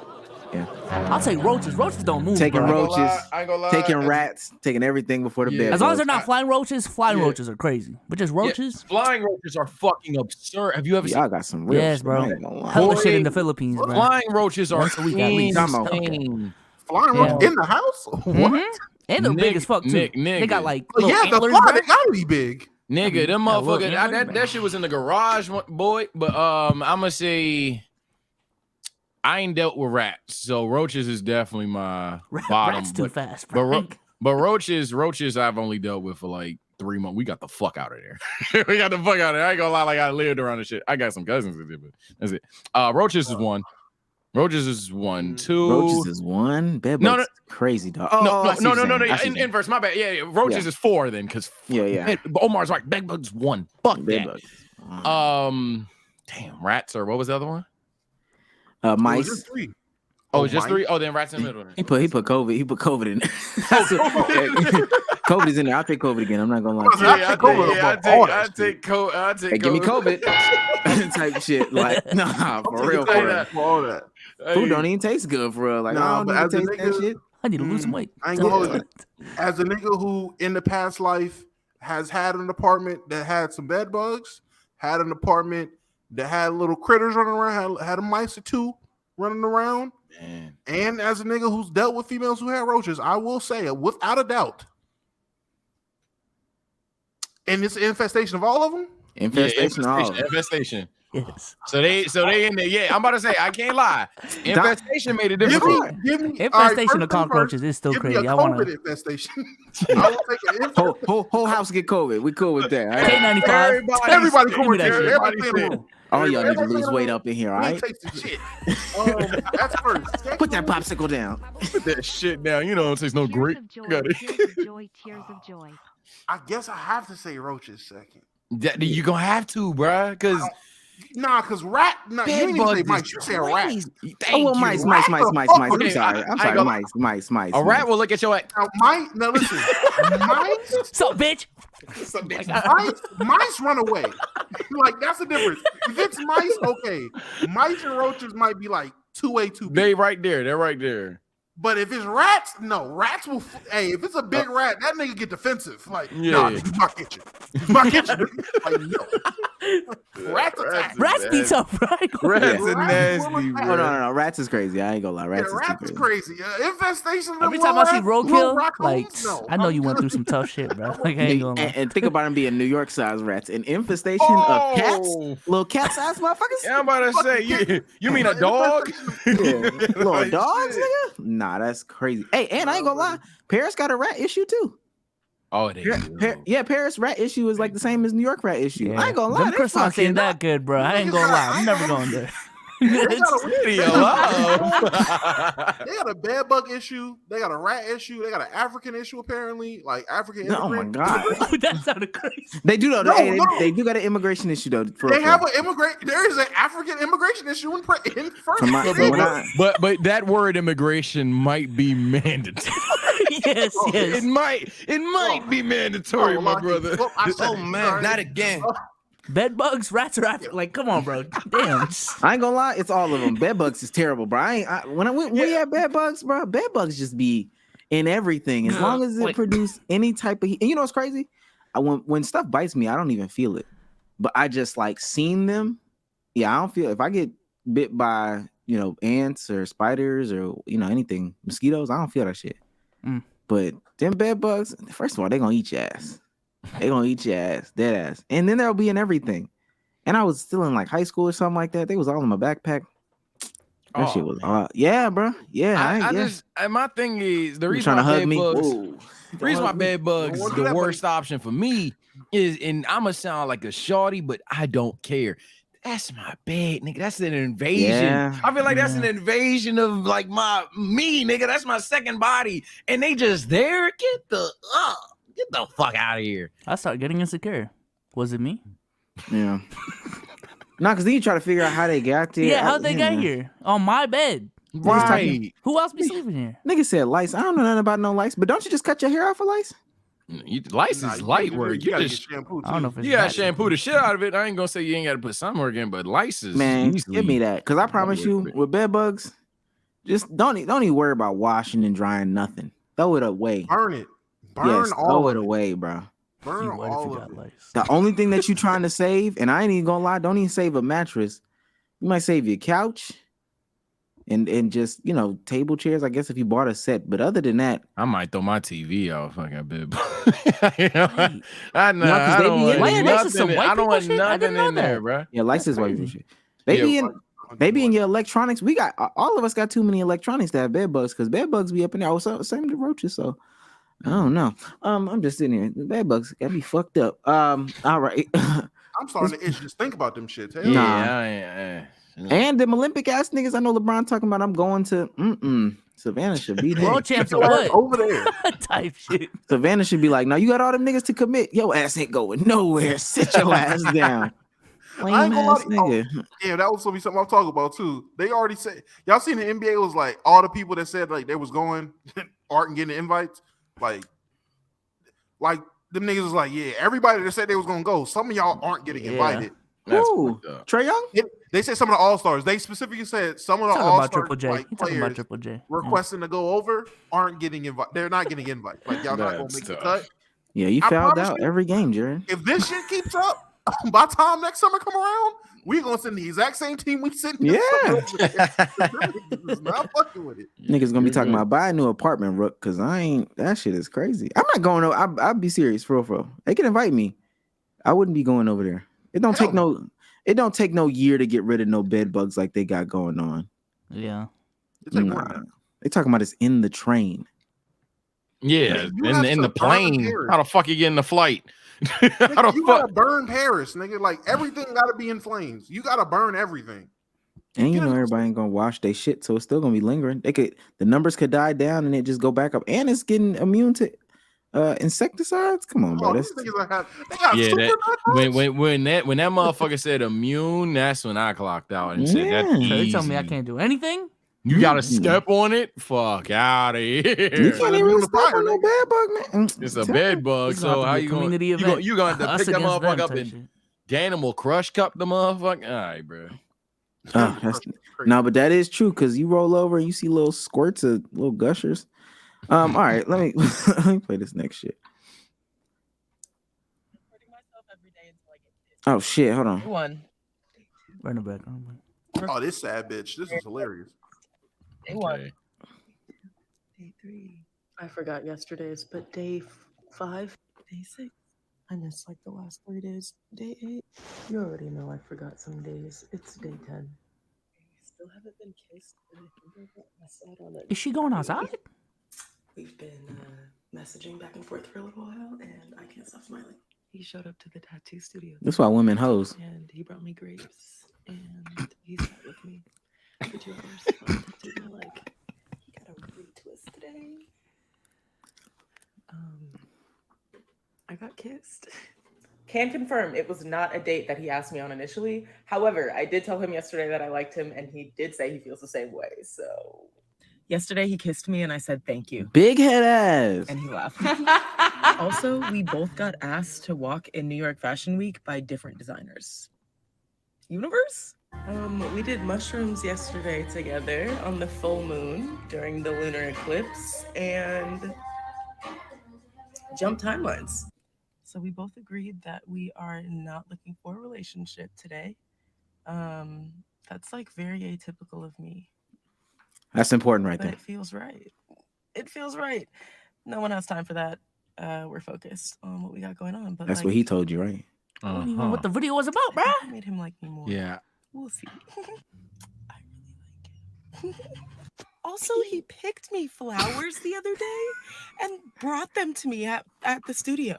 I'll take roaches. Roaches don't move. Taking bro. roaches, I ain't gonna lie. taking rats, taking everything before the bed. As long as bugs. they're not flying roaches are crazy. But just roaches. Flying roaches are fucking absurd. Have you ever Y'all seen? got some real Yes, shit, bro. I ain't gonna lie. Hella shit in the Philippines, bro. Flying roaches are Once a week at least. insane. Flying roach in the house? What? And they're big as fuck too. They got like little Yeah, the antlers, fly, bro. they gotta be big. Nigga, them Yeah, look, motherfuckers. antlers, That shit was in the garage, boy. But I'ma say I ain't dealt with rats, so roaches is definitely my bottom. Rats too fast, But Frank. but roaches I've only dealt with for like 3 months. We got the fuck out of there. We got the fuck out of there. I ain't gonna lie, like I lived around the shit. I got some cousins in there, but that's it. Roaches is one. Roaches is 1, 2. Roaches is 1. Bed bugs is crazy, dog. No. Inverse. My bad. Yeah. Roaches is 4 then, because Omar's right. Bed bugs 1. Fuck that. Damn. Rats or what was the other one? Mice. Just 3. Oh, just 3. Oh, then rats in the middle. He put COVID. He put COVID in there. COVID is in there. I'll take COVID again. I'm not gonna lie. I take COVID. Hey, give me COVID. Type shit. Like, nah, for real. All that. Food don't even taste good for real. Like, I don't even taste that shit. I need to lose some weight. I ain't gonna hold it. As a nigga who in the past life has had an apartment that had some bed bugs, had an apartment that had little critters running around, had a mice or 2 running around. Man. And as a nigga who's dealt with females who had roaches, I will say it without a doubt. And it's an infestation of all of them? Infestation. Yes. So they in there. Yeah, I'm about to say I can't lie. Infestation made a difference. Infestation of cockroaches is still crazy. I want to. Infestation. I will take an whole house get COVID. We cool with that. Right? K95. Everybody cool with that. Everybody in the room. All y'all need to lose weight up in here, all right? Shit. That's first. Put that popsicle down. Put that shit down. You don't taste no grape. Tears of joy. I guess I have to say roaches second. You gonna have to, bruh, because because rat. Nah, you didn't even say mice. You said rat. Oh, well, mice. I'm sorry, mice. A rat will look at your. Now listen, mice. So, bitch. Mice run away. Like that's the difference. If it's mice, okay. Mice and roaches might be like 2A, 2B. They're right there. But if it's rats, no, rats will. Hey, if it's a big rat, that nigga get defensive. Like, nah, this is my kitchen. This is my kitchen. Like, no. Rats be tough, right? Rats are nasty, bro. No. Rats is crazy. I ain't gonna lie. Rats is crazy. Infestation. Every time I see roadkill, like, I know you went through some tough shit, bro. Like, I ain't gonna lie. And think about them being New York sized rats. An infestation of cats, little cat sized motherfuckers. Yeah, I'm about to say, you mean a dog? Little dogs, nigga? Nah, that's crazy. Hey, and I ain't gonna lie, Paris got a rat issue too. Oh, they Paris rat issue is like the same as New York rat issue. Yeah. I ain't gonna lie. Them croissants ain't that good, bro. I ain't gonna lie. I'm never going there. They got a bed bug issue. They got a rat issue. They got an African issue apparently. Like African. Oh my god, that sounded crazy. They do though. They do got an immigration issue though. Have an immigrant. There is an African immigration issue in first. But that word immigration might be mandatory. Yes. It might be mandatory, my brother. Oh man, not again. Bed bugs, rats are after. Like, come on, bro. Damn. I ain't gonna lie, it's all of them. Bed bugs is terrible, bro. When we have bed bugs, bro, bed bugs just be in everything. As long as it produce any type of heat. And you know what's crazy? When stuff bites me, I don't even feel it. But I just like seen them. Yeah, I don't feel if I get bit by ants or spiders or anything, mosquitoes, I don't feel that shit. But them bed bugs, first of all, they gonna eat your ass. They gonna eat your ass, dead ass, and then they'll be in everything. And I was still in like high school or something like that. They was all in my backpack. That shit was, yeah, bro, yeah. My thing is the reason trying to hug me. The reason why bed bugs is the worst option for me is, and I'ma sound like a shorty, but I don't care. That's my bed, nigga. That's an invasion. Yeah, I feel like that's an invasion of like me, nigga. That's my second body, and they just there. Get the fuck out of here. I started getting insecure. Was it me? Yeah. No, because then you try to figure out how they got there. Yeah, how'd they get here? On my bed. Right. Who else be sleeping here? Nigga said lice. I don't know nothing about no lice, but don't you just cut your hair off for lice? Lice Nah, is you light gotta work. get- You gotta just get shampoo I don't know too. if it's you got that shampoo the shit out of it. I ain't gonna say you ain't got to put some work in, but lice is Man, easily. give me that. Because I promise you, with bed bugs, just don't even worry about washing and drying nothing. Throw it away. Burn it. Burn Yes, all throw of it it. away, bro. Burn You what if all you of got it. lice? The only thing that you trying to save, and I ain't even gonna lie, don't even save a mattress. You might save your couch and just, you know, table chairs, I guess, if you bought a set. But other than that, I might throw my TV out. Fucking bit. Wait. I No, 'cause I they don't be want in- Wait, Wait, this is some nothing. white I don't people want shit? I didn't nothing know in there, that. bro. yeah, license white crazy. shit. They be Yeah, in your electronics. We got all of us got too many electronics to have bed bugs because bed bugs be up in there. Also, same with roaches. So I don't know. I'm just sitting here. The bed bugs got me fucked up. All right. I'm starting to itch. Just think about them shits. Hell Nah. yeah. And them Olympic ass niggas. I know LeBron talking about. I'm going to. Savannah should beat him. World champs Get or your ass what? over there. Type shit. Savannah should be like, now you got all them niggas to commit. Your ass ain't going nowhere. Sit your ass down. I ain't gonna lie Lame-ass to you. nigga. Yeah, that was gonna be something I'm talking about too. They already said, y'all seen the NBA was like all the people that said like they was going aren't getting invites. Like them niggas was like, yeah, everybody that said they was gonna go. Some of y'all aren't getting invited. That's Who? fucked up. Trey Young? They said some of the all stars. They specifically said some of the Talking all about star Triple J. like He talking about players Triple J. requesting to go over aren't getting invited. They're not getting invited. Like y'all not gonna That's make the tough. cut. Yeah, you I fouled promise out you, every game, Jared. if this shit keeps up, by the time next summer come around, we gonna send the exact same team we sent. Yeah. Niggas not fucking with it. Niggas gonna be talking about buy a new apartment, Rook, because that shit is crazy. I'm not going over. I'll be serious, for real. They can invite me. I wouldn't be going over there. It don't take no year to get rid of no bed bugs like they got going on. Yeah. Nah. They talking about it's in the train. Yeah, You have in to the burn plane. Paris. How the fuck you get in the flight? Nigga, you gotta burn Paris, nigga. Like everything gotta be in flames. You gotta burn everything. And you know everybody ain't gonna wash their shit, so it's still gonna be lingering. The numbers could die down and it just go back up. And it's getting immune to insecticides. Come on, bro. Oh, That's these niggas they got Yeah, super that when that motherfucker said immune, that's when I clocked out and said that's So they easy. tell me I can't do anything? You gotta step on it. Fuck out of here. You can't even step on no bed bug, man. It's a bed bug. It's gonna So have to how be a you gonna community you gonna event. you gonna have to Us pick that against them motherfucker up type and shit. Danimal Crush cup the motherfucker? All right, bro. No, but that is true because you roll over and you see little squirts of little gushers. All right, let me let me play this next shit. Oh shit, hold on. One. Run it back. Oh, this sad bitch. This is hilarious. Day one. Day 3. I forgot yesterday's, but day 5, day 6. I missed like the last 3 days. Day 8. You already know I forgot some days. It's day 10. Still haven't been kissed, but I think I got my side on it. Is she going outside? We've been messaging back and forth for a little while, and I can't stop smiling. He showed up to the tattoo studio. That's why women hoes. And he brought me grapes, and he sat with me for 2 hours. I tattooed my leg. He got a retwist today. I got kissed. Can confirm it was not a date that he asked me on initially. However, I did tell him yesterday that I liked him, and he did say he feels the same way. So yesterday he kissed me, and I said thank you. Big head ass. And he laughed. Also, we both got asked to walk in New York Fashion Week by different designers. Universe? We did mushrooms yesterday together on the full moon during the lunar eclipse and jump timelines. So we both agreed that we are not looking for a relationship today. That's like very atypical of me. That's important right But there. it feels right. It feels right. No one has time for that. We're focused on what we got going on. But That's what he told you, right? I don't even know what the video was about, bro. I made him like me more. Yeah. We'll see. I really like him. Also, he picked me flowers the other day and brought them to me at the studio.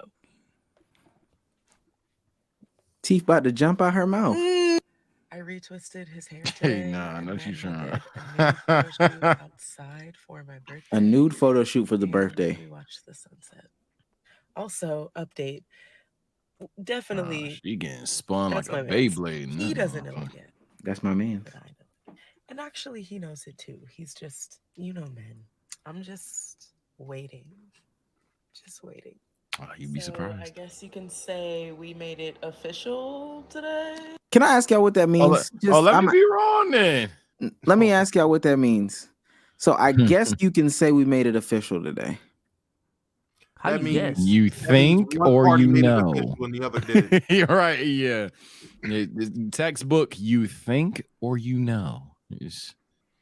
Teeth about to jump out her mouth. I retwisted his hair today. Hey, nah, no, she's trying. Outside for my birthday. A nude photo shoot for the birthday. We watched the sunset. Also, update. Definitely. She getting spun like that's a my man's. Beyblade. He doesn't know it yet. That's my man. But I know. And actually, he knows it too. He's just, men. I'm just waiting. Just waiting. You'd be I surprised. guess you can say we made it official today. Can I ask y'all what that means? Let me be wrong then. Let me ask y'all what that means. So I guess you can say we made it official today. How That you means- guess? You think one or party you made it know? official and the other didn't. You're right. Yeah. Textbook. You think or you know?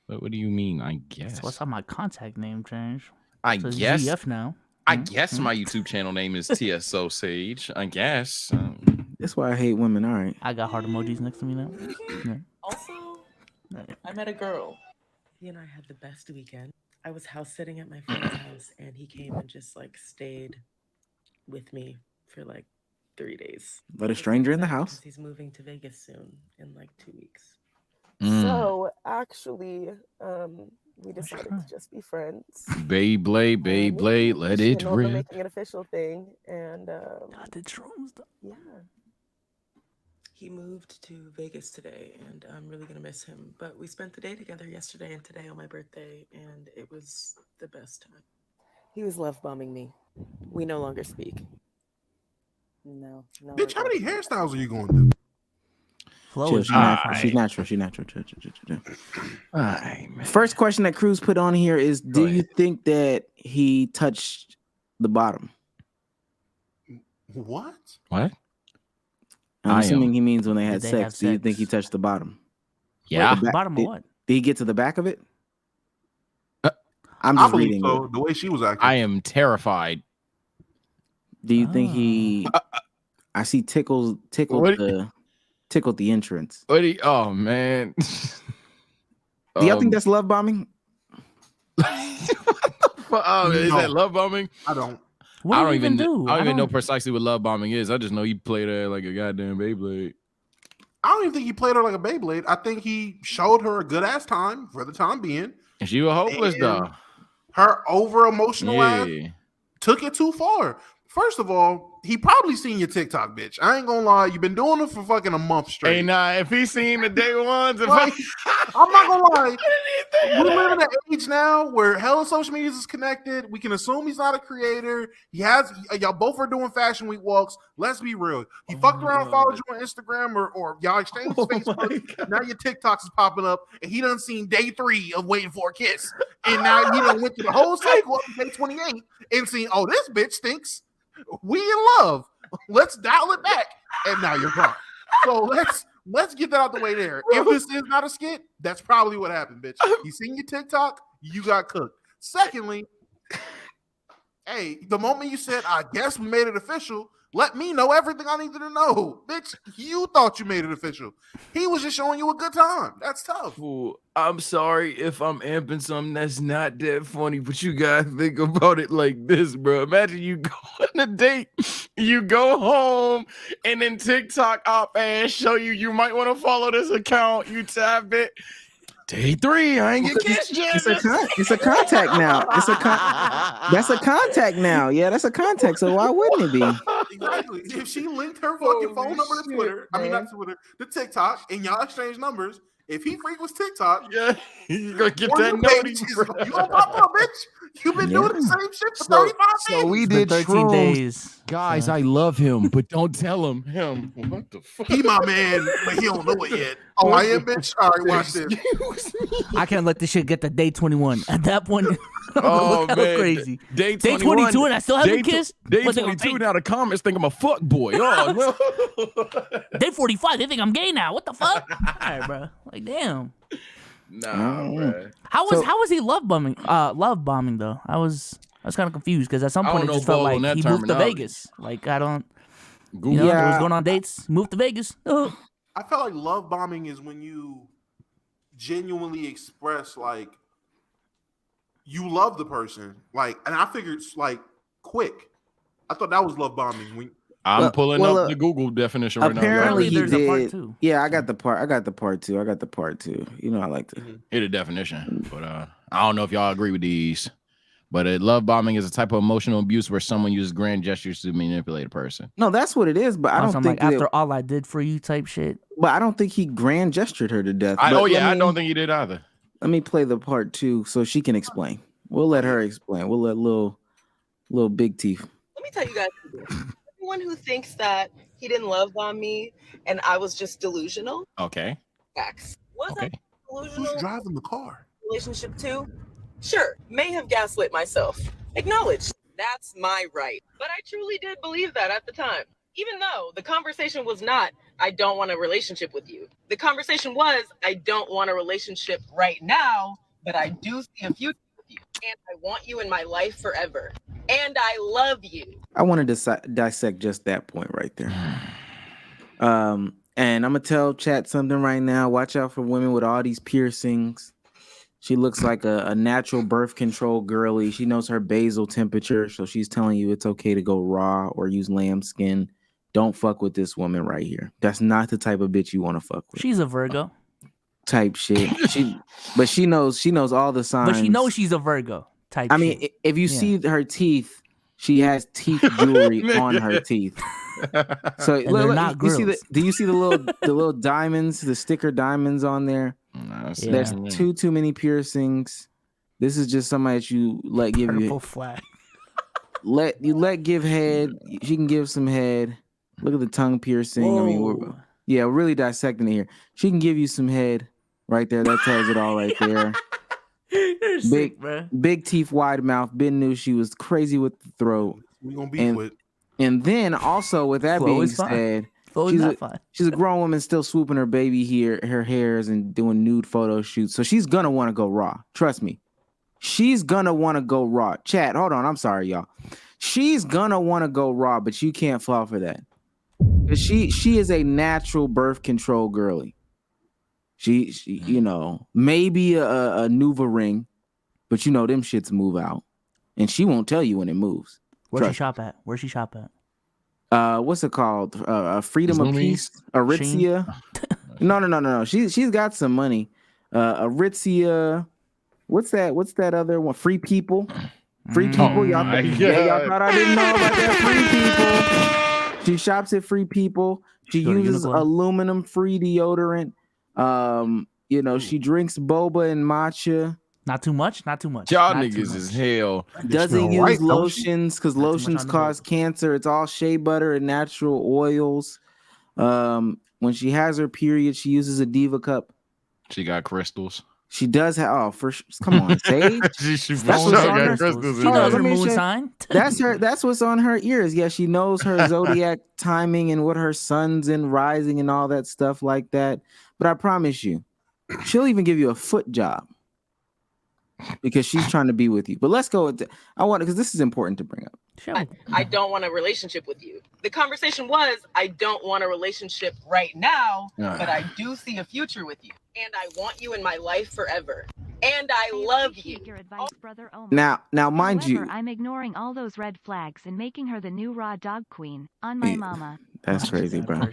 What do you mean? I guess. So what's on my contact name change? I So it's guess. GF now. I guess my YouTube channel name is TSO Sage. I guess. That's why I hate women. All right. I got heart emojis next to me now. Yeah. Also, I met a girl. He and I had the best weekend. I was house sitting at my friend's house, and he came and just like stayed with me for like 3 days. Let a stranger in the house. He's moving to Vegas soon in like 2 weeks. So actually, we decided to just be friends. Beyblade, let it We're rip. making an official thing, and yeah. He moved to Vegas today, and I'm really gonna miss him. But we spent the day together yesterday and today on my birthday, and it was the best time. He was love bombing me. We no longer speak. No. Bitch, how many hairstyles are you going to do? Chill, she's natural. She's natural. Chill. First question that Cruz put on here is: do you think that he touched the bottom? What? What? I'm I assuming he means when they had Did they have sex. Do you sex? think he touched the bottom? Yeah. The Bottom of what? Did he get to the back of it? I'm I just believe reading. so. The way she was acting. I am terrified. Do you think he? I see tickled What- the entrance. Oh man. Do y'all think that's love bombing? Is No. that love bombing? I don't. What I do don't you even do? I don't even know precisely what love bombing is. I just know you played her like a goddamn Beyblade. I don't even think he played her like a Beyblade. I think he showed her a good ass time for the time being. And she was hopeless And though. Her over emotional ass Yeah. took it too far. First of all, he probably seen your TikTok, bitch. I ain't gonna lie. You've been doing it for fucking a month straight. Hey, nah, if he seen the day ones, Like, I'm not gonna lie. We live in an age now where hella social media is connected. We can assume he's not a creator. Y'all both are doing fashion week walks. Let's be real. He fucked around and followed you on Instagram or y'all exchanged Facebook. Now your TikToks is popping up and he done seen day 3 of waiting for a kiss. And now he done went through the whole cycle up to day 28 and seen, oh, this bitch thinks we in love. Let's dial it back. And now you're gone. So let's get that out the way there. If this is not a skit, that's probably what happened, bitch. You seen your TikTok, you got cooked. Secondly, hey, the moment you said, I guess we made it official, let me know everything I needed to know. Bitch, you thought you made it official. He was just showing you a good time. That's tough. Fool, I'm sorry if I'm amping something that's not that funny, but you gotta think about it like this, bro. Imagine you go on a date, you go home, and then TikTok op ass show you might want to follow this account. You tap it. Day 3, I ain't get kissed yet. It's a contact now. That's a contact now. Yeah, that's a contact. So why wouldn't it be? Exactly. If she linked her fucking phone number to Twitter, not Twitter, to TikTok, and y'all exchange numbers, if he frequents TikTok, yeah, you gonna get or that your notice, page is- bro. you gonna pop up, bitch. You've been doing the same shit for 35 days. So we It's been did 13 shrooms. days. Guys, I love him, but don't tell him. What the fuck? He my man, but he don't know it yet. Oh, I am, bitch. All right, watch this. I can't let this shit get to day 21. At that point, Oh look man, crazy. Day Day 22 and I still haven't kissed? Day What they gonna 22. think? Now the comments think I'm a fuck boy. Oh no. Day 45, they think I'm gay now. What the fuck? All right, bro. Like, damn. Nah, bro. How was he love bombing? Love bombing though. I was kind of confused because at some I point it don't just know felt Bo on like that he moved to terminology. Vegas. Like I don't. Google. You know, Yeah. he was going on dates. Moved to Vegas. Oh. I felt like love bombing is when you genuinely express like you love the person, like, and I figured it's like quick. I thought that was love bombing. When I'm pulling up well, the Google definition right now. Apparently Apparently he there's a part did. 2. Yeah, I got the part. I got the part 2. You know, I like to. Hit a definition, but I don't know if y'all agree with these. But love bombing is a type of emotional abuse where someone uses grand gestures to manipulate a person. No, that's what it is. But I don't Some, think like that- after all I did for you type shit. But I don't think he grand gestured her to death. I But let I me- don't think he did either. Let me play the part 2 so she can explain. We'll let her explain. We'll let little big teeth. Let me tell you guys something. Everyone who thinks that he didn't love bomb me and I was just delusional. Okay. Facts. Was I delusional? Who's driving the car? Relationship too? Sure, may have gaslit myself. Acknowledged. That's my right. But I truly did believe that at the time. Even though the conversation was not, I don't want a relationship with you. The conversation was, I don't want a relationship right now, but I do see a future with you. And I want you in my life forever. And I love you. I want to dissect just that point right there. And I'm gonna tell chat something right now. Watch out for women with all these piercings. She looks like a natural birth control girly. She knows her basal temperature, so she's telling you it's okay to go raw or use lamb skin. Don't fuck with this woman right here. That's not the type of bitch you want to fuck with. She's a Virgo. Type shit. She knows all the signs. But she knows she's a Virgo type. I mean, if you see her teeth, she has teeth jewelry on her teeth. So And they're not do you girls. see the little diamonds, the sticker diamonds on there? There's too many piercings. This is just somebody that you let give Purple you flag. let give head. She can give some head. Look at the tongue piercing. I mean, we're really dissecting it here. She can give you some head right there. That tells it all right there. You're sick, bro. Big teeth, wide mouth. Ben knew she was crazy with the throat. We gonna be with. And then also with that Flo being is fine. said, Flo is not fine. she's a grown woman still swooping her baby her hairs and doing nude photo shoots. So she's gonna want to go raw. Trust me. She's gonna want to go raw. Chat, hold on. I'm sorry, y'all. She's gonna want to go raw, but you can't fall for that. She is a natural birth control girly. She you know, maybe a Nuva ring, but you know them shits move out. And she won't tell you when it moves. Where's she shop at? Where's she shop at? What's it called? Freedom of Peace, Aritzia. No. She's got some money. Aritzia. What's that other one? Free People. Free People. Y'all thought I didn't know about that. Free People. She shops at Free People. She uses aluminum free deodorant. You know, she drinks boba and matcha. Not too much. Not too much. Y'all Not niggas too is much. hell. Doesn't use lotions because Not too much lotions on the cause cancer. It's all shea butter and natural oils. When she has her period, she uses a Diva cup. She got crystals. She does have. Come on, Sage. That's what's on her. She knows her moon sign. That's her. That's what's on her ears. Yeah, she knows her zodiac timing and what her sun's in rising and all that stuff like that. But I promise you, she'll even give you a foot job because she's trying to be with you. But let's go with I want because this is important to bring up. I don't want a relationship with you. The conversation was, I don't want a relationship right now, but I do see a future with you. And I want you in my life forever. And I love you. Your advice, brother Omar. Now, mind However, you, I'm ignoring all those red flags and making her the new raw dog queen on my mama. that's crazy, bro.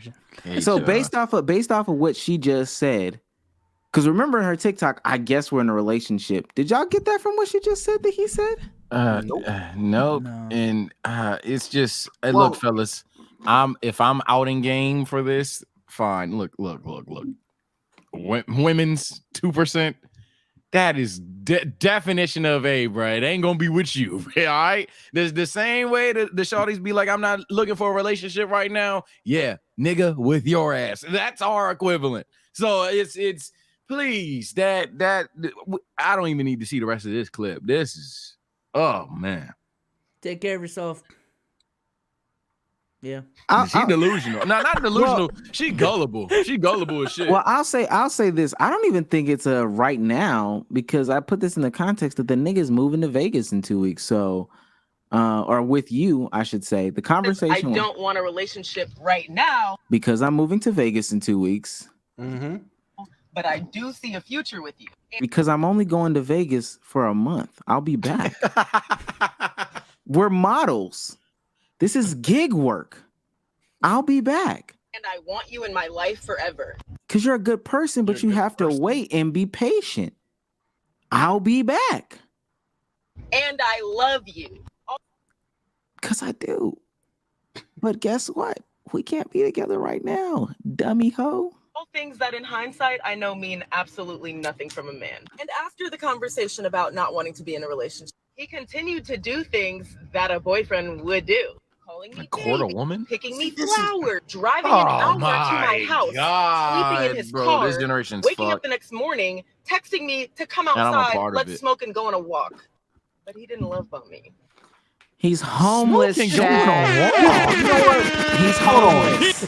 So based off of what she just said, because remember in her TikTok, I guess we're in a relationship. Did y'all get that from what she just said that he said? Nope. And it's just look, fellas. If I'm out in game for this, fine. Look. Women's 2%. That is definition of bro. It ain't gonna be with you. All right. There's the same way that the shorties be like, I'm not looking for a relationship right now. Yeah, nigga, with your ass. That's our equivalent. So it's please that I don't even need to see the rest of this clip. This is man. Take care of yourself. Yeah. She delusional. No, not delusional. She gullible. She gullible as shit. Well, I'll say this. I don't even think it's a right now because I put this in the context that the nigga's moving to Vegas in 2 weeks. So, or with you, I should say. The conversation. I don't want a relationship right now because I'm moving to Vegas in 2 weeks. Mm-hmm. But I do see a future with you. Because I'm only going to Vegas for a month. I'll be back. We're models. This is gig work. I'll be back. And I want you in my life forever. Because you're a good person, but you have to wait and be patient. I'll be back. And I love you. Because I do. But guess what? We can't be together right now, dummy hoe. All things that in hindsight I know mean absolutely nothing from a man. And after the conversation about not wanting to be in a relationship, He continued to do things that a boyfriend would do. Calling me Court a baby, woman? picking me flowers, driving an hour to my house, sleeping in his bro, car, this generation's waking up fucked. the next morning, texting me to come And I'm a outside, part of let's it. smoke and go on a walk. But he didn't love bump me. He's homeless. Smoking, Chad. going on walk. You know what? He's homeless.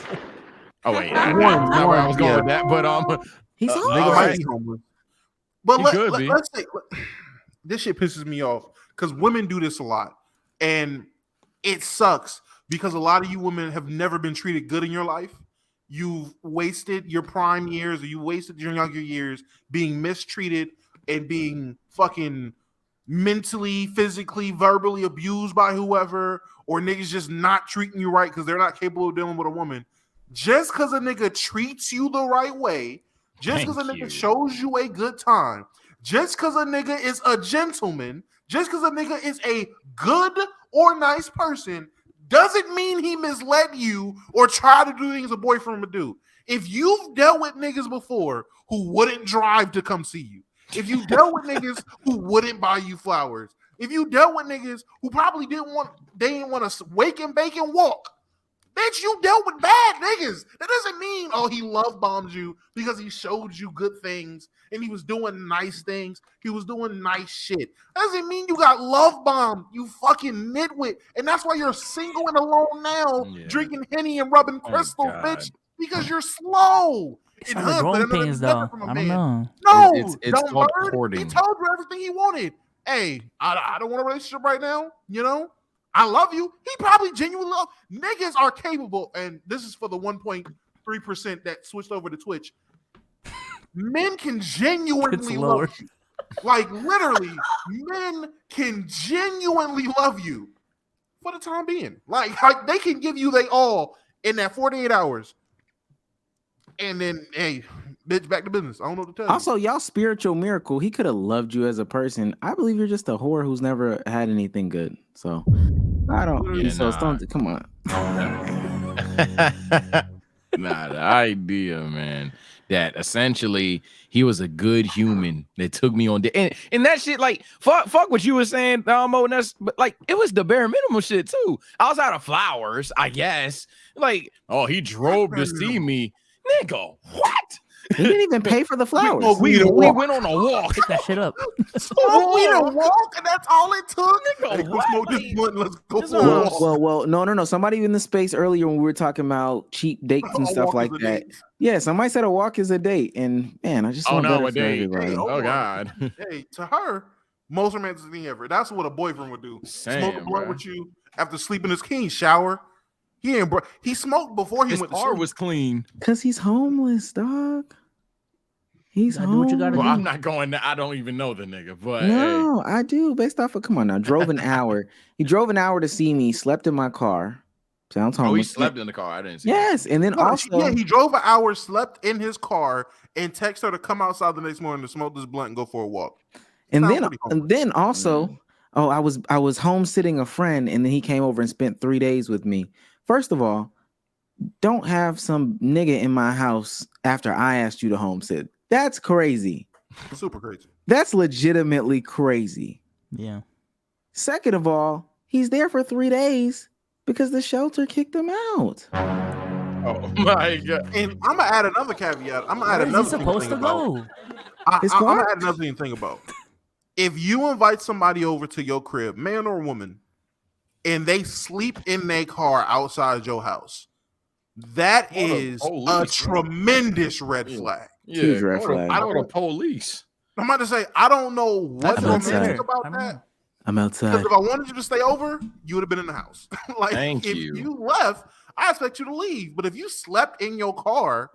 Oh wait, that's not where I was going with that. But He's Nigga homeless. might be homeless. But He could be. let's say this shit pisses me off because women do this a lot, and it sucks because a lot of you women have never been treated good in your life. You've wasted your prime years, or you wasted your younger years being mistreated and being fucking mentally, physically, verbally abused by whoever, or niggas just not treating you right because they're not capable of dealing with a woman. Just because a nigga treats you the right way, just because a nigga shows you a good time, just because a nigga is a gentleman, just because a nigga is a good or nice person, doesn't mean he misled you or tried to do things a boyfriend would do. If you've dealt with niggas before who wouldn't drive to come see you, if you dealt with niggas who wouldn't buy you flowers, if you dealt with niggas who probably didn't want to wake and bake and walk, bitch, you dealt with bad niggas. That doesn't mean, oh, he love bombed you because he showed you good things and he was doing nice things. He was doing nice shit. That doesn't mean you got love bombed, you fucking nitwit. And that's why you're single and alone now, drinking Henny and rubbing crystals, bitch, because you're slow. It's not the growing pains, though. I don't know. No, it's Dumb called Bird, courting. he told you everything he wanted. Hey, I don't want a relationship right now, you know? I love you. He probably genuinely love. Niggas are capable, and this is for the 1.3% that switched over to Twitch. Men can genuinely love you. Like, literally, men can genuinely love you for the time being. Like they can give you they all in that 48 hours. And then, hey, bitch, back to business. I don't know what to tell you. Also, y'all spiritual miracle. He could have loved you as a person. I believe you're just a whore who's never had anything good. So I don't. Yeah, so nah. come on. Nah, the idea, man, that essentially he was a good human that took me on, and that shit, like, fuck what you were saying, Mo, and that's, but like, it was the bare minimum shit too. Outside of flowers, I guess. Like, oh, he drove to see me, nigga. What? He didn't even pay for the flowers. We went on a walk. Pick that shit up. So we done walk, and that's all it took. Hey, let's smoke this blunt. Let's go for a walk. Well, no. Somebody in the space earlier when we were talking about cheap dates and stuff like that. Yeah, somebody said a walk is a date, and man, I just want better for everybody. Hey, oh God. Hey, to her, most romantic thing ever. That's what a boyfriend would do. Smoke a blunt with you after sleeping his king shower. He smoked before he His went to car sleep. was clean. Cause he's homeless, dog. He's homeless. Well, I'm not going. I don't even know the nigga, but no, I do. Based off of, come on now, drove an hour. He drove an hour to see me. Slept in my car. Sounds homeless. Oh, he slept in the car. I didn't see. Yes, and then also, he drove an hour, slept in his car, and texted her to come outside the next morning to smoke this blunt and go for a walk. and then also, oh, I was home sitting a friend, and then he came over and spent 3 days with me. First of all, don't have some nigga in my house after I asked you to home sit. That's crazy. Super crazy. That's legitimately crazy. Yeah. Second of all, he's there for 3 days because the shelter kicked him out. Oh my God. And I'm gonna add another caveat. I'm gonna add another thing supposed to go? I'm gonna add another thing to think about. If you invite somebody over to your crib, man or woman, and they sleep in their car outside your house, that is a tremendous red flag. Yeah, huge red flag. I don't know police. I'm about to say, I don't know what's romantic about that. I'm outside. Because if I wanted you to stay over, you would have been in the house. Like, Thank if you left, I expect you to leave. But if you slept in your car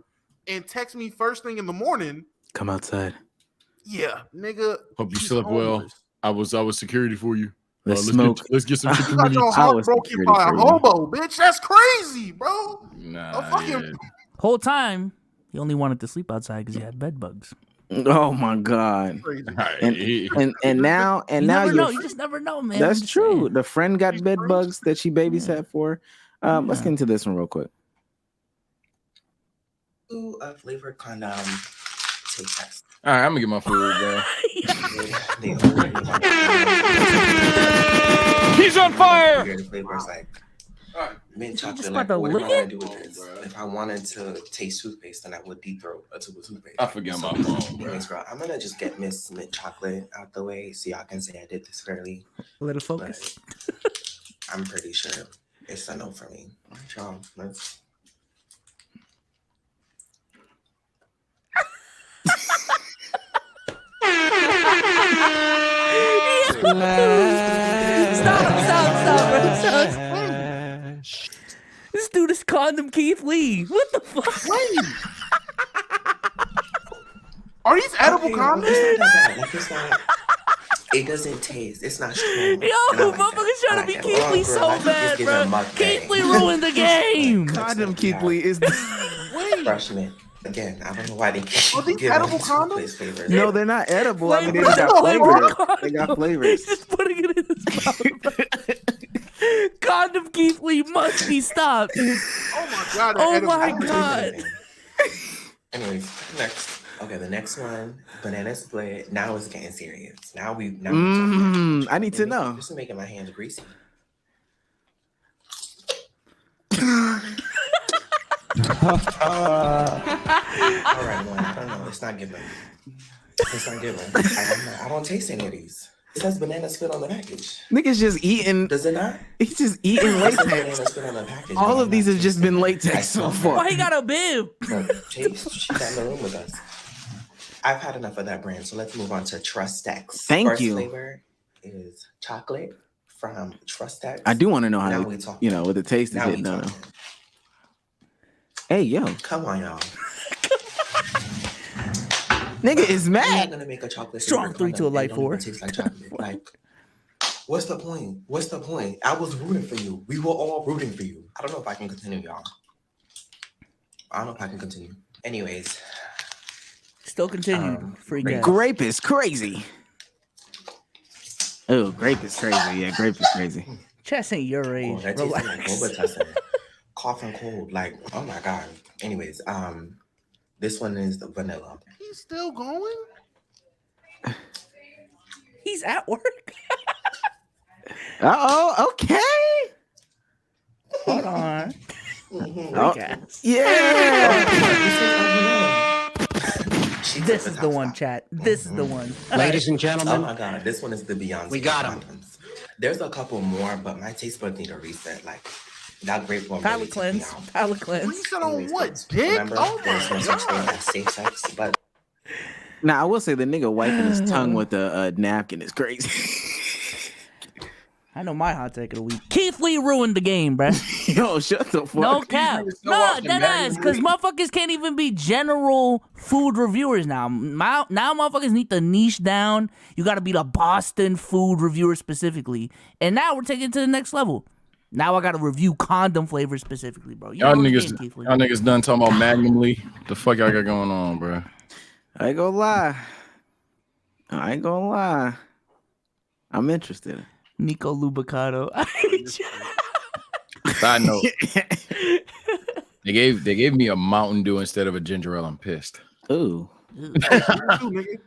and text me first thing in the morning, come outside. Yeah, nigga. Hope you slept well. I was security for you. Let's smoke. Let's get some. You got your heart broken by a hobo, bitch. That's crazy, bro. Nah, whole time he only wanted to sleep outside because he had bed bugs. Oh my God! And now you just never know, man. That's true. The friend got bed bugs that she babysat for. Let's get into this one real quick. A flavored condom taste test. All right, I'm gonna get my food, bro. He's on fire. The flavors like mint chocolate. just Like, about to what am I lick gonna it? do with this? If I wanted to taste toothpaste, then I would deep throat a tube of toothpaste. I forget my phone, bro. Anyways, bro, I'm gonna just get Miss Mint Chocolate out the way so y'all can say I did this fairly. Little focus. I'm pretty sure it's a no for me. All right, y'all. Let's. Stop, bro. This dude is Condom Keith Lee. What the fuck? Are these edible condoms? It's not that bad. Like, it's not. It doesn't taste. It's not strong. Yo, motherfuckers trying to be Keith Lee so bad, bro. Keith Lee ruined the game. Condom Keith Lee is Freshman. Again, I don't know why they keep Are these giving edible toothpaste condoms? flavors. No, they're not edible. I mean, they got flavors. They got flavors. He's just putting it in his mouth. Condom Keith Lee must be stopped. Oh my god. Oh my god. Anyways, next. Okay, the next one, banana split. Now it's getting serious. Now I need to know. This is making my hands greasy. All right, well, I don't know. It's not giving. It's not giving. I don't taste any of these. It says banana split on the package. Niggas just eating. Does it not? He's just eating It says latex. banana split on the package. All of these have just been latex so far. Why he got a bib? Look, Chase, she's in the room with us. I've had enough of that brand, so let's move on to Trustex. Thank First you. flavor is chocolate from Trustex. I do want to know how Now to, we talking. you know, what the taste is. Now we No. talking. Hey, yo. Come on, y'all. Nigga is I'm not mad. gonna make a chocolate. Strong flavor 3 to a condom. light It don't 4. even taste like chocolate. Like, what's the point? What's the point? I was rooting for you. We were all rooting for you. I don't know if I can continue, y'all. I don't know if I can continue. Anyways, Still continued. Free gas. Grape is crazy. Oh, grape is crazy. Yeah, grape is crazy. Chess ain't your age. oh, that tastes like Relax. boba testing. Cough and cold. Like, oh my god. Anyways, this one is the vanilla. He's still going? He's at work. Uh-oh, okay. Hold on. Oh, Gas. yeah. This is the one, chat. This is the one. Ladies and gentlemen. Oh my god, this one is the Beyonce. We got 'em. condoms. There's a couple more, but my taste buds need a reset. Like, that grape one. Palate really took me cleanse. out. Palate cleanse. Reset on Anyways, what, guys, dick? Remember, Oh there's no my such thing god. as safe sex, but Now, I will say the nigga wiping his tongue with a napkin is crazy. I know my hot take of the week. Keith Lee ruined the game, bruh. Yo, shut the fuck No up. cap. No, dead ass. Because motherfuckers can't even be general food reviewers now. Now motherfuckers need to niche down. You got to be the Boston food reviewer specifically. And now we're taking it to the next level. Now I got to review condom flavors specifically, bro. You Y'all know the niggas, game, Keith Lee. y'all niggas done talking about Magnum Lee. The fuck y'all got going on, bro? I ain't gonna lie. I'm interested. Nico Lubicato. Side note. They gave me a Mountain Dew instead of a ginger ale. I'm pissed. Ooh.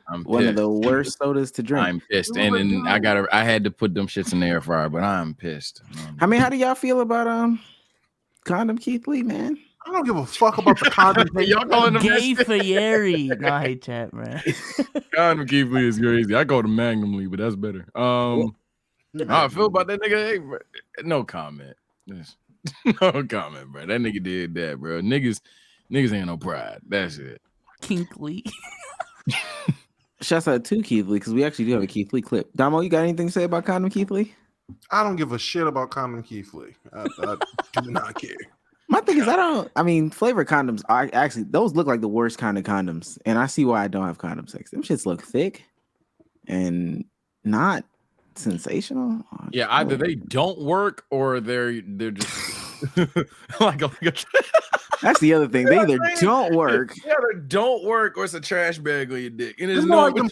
I'm One of pissed. the worst sodas to drink. I'm pissed. And then I had to put them shits in the air fryer, but I'm pissed. I mean, how do y'all feel about Condom Keith Lee, man? I don't give a fuck about the condom. Y'all calling them Gay Fieri. No, I hate chat, man. Condom Keith Lee is crazy. I call him Magnum Lee, but that's better. How I feel about that nigga? Hey, bro, no comment. No comment, bro. That nigga did that, bro. Niggas ain't no pride. That's it. Kink Lee. Shouts out to Keith Lee because we actually do have a Keith Lee clip. Damo, you got anything to say about Condom Keith Lee? I don't give a shit about condom Keith Lee. I do not care. My thing is, flavored condoms are actually, those look like the worst kind of condoms. And I see why I don't have condom sex. Them shits look thick and not sensational. Yeah, either they don't work or they're just like that's the other thing. They either don't work. Yeah, they don't work or it's a trash bag on your dick. And there's Them no like them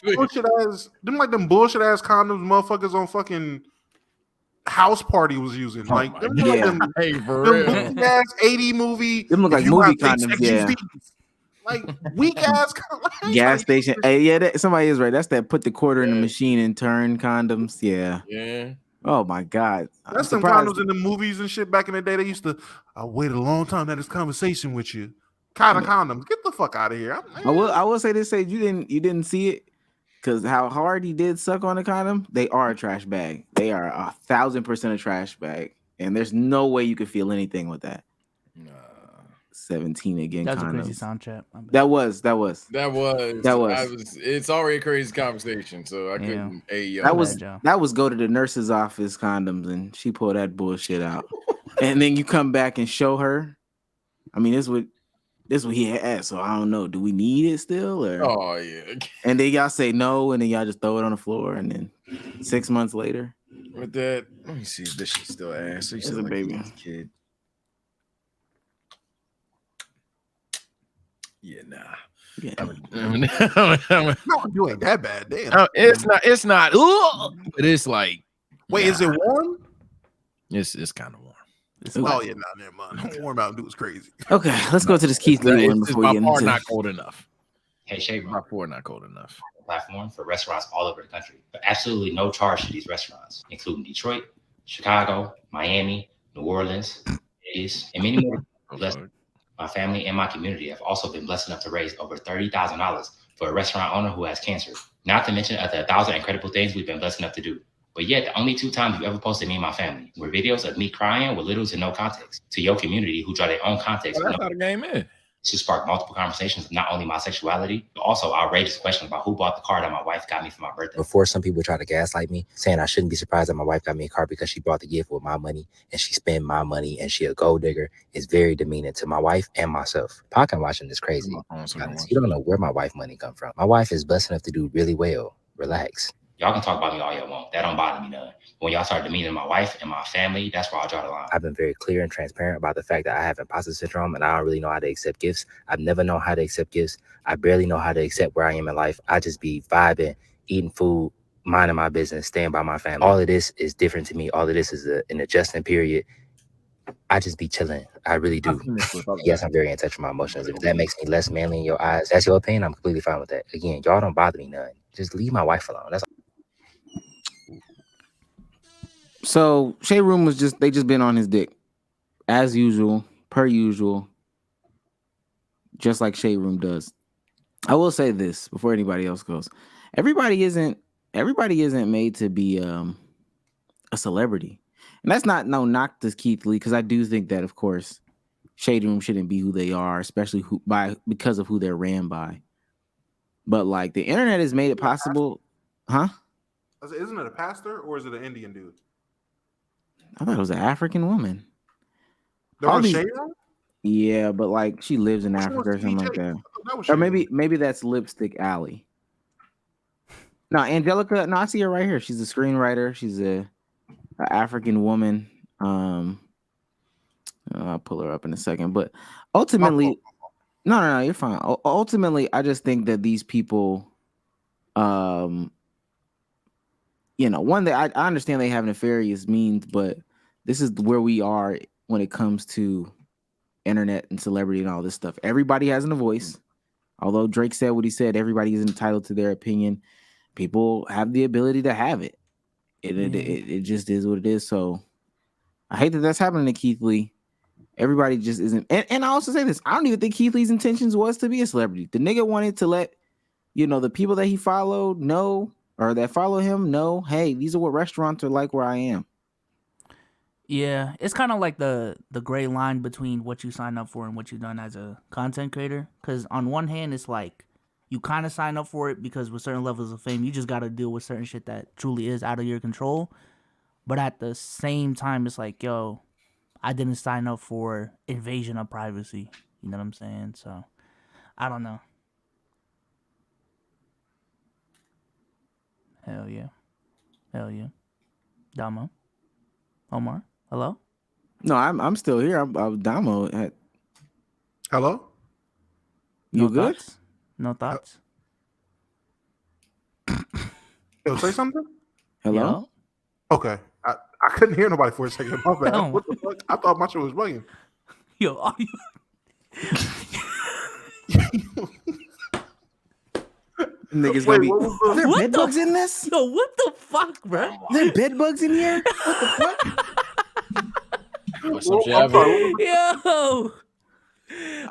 bullshit ass condoms motherfuckers on fucking House Party was using. Like them look like them, hey, for them real. weak ass 80 movie. Them look if like you movie have big condoms, sex, yeah. you see- Like weak ass Gas station. Hey, yeah, somebody is right. That's that put the quarter in the machine and turn condoms. Yeah. Yeah. Oh my God. That's some condoms in the movies and shit back in the day. They used to, I waited a long time to have this conversation with you. Kind of condoms. Get the fuck out of here. I will say this: you didn't see it because how hard he did suck on the condom. They are a trash bag. They are 1,000% a trash bag, and there's no way you could feel anything with that. 17 again. That's a condoms. crazy sound trap. That was. It's already a crazy conversation, so I couldn't. Hey, yo, that was go to the nurse's office condoms, and she pulled that bullshit out, and then you come back and show her. I mean, this what he had. So I don't know. Do we need it still? Or? Oh yeah. And then y'all say no, and then y'all just throw it on the floor, and then 6 months later. With that, let me see if this shit still ass. So you said a baby kid. Yeah, nah. Yeah. No, you ain't that bad. Damn. It's not. But it's like. Wait, is it warm? It's kind of warm. Oh yeah, never mind. Warm Mountain Dew is crazy. Okay, let's go to this Keith Lee one before we get into. Not cold enough. Hey, Shay, by far not cold enough. Platform for restaurants all over the country, but absolutely no charge to these restaurants, including Detroit, Chicago, Miami, New Orleans, and many more. My family and my community have also been blessed enough to raise over $30,000 for a restaurant owner who has cancer. Not to mention other 1,000 incredible things we've been blessed enough to do. But yet, the only 2 times we've ever posted me and my family were videos of me crying with little to no context to your community who draw their own context. That's how the game is. To spark multiple conversations of not only my sexuality, but also outrageous questions about who bought the car that my wife got me for my birthday. Before some people try to gaslight me, saying I shouldn't be surprised that my wife got me a car because she bought the gift with my money and she spent my money and she a gold digger, is very demeaning to my wife and myself. Pocket watching is crazy. You don't know where my wife money come from. My wife is blessed enough to do really well. Relax. Y'all can talk about me all y'all want. That don't bother me none. When y'all start demeaning my wife and my family, that's where I draw the line. I've been very clear and transparent about the fact that I have imposter syndrome and I don't really know how to accept gifts. I've never known how to accept gifts. I barely know how to accept where I am in life. I just be vibing, eating food, minding my business, staying by my family. All of this is different to me. All of this is an adjustment period. I just be chilling. I really do. Yes, I'm very in touch with my emotions. If that makes me less manly in your eyes, that's your opinion. I'm completely fine with that. Again, y'all don't bother me none. Just leave my wife alone. That's all. So Shade Room was they just been on his dick, as usual, per usual, just like Shade Room does. I will say this before anybody else goes: everybody isn't made to be a celebrity, and that's not no knock to Keith Lee, because I do think that, of course, Shade Room shouldn't be who they are, especially because of who they're ran by. But like the internet has made it possible, huh? Isn't it a pastor or is it an Indian dude? I thought it was an African woman. Yeah, but like she lives in Africa or something like that. Or maybe that's Lipstick Alley. No, Angelica. No, I see her right here. She's a screenwriter. She's a African woman. I'll pull her up in a second. But ultimately, no, you're fine. Ultimately, I just think that these people, one, that I understand they have nefarious means, but this is where we are when it comes to internet and celebrity and all this stuff. Everybody has a voice. Although Drake said what he said, everybody is entitled to their opinion. People have the ability to have it. It just is what it is. So I hate that that's happening to Keith Lee. Everybody just isn't. And I also say this: I don't even think Keith Lee's intentions was to be a celebrity. The nigga wanted to let the people that he followed know, or that follow him know, hey, these are what restaurants are like where I am. Yeah, it's kind of like the gray line between what you sign up for and what you've done as a content creator. Because on one hand, it's like you kind of sign up for it because with certain levels of fame, you just got to deal with certain shit that truly is out of your control. But at the same time, it's like, yo, I didn't sign up for invasion of privacy. You know what I'm saying? So, I don't know. Hell yeah. Damo. Omar. Hello? No, I'm still here. I'm Damo. Hello? You good? Thoughts? No thoughts? Yo, say something? Hello? Okay. I couldn't hear nobody for a second. My bad. What the fuck? I thought my shit was bugging. Yo, are you... Niggas gonna be. Are there What bed the bugs in this? Yo, what the fuck, bro? Are there bed bugs in here? What the fuck? What's up, I'm Jab? sorry, Yo.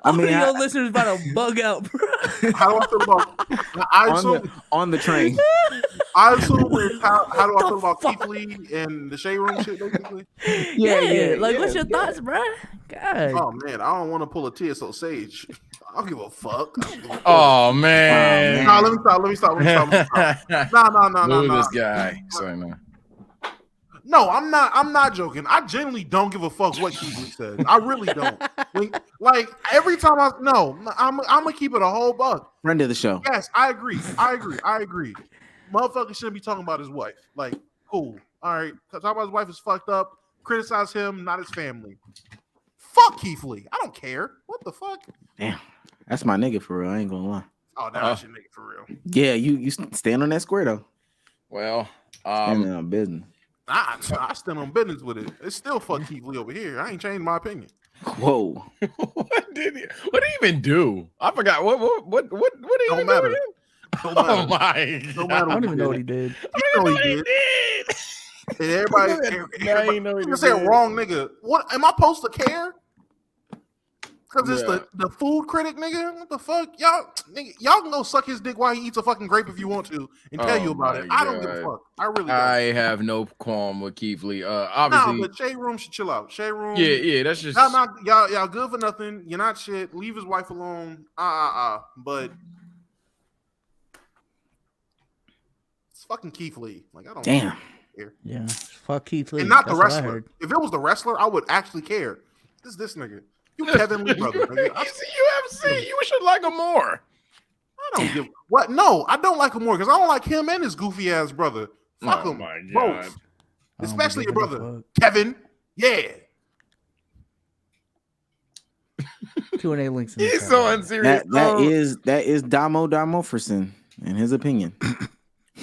I mean, your listeners about to bug out, bro. how do I feel about? I assume on the train. I assume it's how do I feel about Keith Lee and the Shade Room shit, basically? Yeah. Like, what's your thoughts, bro? God. Oh man, I don't want to pull a TSO Sage. I don't give a fuck. Oh man. Nah, let me stop. No. This guy. Sorry, no. No, I'm not joking. I genuinely don't give a fuck what Keith Lee says. I really don't. Like every time I'm gonna keep it a whole buck. Friend of the show. Yes, I agree. Motherfucker shouldn't be talking about his wife. Like, cool. All right. Talking about his wife is fucked up. Criticize him, not his family. Fuck Keith Lee. I don't care. What the fuck? Damn. That's my nigga for real. I ain't gonna lie. Oh, that's your nigga for real. Yeah, you stand on that square though. Well, standing on business. I stand on business with it. It's still fuck Keith Lee over here. I ain't changed my opinion. Whoa. What did he even do? I forgot. What did he even matter. do? Don't matter. Oh my Don't God. matter. I don't even know what he did. You know he did. And everybody say wrong nigga. What am I supposed to care? Because it's the food critic, nigga. What the fuck? Y'all can go suck his dick while he eats a fucking grape if you want to and tell you about it. I don't give a fuck. I really don't. I have no qualm with Keith Lee. Obviously, no, but Shade Room should chill out. Shade Room. Yeah, that's just y'all good for nothing. You're not shit. Leave his wife alone. But it's fucking Keith Lee. Like I don't Damn. care. Yeah. Fuck Keith Lee. And not That's the what I wrestler. heard. If it was the wrestler, I would actually care. This nigga. You Kevin Lee brother. Nigga. UFC. You should like him more. I don't give what. No, I don't like him more because I don't like him and his goofy ass brother. Fuck him both. Especially your brother, Kevin. Yeah. Q&A links. He's so unserious. That is Damo Damoferson, in his opinion.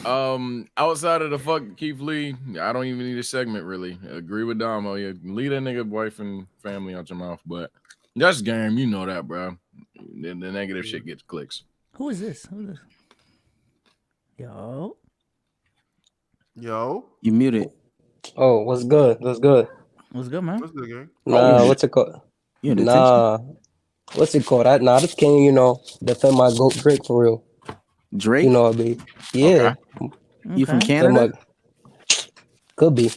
Outside of the fuck Keith Lee, I don't even need a segment really. Agree with Damo. Yeah, leave that nigga wife and family out your mouth, but that's game. You know that, bro. The negative shit gets clicks. Who is this? Yo. You muted. Oh, what's good? What's good, man? What's good, gang? Nah, what's it called? What's it called? I just can't, defend my goat Drake for real. Drake? You know what I mean? Yeah. Okay. You from Canada? Could be.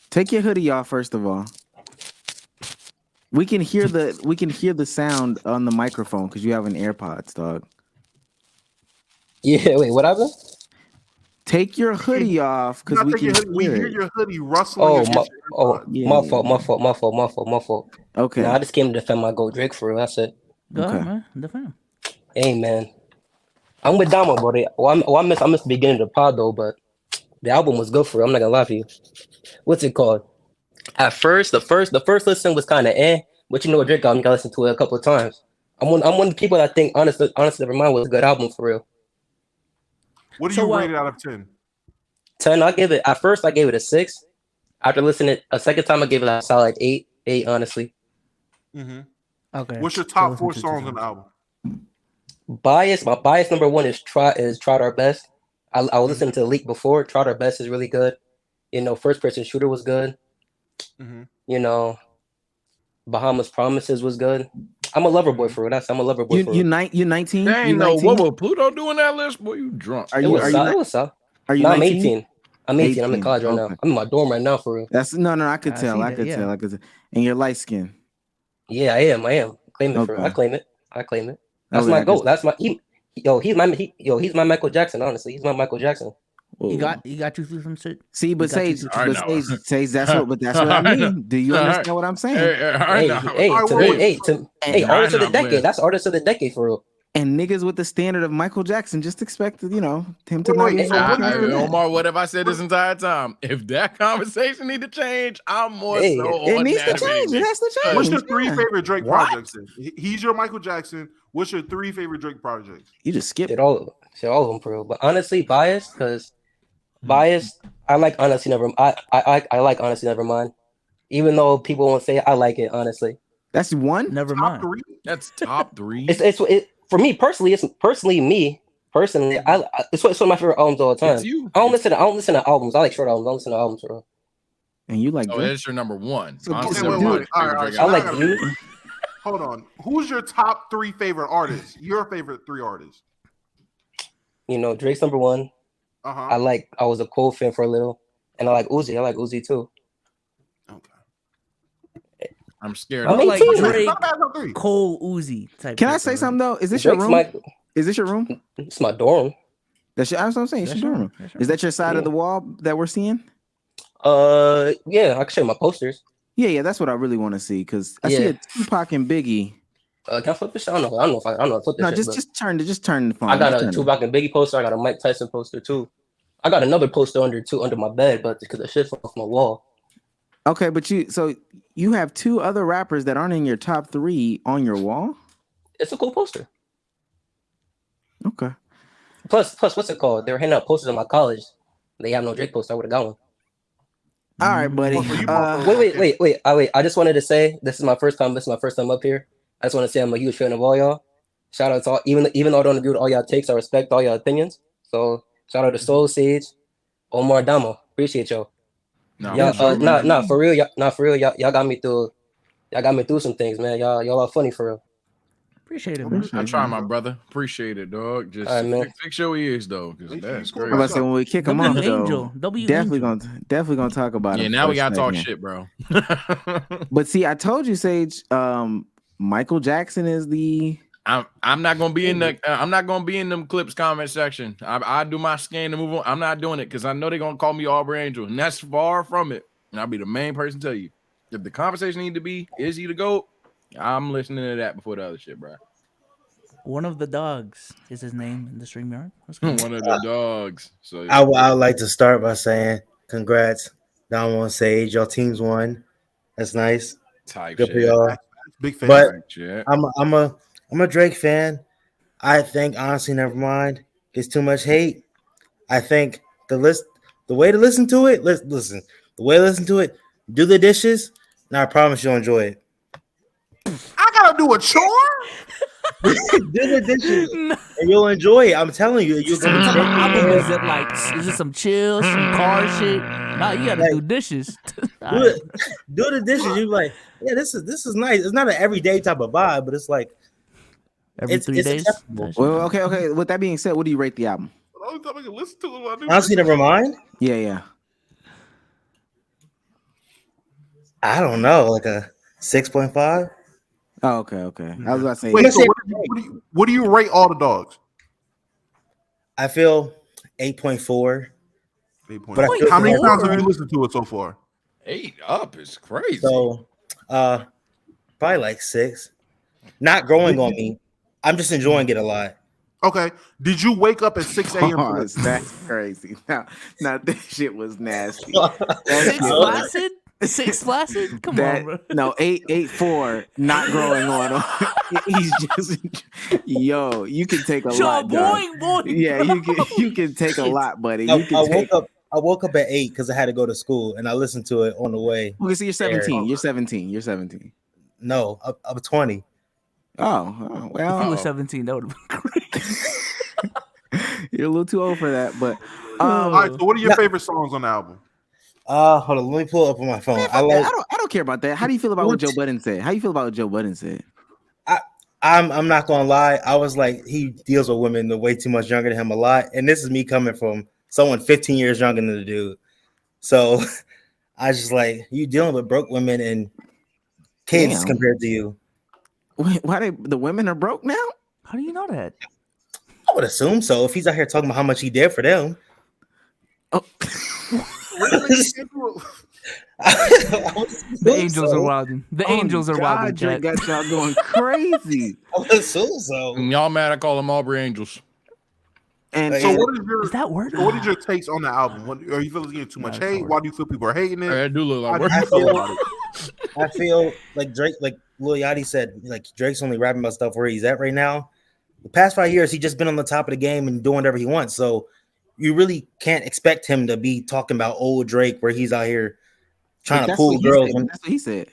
Take your hoodie off first of all. We can hear the sound on the microphone because you have an AirPods, dog. Yeah, wait, what happened? Take your hoodie off because we can hear your hoodie rustling. My fault. Okay. Nah, I just came to defend my goat Drake for real. That's it. Go ahead, man. Defend. Hey, man. I'm with Damo, buddy. I missed the beginning of the pod, though, but the album was good for real. I'm not gonna lie to you. What's it called? At first, the first listen was kind of but you know what Drake got me. I listened to it a couple of times. I'm one of the people that think Honestly Nevermind was a good album for real. What do you rate it out of 10? 10, I gave it a 6. After listening a second time, I gave it a solid 8, honestly. Mm-hmm. Okay. What's your top 4 songs on the album? My bias number 1 is Tried Our Best. I was listening to the leak before. Tried Our Best is really good. First Person Shooter was good. Mm-hmm. Bahamas Promises was good. I'm a lover boy for real. I'm a lover boy for real. You 19? There ain't no what will Pluto do in that list? Boy, you drunk. Are you 19? I'm 18. I'm 18. I'm in college right now. I'm in my dorm right now for real. That's no. I could tell. I could tell. And you're light skinned. Yeah, I am. Claim it for real. I claim it. That's my goal. That's my he's my Michael Jackson, honestly. He's my Michael Jackson. You got you through some shit. See, but Sage, that's what I mean. Do you understand what I'm saying? Hey, artist of the decade. That's artist of the decade for real. And niggas with the standard of Michael Jackson just expected, him to not be. Omar, what have I said this entire time? If that conversation need to change, I'm more so it needs to change. It has to change. What's your 3 favorite Drake projects? He's your Michael Jackson. What's your 3 favorite Drake projects? You just skipped all of them for real. But honestly, biased. I like Honestly Nevermind. I like Honestly Nevermind. Even though people won't say it, I like it, honestly. That's one? Never mind. That's top 3. for me personally, it's me personally. It's one of my favorite albums all the time. It's you. I don't listen to albums. I like short albums. I don't listen to albums, bro. And you like? Oh, that's your number one. So, Honestly, wait, my wait. All favorite right, Drake all right. I album. like you. Hold on. Who's your top 3 favorite artists? Your favorite 3 artists? You know, Drake's number one. Uh-huh. I was a Cole fan for a little, and I like Uzi. I like Uzi too. I'm scared. I I'm like 18. Drake, Cole, Uzi type. Can I person, say right? something though? Is this Drake's your room? my- Is this your room? It's my dorm. That's what I'm saying. It's That's your your dorm room. room. That's your Is that your side of the wall that we're seeing? Yeah, I can show you my posters. Yeah, that's what I really want to see because I see Yeah. a Tupac and Biggie. Can I flip this? I don't know if I flip this. No, shit, just but just turn the phone. I got Just a turn it. Tupac and Biggie poster. I got a Mike Tyson poster too. I got another poster under my bed, but because the shit fell off my wall. Okay, but you have 2 other rappers that aren't in your top 3 on your wall. It's a cool poster. Okay. Plus, what's it called? They were handing out posters in my college. They have no Drake poster. I would have got one. All right, buddy. Wait. I just wanted to say this is my first time. This is my first time up here. I just want to say I'm a huge fan of all y'all. Shout out to all, even though I don't agree with all y'all takes, I respect all y'all opinions. So shout out to Soul Sage, Omar Damo. Appreciate y'all. Y'all, for real. Y'all got me through some things, man. Y'all are funny for real. Appreciate it, man. I try, my brother. Appreciate it, dog. Just All right, man. fix your ears, though, because that's I'm about to say crazy. when we kick him off, Angel. though, W definitely gonna talk about it. Yeah, now we gotta talk shit, bro. But see, I told you, Sage. Michael Jackson is the. I'm not gonna be in the. I'm not gonna be in them clips comment section. I do my scan to move on. I'm not doing it because I know they're gonna call me Aubrey Angel, and that's far from it. And I'll be the main person to tell you if the conversation need to be is he the GOAT. I'm listening to that before the other shit, bro. One of the dogs is his name in the stream yard. One of the dogs. So I would like to start by saying congrats, Damo and Sage. Y'all teams won. That's nice. Type Good shit. for y'all. Big fan. But Type shit. I'm a Drake fan. I think honestly, never mind. It's too much hate. I think the way to listen to it, listen. The way to listen to it, do the dishes, and I promise you'll enjoy it. I gotta do a chore. Do the dishes, and you'll enjoy it. I'm telling you, you're gonna What type of album take is it? Like, is it some chill, some car shit? Nah, you gotta do dishes. do the dishes. You're like, yeah, this is nice. It's not an everyday type of vibe, but it's like every 3 days. acceptable. Well, okay. With that being said, what do you rate the album? The only time I can listen to it, I do. Honestly, never mind. Yeah. I don't know, like a 6.5. Oh, okay. I was about to say. Wait, so what do you rate all the dogs? I feel 8.4. 8.4. But I feel How many like- times have you listened to it so far? 8 up is crazy. So, probably like 6. Not growing on me. I'm just enjoying it a lot. Okay. Did you wake up at 6 a.m.? Pause. That's crazy. Now that shit was nasty. Six flaccid? 6 flaccid? Come on, bro. No, 8.4. Not growing on him. He's just you can take a lot. Dog. Boy. Yeah, you can take a lot, buddy. I, You can I take. woke up at 8 because I had to go to school, and I listened to it on the way. Okay, so you're 17. You're 17. No, I'm 20. Oh, well. If you were 17, that would have been great. You're a little too old for that, but. All right. So, what are your favorite songs on the album? Hold on. Let me pull it up on my phone. Man, I don't care about that. How do you feel about what Joe Budden said? I'm not gonna lie. I was like, he deals with women way too much younger than him a lot, and this is me coming from someone 15 years younger than the dude. So I just like, you dealing with broke women and kids compared to you. Wait, why the women are broke now? How do you know that? I would assume so. If he's out here talking about how much he did for them. Oh. The Angels are wilding. The Angels are wilding. Drake got y'all going crazy. I would assume so. Y'all mad? I call them Aubrey Angels. And so, what is your that word? What is your takes on the album? Are you feeling getting too much hate? Why do you feel people are hating it? I do look like I feel like Drake, like Lil Yachty said, like Drake's only rapping about stuff where he's at right now. The past 5 years, he's just been on the top of the game and doing whatever he wants. So you really can't expect him to be talking about old Drake where he's out here trying to pull girls. That's what he said.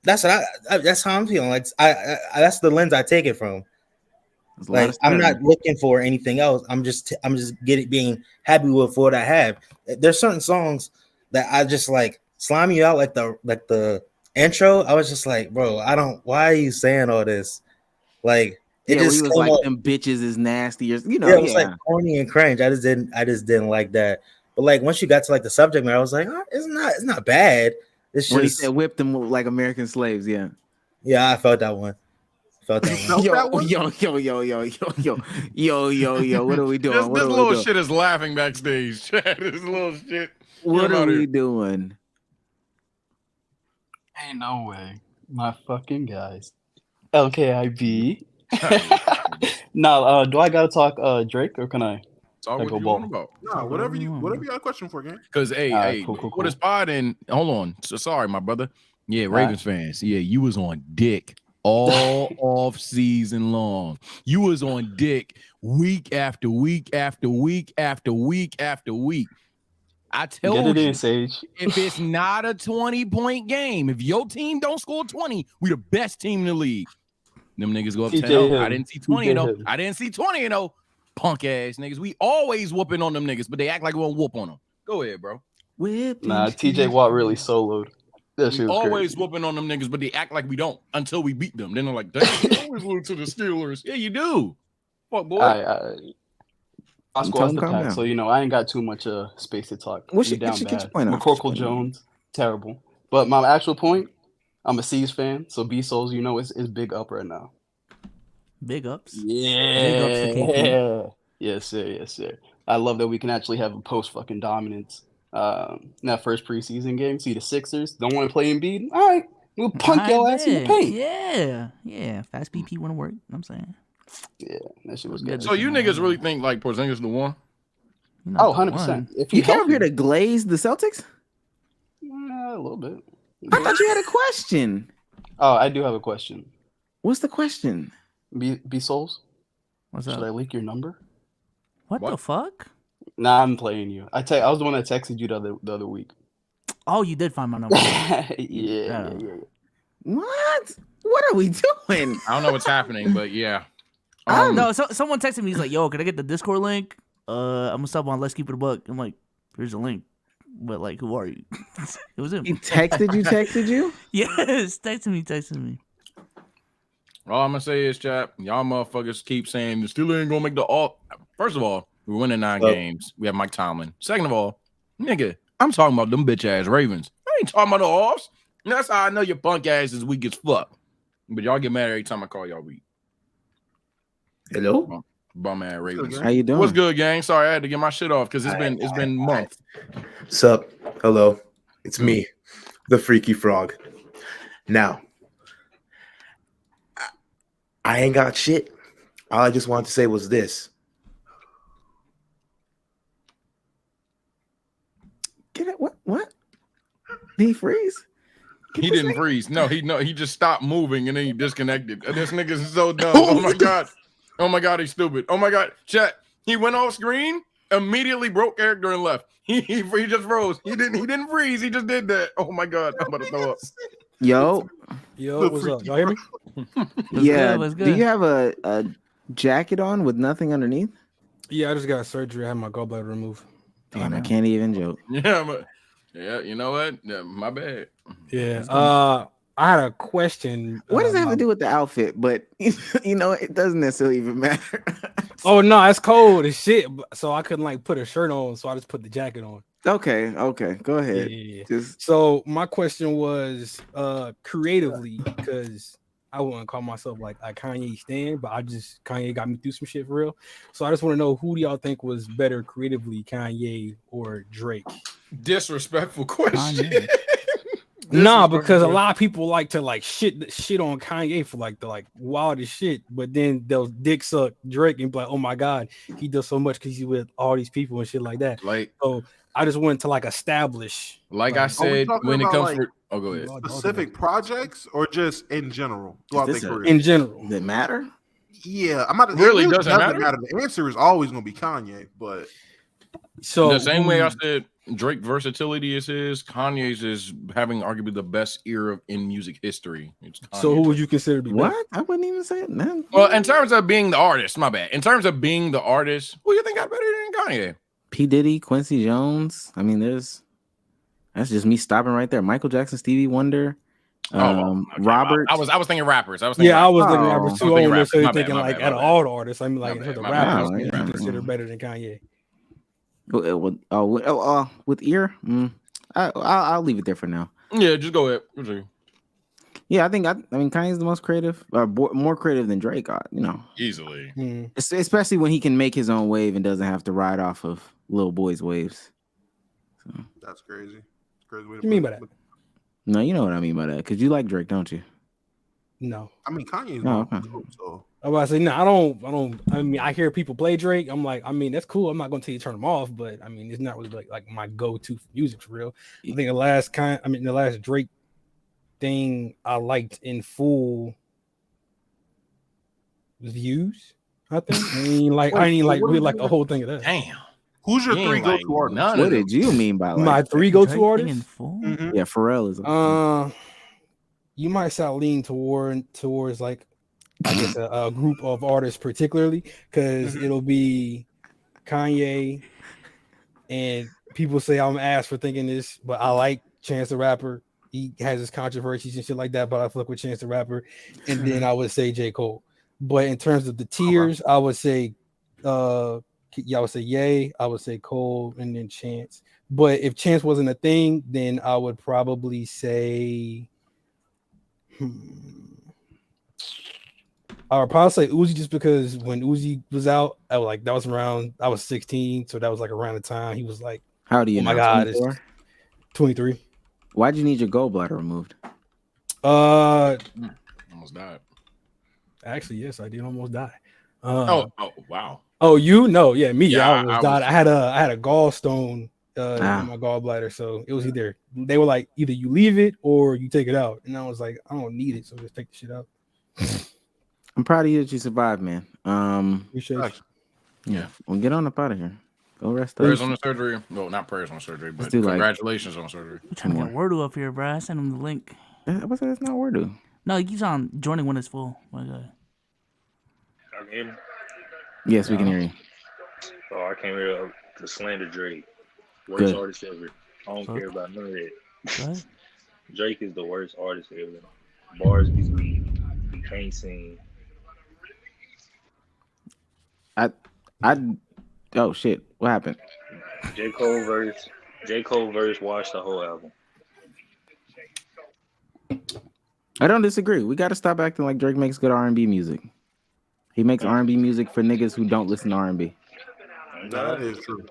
That's what that's how I'm feeling. Like I that's the lens I take it from. Like I'm not looking for anything else. I'm just being happy with what I have. There's certain songs that I just like slime you out like the intro. I was just like, bro, why are you saying all this? Like it just he was like them bitches is nasty, or it was like corny and cringe. I just didn't like that. But like once you got to like the subject matter, I was like, it's not bad. It's when just he said whip them like American slaves. Yeah, I felt that one. Yo. What are we doing? This little shit is laughing backstage. This little shit. What are we doing? Ain't no way. My fucking guys. LKIB. Now, do I gotta talk Drake or can I? Talk what you want about. No, whatever you got a question for, gang. Because cool. What is Budden? Hold on. So sorry, my brother. Yeah, Ravens fans. Yeah, you was on dick all off season long. You was on dick week after week after week after week after week. I tell you, Sage. If it's not a 20-point game, if your team don't score 20, we the best team in the league. Them niggas go up 10. I didn't see 20 though. I didn't see 20 though. Punk ass niggas. We always whooping on them niggas, but they act like we won't whoop on them. Go ahead, bro. Nah, TJ Watt really soloed. That shit was always crazy. whooping on them niggas, but they act like we don't until we beat them. Then they're like, damn, we always lose to the Steelers. Yeah, you do. Fuck, boy. I squashed the pack, so I ain't got too much space to talk. What's your point out? McCorkle Jones, terrible. But my actual point, I'm a C's fan, so B Souls, is big up right now. Big ups. Yeah. Big ups to KP. Yes, sir. Yes, sir. I love that we can actually have a post fucking dominance. In that first preseason game, see the Sixers don't want to play Embiid. All right, we'll punk your ass in the paint. Yeah. Fast BP wouldn't work. I'm saying. Yeah, that shit was good. So you niggas really think like Porzingis the one? Oh, 100%. If you came up here to glaze the Celtics? A little bit. I thought you had a question. Oh, I do have a question. What's the question? B Souls? What's Should up? I leak your number? What the fuck? Nah, I'm playing you. I was the one that texted you the other week. Oh, you did find my number. Yeah. What? What are we doing? I don't know what's happening, but yeah. No, someone texted me. He's like, "Yo, can I get the Discord link? I'm gonna sub on Let's Keep It a Buck." I'm like, "Here's the link." But like, who are you? It was him. He texted you? Yes, texted me. All I'm gonna say is, chat, y'all motherfuckers keep saying the Steelers ain't gonna make the all. First of all, we're winning 9 games. We have Mike Tomlin. Second of all, nigga, I'm talking about them bitch ass Ravens. I ain't talking about the offs. And that's how I know your punk ass is weak as fuck. But y'all get mad every time I call y'all weak. Hello, bum ass Ravens. How you doing? What's good, gang? Sorry, I had to get my shit off because it's been months. Sup? Hello, it's me, the Freaky Frog. Now, I ain't got shit. All I just wanted to say was this. Get it? What? Did he freeze? He didn't freeze. No, he just stopped moving and then he disconnected. This nigga's so dumb. Oh my god. Oh my god, he's stupid. Oh my god. Chat. He went off screen, immediately broke character and left. He just froze. He didn't freeze. He just did that. Oh my god. I'm about to throw up. Yo, what's up? Y'all hear me? Yeah. What's good? Do you have a jacket on with nothing underneath? Yeah, I just got surgery. I had my gallbladder removed. Damn, I can't even joke. Yeah, you know what? Yeah, my bad. Yeah. I had a question. What does that have to do with the outfit? But it doesn't necessarily even matter. Oh no, it's cold as shit. So I couldn't put a shirt on, so I just put the jacket on. Okay, go ahead. Yeah. So my question was creatively, because I wouldn't call myself like a Kanye stan, but Kanye got me through some shit for real. So I just want to know, who do y'all think was better creatively, Kanye or Drake? Disrespectful question. Nah, because a lot of people like to shit on Kanye for the wildest shit, but then they'll dick suck Drake and be like, oh my god, he does so much because he's with all these people and shit like that. So I just wanted to establish. I said, when it comes to go ahead. Specific projects or just in general? In general. Does it matter? Yeah, Really doesn't matter. The answer is always gonna be Kanye, but So the same way I said Drake versatility is his, Kanye's is having arguably the best ear in music history. It's Kanye. So who would you consider to be better? What? I wouldn't even say it. Man. Well, in terms of being the artist, my bad. In terms of being the artist, who you think got better than Kanye? P. Diddy, Quincy Jones. I mean, that's just me stopping right there. Michael Jackson, Stevie Wonder, Okay. Robert. I was thinking rappers. I was Yeah, I was rappers. thinking rappers too. I wasn't necessarily thinking like out of all the artists. I mean, like My the bad, rappers, my who bad. you consider better than Kanye. With ear, I'll leave it there for now. Yeah, just go ahead. Yeah, I mean Kanye's the most creative, more creative than Drake. Easily, especially when he can make his own wave and doesn't have to ride off of Lil Boy's waves. So. That's crazy. Crazy way to What you mean by that? No, you know what I mean by that, because you like Drake, don't you? No, I mean Kanye's okay. so. I was say no. I don't. I mean, I hear people play Drake. I'm like, I mean, that's cool. I'm not going to tell you to turn them off, but I mean, it's not really like my go-to for music for real. I think the last Drake thing I liked in full was Views. I think. I ain't really like the whole thing of that. Damn. Who's your three go-to artists? What did you mean by my three go-to artists? Yeah, Pharrell is. You might sound lean towards like I guess a group of artists particularly because it'll be Kanye, and people say I'm ass for thinking this, but I like Chance the Rapper. He has his controversies and shit like that, but I fuck with Chance the Rapper. And then I would say J. Cole. But in terms of the tiers, I would say I would say Ye, I would say Cole, and then Chance. But if Chance wasn't a thing, then I would probably say I would probably say Uzi, just because when Uzi was out, I was 16, so that was like around the time he was like, how do you? Oh my know? God, it's 23. Why'd you need your gallbladder removed? Almost died. Actually, yes, I did almost die. Oh, wow. Oh, you know, yeah, me. Yeah, I almost died. I had a gallstone in my gallbladder, so it was either they were like either you leave it or you take it out, and I was like, I don't need it, so just take the shit out. I'm proud of you that you survived, man. Appreciate you. Yeah, well, get on up out of here. Go rest up. Prayers on the surgery. Well, not prayers on surgery, but congratulations on surgery. I'm trying to get Wordu up here, bro. I sent him the link. What's that? It's not Wordu. No, he keeps on joining when it's full. My God. Y'all can hear me? Yes, we can hear you. Oh, I came here to slander Drake. Worst Good. artist ever. I don't care about none of that. What? Drake is the worst artist ever. Bars be weak. He can't sing. Oh shit! What happened? J. Cole verse watched the whole album. I don't disagree. We got to stop acting like Drake makes good R&B music. He makes R&B music for niggas who don't listen to R&B. That is true.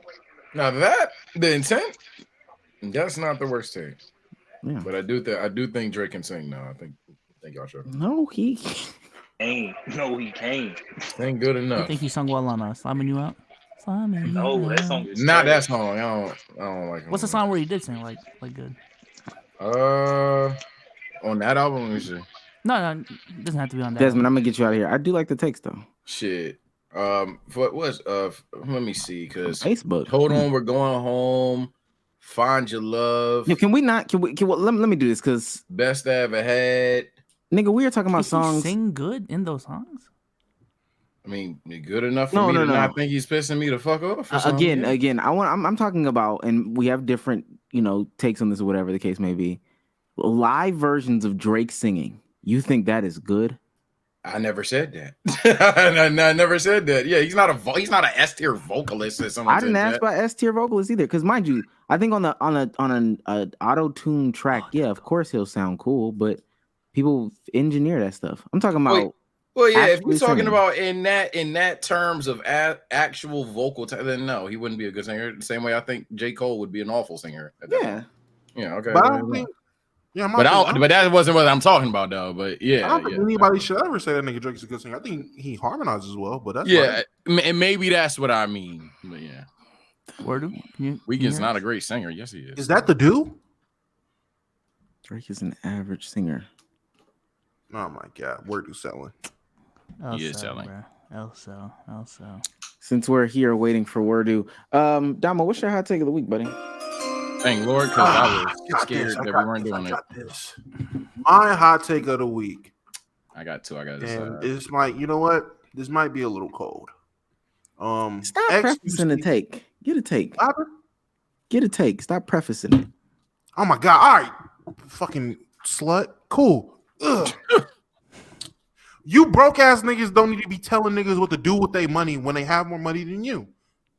Now the intent, that's not the worst thing. Yeah. But I do think Drake can sing now. I think y'all should. No, he ain't. No, he can't. Ain't good I enough. think he sung well on Slamming You Out. Slamming No, You that Out. song is Not trash. that song. I don't like him. What's the song where he did sing like good? On that album, let me see. No, it doesn't have to be on that. Desmond, I'm gonna get you out of here. I do like the takes though. Shit. What was let me see, because Facebook. Hold on, we're going home. Find your love. Yeah, can we not? Can we? Let me do this because Best I ever had. Nigga, we are talking about Did he songs. sing good in those songs? I mean, good enough for me to not think he's pissing me the fuck off. Or something. Again, I'm talking about, and we have different, takes on this or whatever the case may be. Live versions of Drake singing. You think that is good? I never said that. I never said that. Yeah, he's not an S tier vocalist or something. I didn't ask about S tier vocalists either, because mind you, I think on an auto tune track, yeah, of course he'll sound cool, but people engineer that stuff. I'm talking about. Well, yeah, if you're actually talking singing. about in that terms of actual vocal, then no, he wouldn't be a good singer. The same way I think J. Cole would be an awful singer. Yeah. Okay. But I don't think. Yeah, but that wasn't what I'm talking about though. But yeah, I don't think anybody should ever say that nigga Drake is a good singer. I think he harmonizes well, but that's and maybe that's what I mean. But yeah, Weeknd's not a great singer. Yes, he is. Is that the dude? Drake is an average singer. Oh my god, where do selling? He is selling. Also. Since we're here waiting for Wordu. Damo, what's your hot take of the week, buddy? Thank Lord, because I was scared that we weren't doing it. My hot take of the week. I got two. I got and this might, you know what? This might be a little cold. Stop prefacing the take. Get a take. Get a take. Stop prefacing it. Oh my god! All right, fucking slut. Cool. Ugh. You broke ass niggas don't need to be telling niggas what to do with their money when they have more money than you.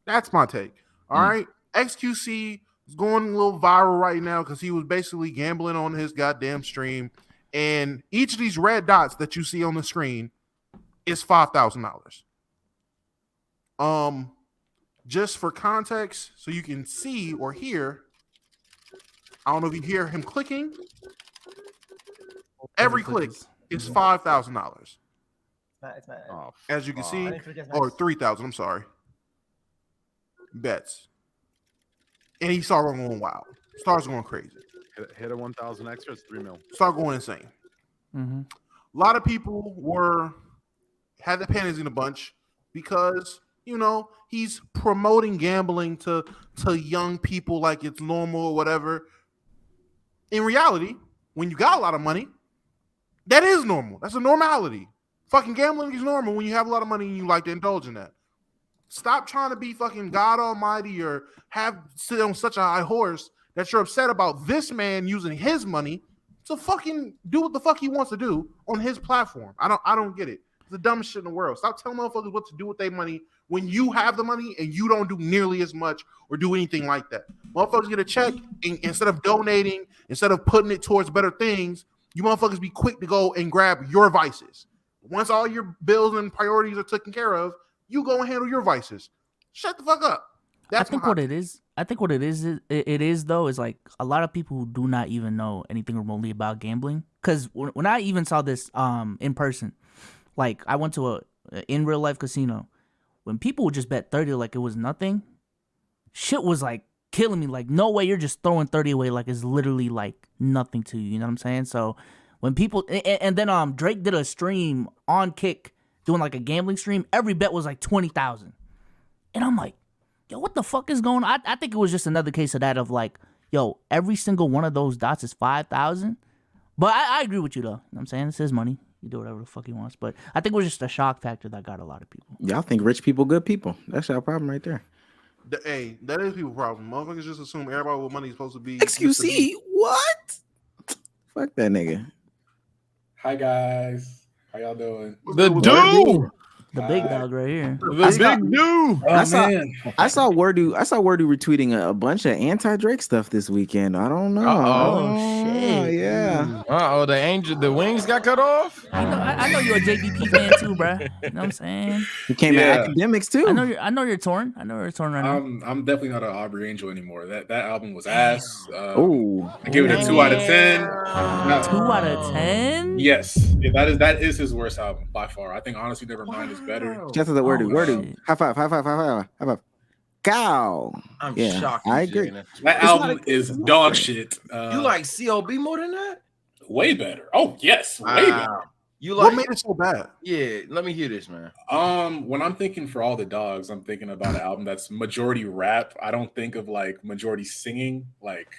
That's my take. All right. XQC is going a little viral right now because he was basically gambling on his goddamn stream. And each of these red dots that you see on the screen is $5,000. Just for context, so you can see or hear. I don't know if you hear him clicking. Every click is $5,000. As you can see, or 3,000. I'm sorry. Bets, and he started going wild. Starts going crazy. Hit a 1,000 extra. It's 3 mil. Start going insane. A lot of people had the panties in a bunch because he's promoting gambling to young people like it's normal or whatever. In reality, when you got a lot of money, that is normal. That's a normality. Fucking gambling is normal when you have a lot of money and you like to indulge in that. Stop trying to be fucking God Almighty or sit on such a high horse that you're upset about this man using his money to fucking do what the fuck he wants to do on his platform. I don't get it. It's the dumbest shit in the world. Stop telling motherfuckers what to do with their money when you have the money and you don't do nearly as much or do anything like that. Motherfuckers get a check and instead of donating, instead of putting it towards better things, you motherfuckers be quick to go and grab your vices. Once all your bills and priorities are taken care of, you go and handle your vices. Shut the fuck up. I think what it is though is like a lot of people who do not even know anything remotely about gambling. Because when I even saw this in person, like I went to a in real life casino, when people would just bet 30 like it was nothing, shit was like killing me. Like no way you're just throwing 30 away like it's literally like nothing to you. You know what I'm saying? So when people and then Drake did a stream on Kick doing like a gambling stream, every bet was like 20,000, and I'm like, yo, what the fuck is going on? I think it was just another case of that of like, yo, every single one of those dots is 5,000. But I agree with you though. You know what I'm saying? It's his money. You do whatever the fuck he wants. But I think it was just a shock factor that got a lot of people. Y'all think rich people good people. That's your problem right there. Hey, that is people's problem. Motherfuckers just assume everybody with money is supposed to be. XQC, what? Fuck that nigga. Hi guys. How y'all doing? The dude. The big dog right here. The big dude. I saw Wordu retweeting a bunch of anti-Drake stuff this weekend. I don't know. Oh shit. Yeah. The wings got cut off. I know you're a JBP fan too, bro. You know what I'm saying? He came at academics too. I know you're torn. I know you're torn right now. I'm definitely not an Aubrey Angel anymore. That album was ass. Oh, I give it a 2 out of 10. 2 out of 10? Yes. Yeah, that is his worst album by far. I think Honestly Nevermind is better. Shout out to the Wordu. High five. Cow. I'm Yeah, shocked. I agree. That album is dog shit. You like COB more than that? Way better. Oh yes, way better. You like What made it so bad? Yeah, let me hear this, man. When I'm thinking For All the Dogs, I'm thinking about an album that's majority rap. I don't think of like majority singing. Like,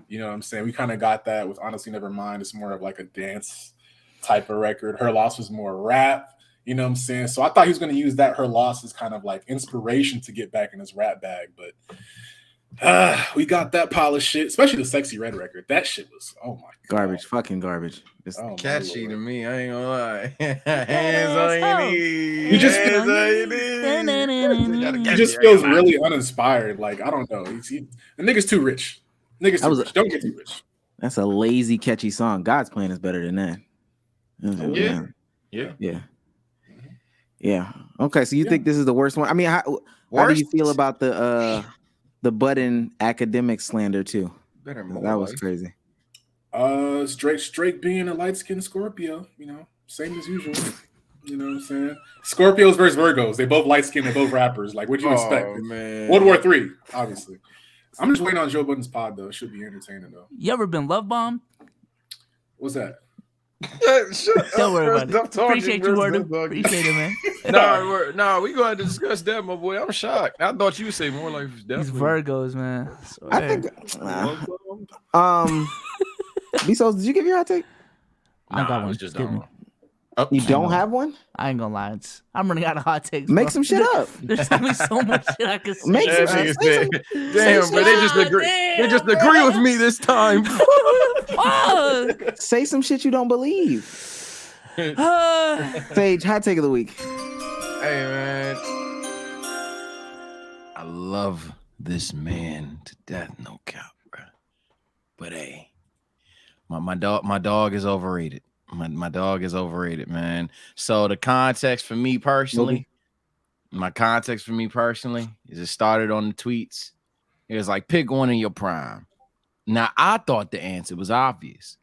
you know what I'm saying? We kind of got that with Honestly Nevermind. It's more of like a dance type of record. Her Loss was more rap. You know what I'm saying? So I thought he was going to use that Her Loss as kind of like inspiration to get back in his rap bag. But we got that pile of shit, especially the Sexy Red record. That shit was, oh my God. Garbage, fucking garbage. Just Catchy to me. I ain't gonna lie. Hands on your knees. He just Hands on your knees. He just feels really uninspired. Like, I don't know. The nigga's too rich. Nigga's too rich. Don't get too rich. That's a lazy, catchy song. God's Plan is better than that. Yeah. Okay, so you think this is the worst one? I mean, how do you feel about the Budden academic slander too? That was crazy. Drake being a light-skinned Scorpio, you know, same as usual. You know what I'm saying? Scorpios versus Virgos. They both light-skinned, they both rappers. Like, what'd you expect? Man. World War III, obviously. I'm just waiting on Joe Budden's pod, though. It should be entertaining, though. You ever been love bombed? What's that? Don't worry about it. Appreciate you, Word. Appreciate it, man. Nah, we going to discuss that, my boy. I'm shocked. I thought you would say more like These definitely. Virgos, man. I think. Bezos, did you give your hot take? I got it one. was just Give me. You don't have one? I ain't gonna lie. I'm running out of hot takes. Make bro. some shit up. There's gonna be so much shit I can say. Make some That shit. nigga said, damn, but they just agree. They just agree with me this time. Fuck. Say some shit you don't believe. Sage, hot take of the week. Hey, man. I love this man to death, no cap, bro. But hey, my dog is overrated. My dog is overrated, man. So the context for me personally, is it started on the tweets. It was like, pick one in your prime. Now, I thought the answer was obvious,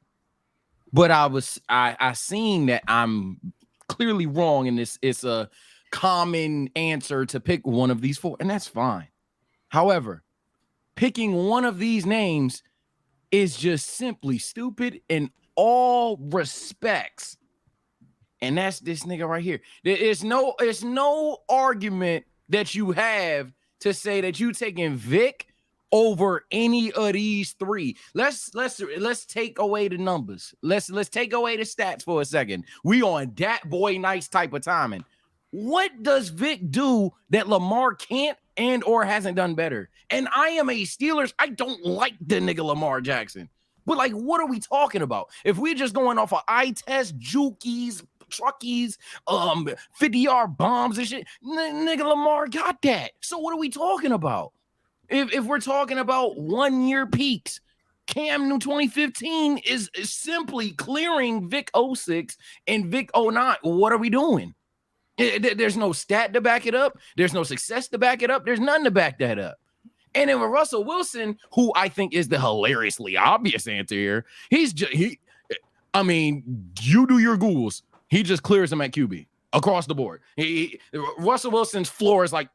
but I seen that I'm clearly wrong, and it's a common answer to pick one of these four, and that's fine. However, picking one of these names is just simply stupid in all respects, and that's this nigga right here. It's no argument that you have to say that you taking Vic over any of these three. Let's take away the numbers. Let's take away the stats for a second. We on that boy nice type of timing. What does Vic do that Lamar can't and or hasn't done better? And I am a Steelers. I don't like the nigga Lamar Jackson. But like, what are we talking about? If we're just going off of eye test, jukies, truckies, 50-yard bombs and shit, nigga Lamar got that. So what are we talking about? If we're talking about 1 year peaks, Cam Newton 2015 is simply clearing Vic 06 and Vic 09. What are we doing? There's no stat to back it up. There's no success to back it up. There's none to back that up. And then with Russell Wilson, who I think is the hilariously obvious answer here, you do your Googles. He just clears him at QB across the board. Russell Wilson's floor is like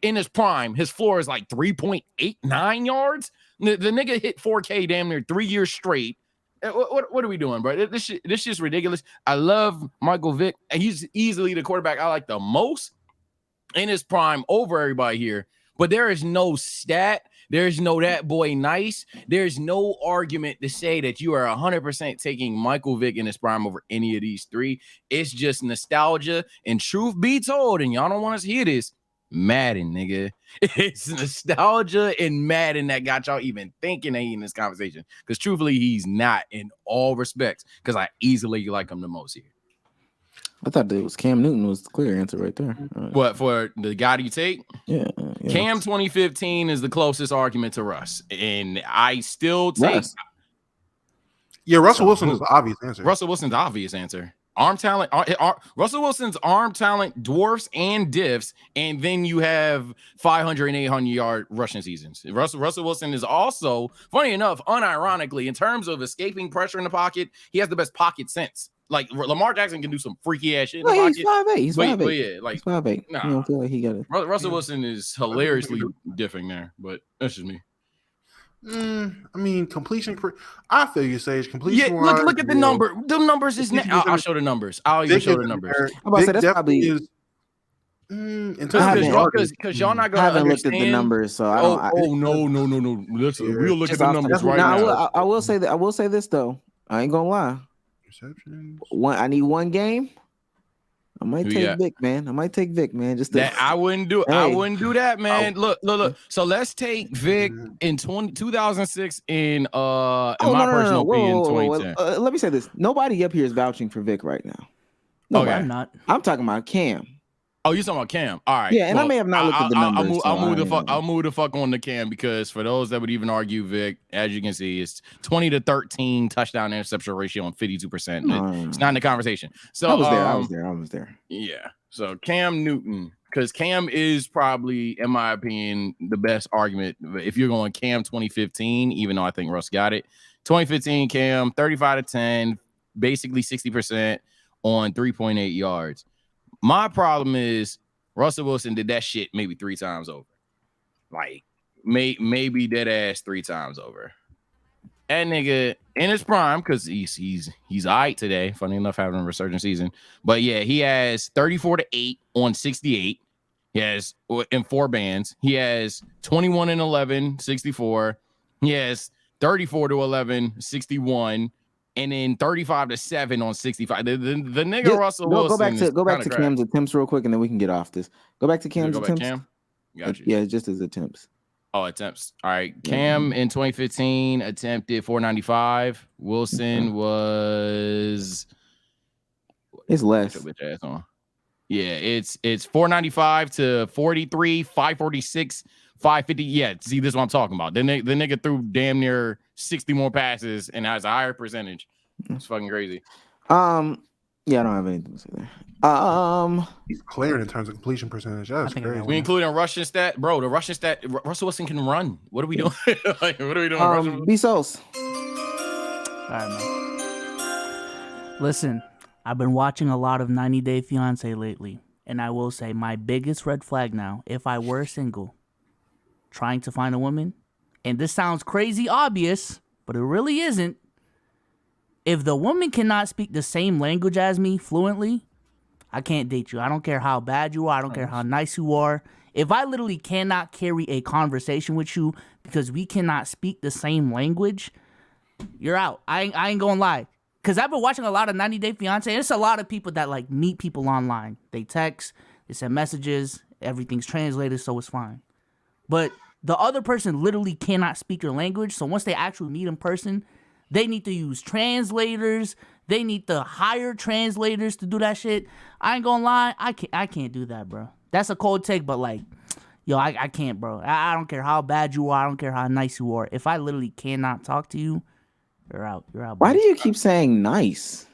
in his prime, his floor is like 3.89 yards. The nigga hit 4K damn near 3 years straight. What are we doing, bro? This shit's ridiculous. I love Michael Vick, and he's easily the quarterback I like the most in his prime over everybody here. But there is no stat. There's no that boy nice. There's no argument to say that you are 100% taking Michael Vick in his prime over any of these three. It's just nostalgia. And truth be told, and y'all don't want us to hear this, Madden, nigga. It's nostalgia and Madden that got y'all even thinking they in this conversation. Because truthfully, he's not in all respects. Because I easily like him the most here. I thought it was Cam Newton was the clear answer right there. What, for the guy you take? Yeah. Cam 2015 is the closest argument to Russ. And I still take... Russ. Yeah, Russell Wilson is the obvious answer. Russell Wilson's the obvious answer. Arm talent, Russell Wilson's arm talent dwarfs and diffs, and then you have 500 and 800-yard rushing seasons. Russell Wilson is also, funny enough, unironically, in terms of escaping pressure in the pocket, he has the best pocket sense. Like Lamar Jackson can do some freaky ass shit in the pocket. He's 5'8". He's 5'8". But yeah, like he's 5'8". Nah. You don't feel like he got it. Russell Wilson is hilariously diffing there, but that's just me. I mean, completion. I feel you, Sage. Completion. Yeah, look at the number. The numbers is. I'll show the numbers. I'll even show the numbers. I'm about to say that's probably. Because y'all not gonna. I haven't looked at the numbers, so I don't. No. We'll look at the numbers right now. I will say that. I will say this though. I ain't gonna lie. I need one game. I might take Vic, man. Just that I wouldn't do. Hey. I wouldn't do that, man. Look. So let's take Vic in 2006 in my personal opinion, 2010. Let me say this: nobody up here is vouching for Vic right now. Nobody. I'm not. I'm talking about Cam. Oh, you're talking about Cam. All right. Yeah, and I may have not looked at the numbers. I'll move the fuck on to Cam, because for those that would even argue Vic, as you can see, it's 20-13 touchdown interception ratio on 52%. It's not in the conversation. So I was there. Yeah. So Cam Newton, because Cam is probably, in my opinion, the best argument. If you're going Cam 2015, even though I think Russ got it, 2015 Cam 35-10, basically 60% on 3.8 yards. My problem is Russell Wilson did that shit maybe 3 times over. Like, maybe dead ass 3 times over. That nigga in his prime, because he's aight today. Funny enough, having a resurgent season. But yeah, he has 34-8 on 68. He has in 4 bands. He has 21-11, 64. He has 34-11, 61, and then 35-7 on 65. The nigga Russell Wilson. Go back to Cam's attempts real quick, and then we can get off this. Go back to Cam's attempts. Cam? Got you. Yeah, just his attempts. Oh, attempts. All right. Cam in 2015 attempted 495. Wilson was it's less. Yeah, it's 495 to 43, 546, 550. Yeah, see, this is what I'm talking about. The nigga threw damn near 60 more passes and has a higher percentage. It's fucking crazy. Yeah, I don't have anything to say there. He's cleared in terms of completion percentage. That's crazy. We including Russian stat, bro. The Russian stat, Russell Wilson can run. What are we doing? Like, what are we doing? Bezos. All right, man. Listen, I've been watching a lot of 90 Day Fiance lately, and I will say my biggest red flag now, if I were single, trying to find a woman, and this sounds crazy obvious, but it really isn't. If the woman cannot speak the same language as me fluently, I can't date you. I don't care how bad you are. I don't care how nice you are. If I literally cannot carry a conversation with you because we cannot speak the same language, you're out. I ain't gonna lie. Because I've been watching a lot of 90 Day Fiance. And it's a lot of people that like meet people online. They text, they send messages, everything's translated, so it's fine. But the other person literally cannot speak your language. So once they actually meet in person, they need to use translators. They need to hire translators to do that shit. I ain't gonna lie, I can't do that, bro. That's a cold take, but like, yo, I can't, bro. I don't care how bad you are. I don't care how nice you are. If I literally cannot talk to you, you're out. You're out. Why do you keep saying nice?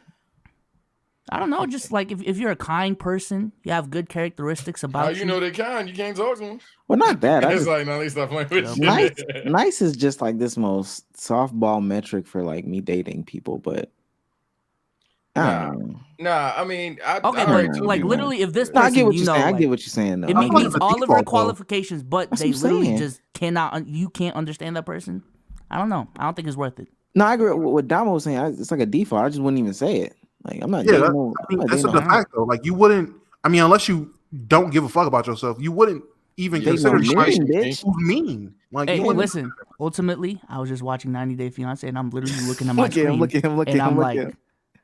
I don't know. Just like if you're a kind person, you have good characteristics about you. How you know they're kind? You can't talk to them. Well, not that. It's like, no, they stop playing with shit. Nice is just like this most softball metric for like me dating people, but I mean, like literally, if this person, I get what you're saying. like, I get what you're saying. Though. It meets all of your qualifications, but they literally just cannot. You can't understand that person. I don't know. I don't think it's worth it. No, I agree with what Damo was saying. It's like a default. I just wouldn't even say it. Like I'm not. Yeah, that's the fact though. Like you wouldn't. I mean, unless you don't give a fuck about yourself, you wouldn't even consider mean. Like, hey, listen. Ultimately, I was just watching 90 Day Fiance, and I'm literally looking at my screen. Look at him. And I'm like,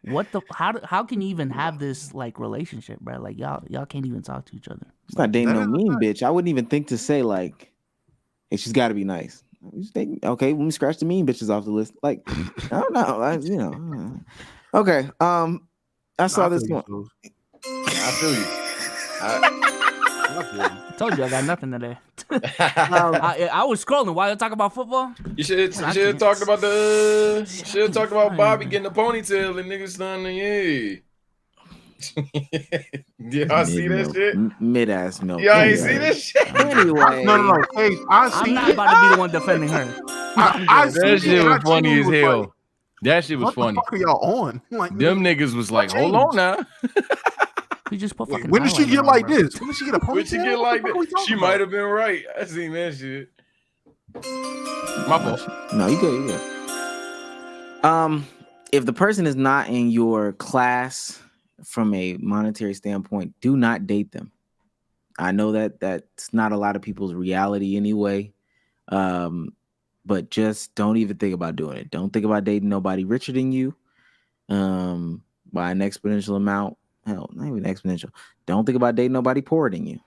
what the? How can you even have this like relationship, bro? Like y'all can't even talk to each other. It's not dating no mean bitch. I wouldn't even think to say like, hey, she's got to be nice. Okay, let me scratch the mean bitches off the list. Like, I don't know. Okay. I saw this one. I feel you. I told you I got nothing today. I was scrolling while you talking about football. You should have talked about Bobby getting a ponytail and niggas starting to Did y'all see that shit? Mid-ass milk. Y'all ain't see this shit? Anyway. No. Hey, I'm not about to be the one defending her. That shit was funny as hell. That shit was funny. What the fuck are y'all on? Like, them niggas was like, hold on now. We just put fucking. When did she get like this? When did she get a ponytail? When she get like this? She might have been right. I seen that shit. My fault. No, you good. You good. If the person is not in your class from a monetary standpoint, do not date them. I know that that's not a lot of people's reality anyway. But just don't even think about doing it. Don't think about dating nobody richer than you by an exponential amount. Hell, not even exponential. Don't think about dating nobody poorer than you.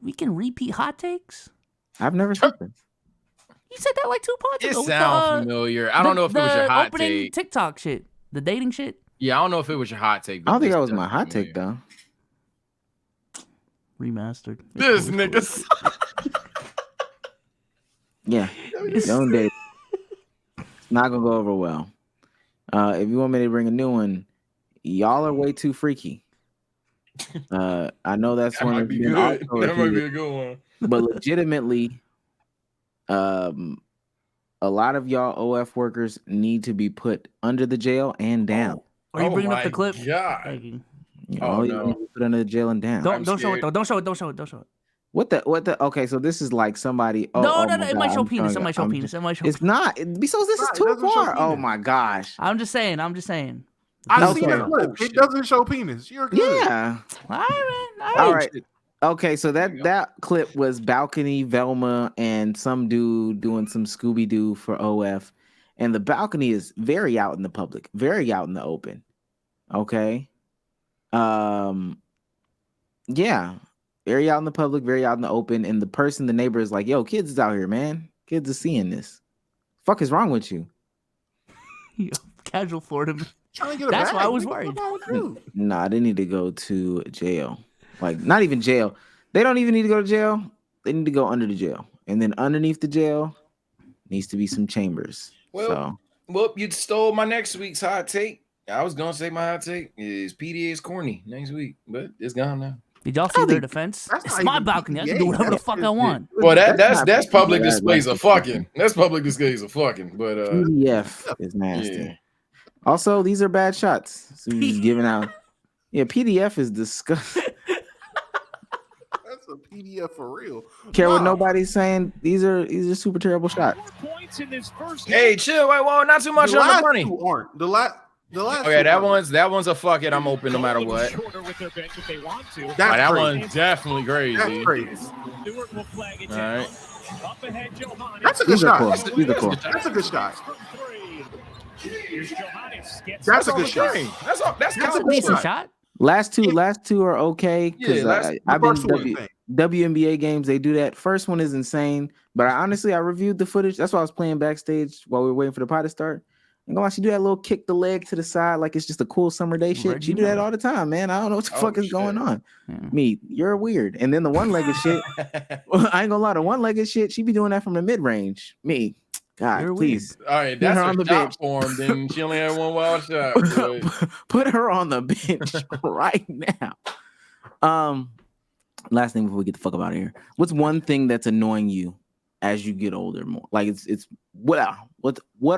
We can repeat hot takes? I've never said this. You said that like 2 pods ago. It sounds familiar. I don't know if it was your hot take. TikTok shit. The dating shit. Yeah, I don't know if it was your hot take. I don't think that was my hot take, though. Remastered. This nigga. Yeah, don't date. It's not gonna go over well. If you want me to bring a new one, y'all are way too freaky. I know that's that one. Might be good. That might be a good one. But legitimately, a lot of y'all OF workers need to be put under the jail and down. Are you bringing up the clip? God. You know, no. Put under the jail and down. Don't show it though. Don't show it. What the? Okay, so this is like somebody. Oh, No, oh no, my no. It God, might show I'm penis. It showing might show I'm penis. just- It might show. It's not. So this is It too doesn't show far. Oh penis. my gosh. I'm just saying. I'm just saying. I've seen Okay. that clip. It doesn't show penis. You're good. Yeah. All right, man. All right. Okay, so that clip was balcony Velma and some dude doing some Scooby Doo for OF, and the balcony is very out in the public, very out in the open. Okay. Yeah, very out in the public, very out in the open, and the neighbor is like, "Yo, kids is out here, man. Kids are seeing this. Fuck is wrong with you?" Casual Florida. Trying to get a That's bag. why I was What's worried. wrong with you? Nah, they need to go to jail. Like, not even jail. They don't even need to go to jail. They need to go under the jail. And then underneath the jail needs to be some chambers. Well, you stole my next week's hot take. I was gonna say my hot take is PDA is corny next week, but it's gone now. Did y'all see their defense? It's my balcony. I can do whatever the fuck I want. Well, that's public PDA. displays of fucking. That's public displays of fucking. But PDF is nasty. Yeah. Also, these are bad shots. So you're just giving out. Yeah, PDF is disgusting. That's a PDF for real. Care what nobody's saying. These are super terrible shots. Hey, chill. Wait, whoa, not too much The on the last money. two aren't. The last Okay, two that aren't. one's a fuck it. I'm open no matter what. That crazy. one's definitely crazy. That's crazy. All right. That's a good These are shot. cool. That's These are cool. a good shot. That's a good shot. That's That's a kind decent of shot. Last two are okay because Yeah, I've been first one insane. WNBA games. They do that. First one is insane, but I reviewed the footage. That's why I was playing backstage while we were waiting for the pod to start. And go on, she do that little kick the leg to the side like it's just a cool summer day shit. She do that all the time, man. I don't know what the fuck is going on. Me, you're weird. And then the one-legged shit. Well, I ain't gonna lie, the one-legged shit. She be doing that from the mid-range. Me, God, You're please. All right, Put that's her a on the shot bench. form. Then she only had one wild shot. but- Put her on the bench right now. Last thing before we get the fuck out of here. What's one thing that's annoying you as you get older more? Like it's what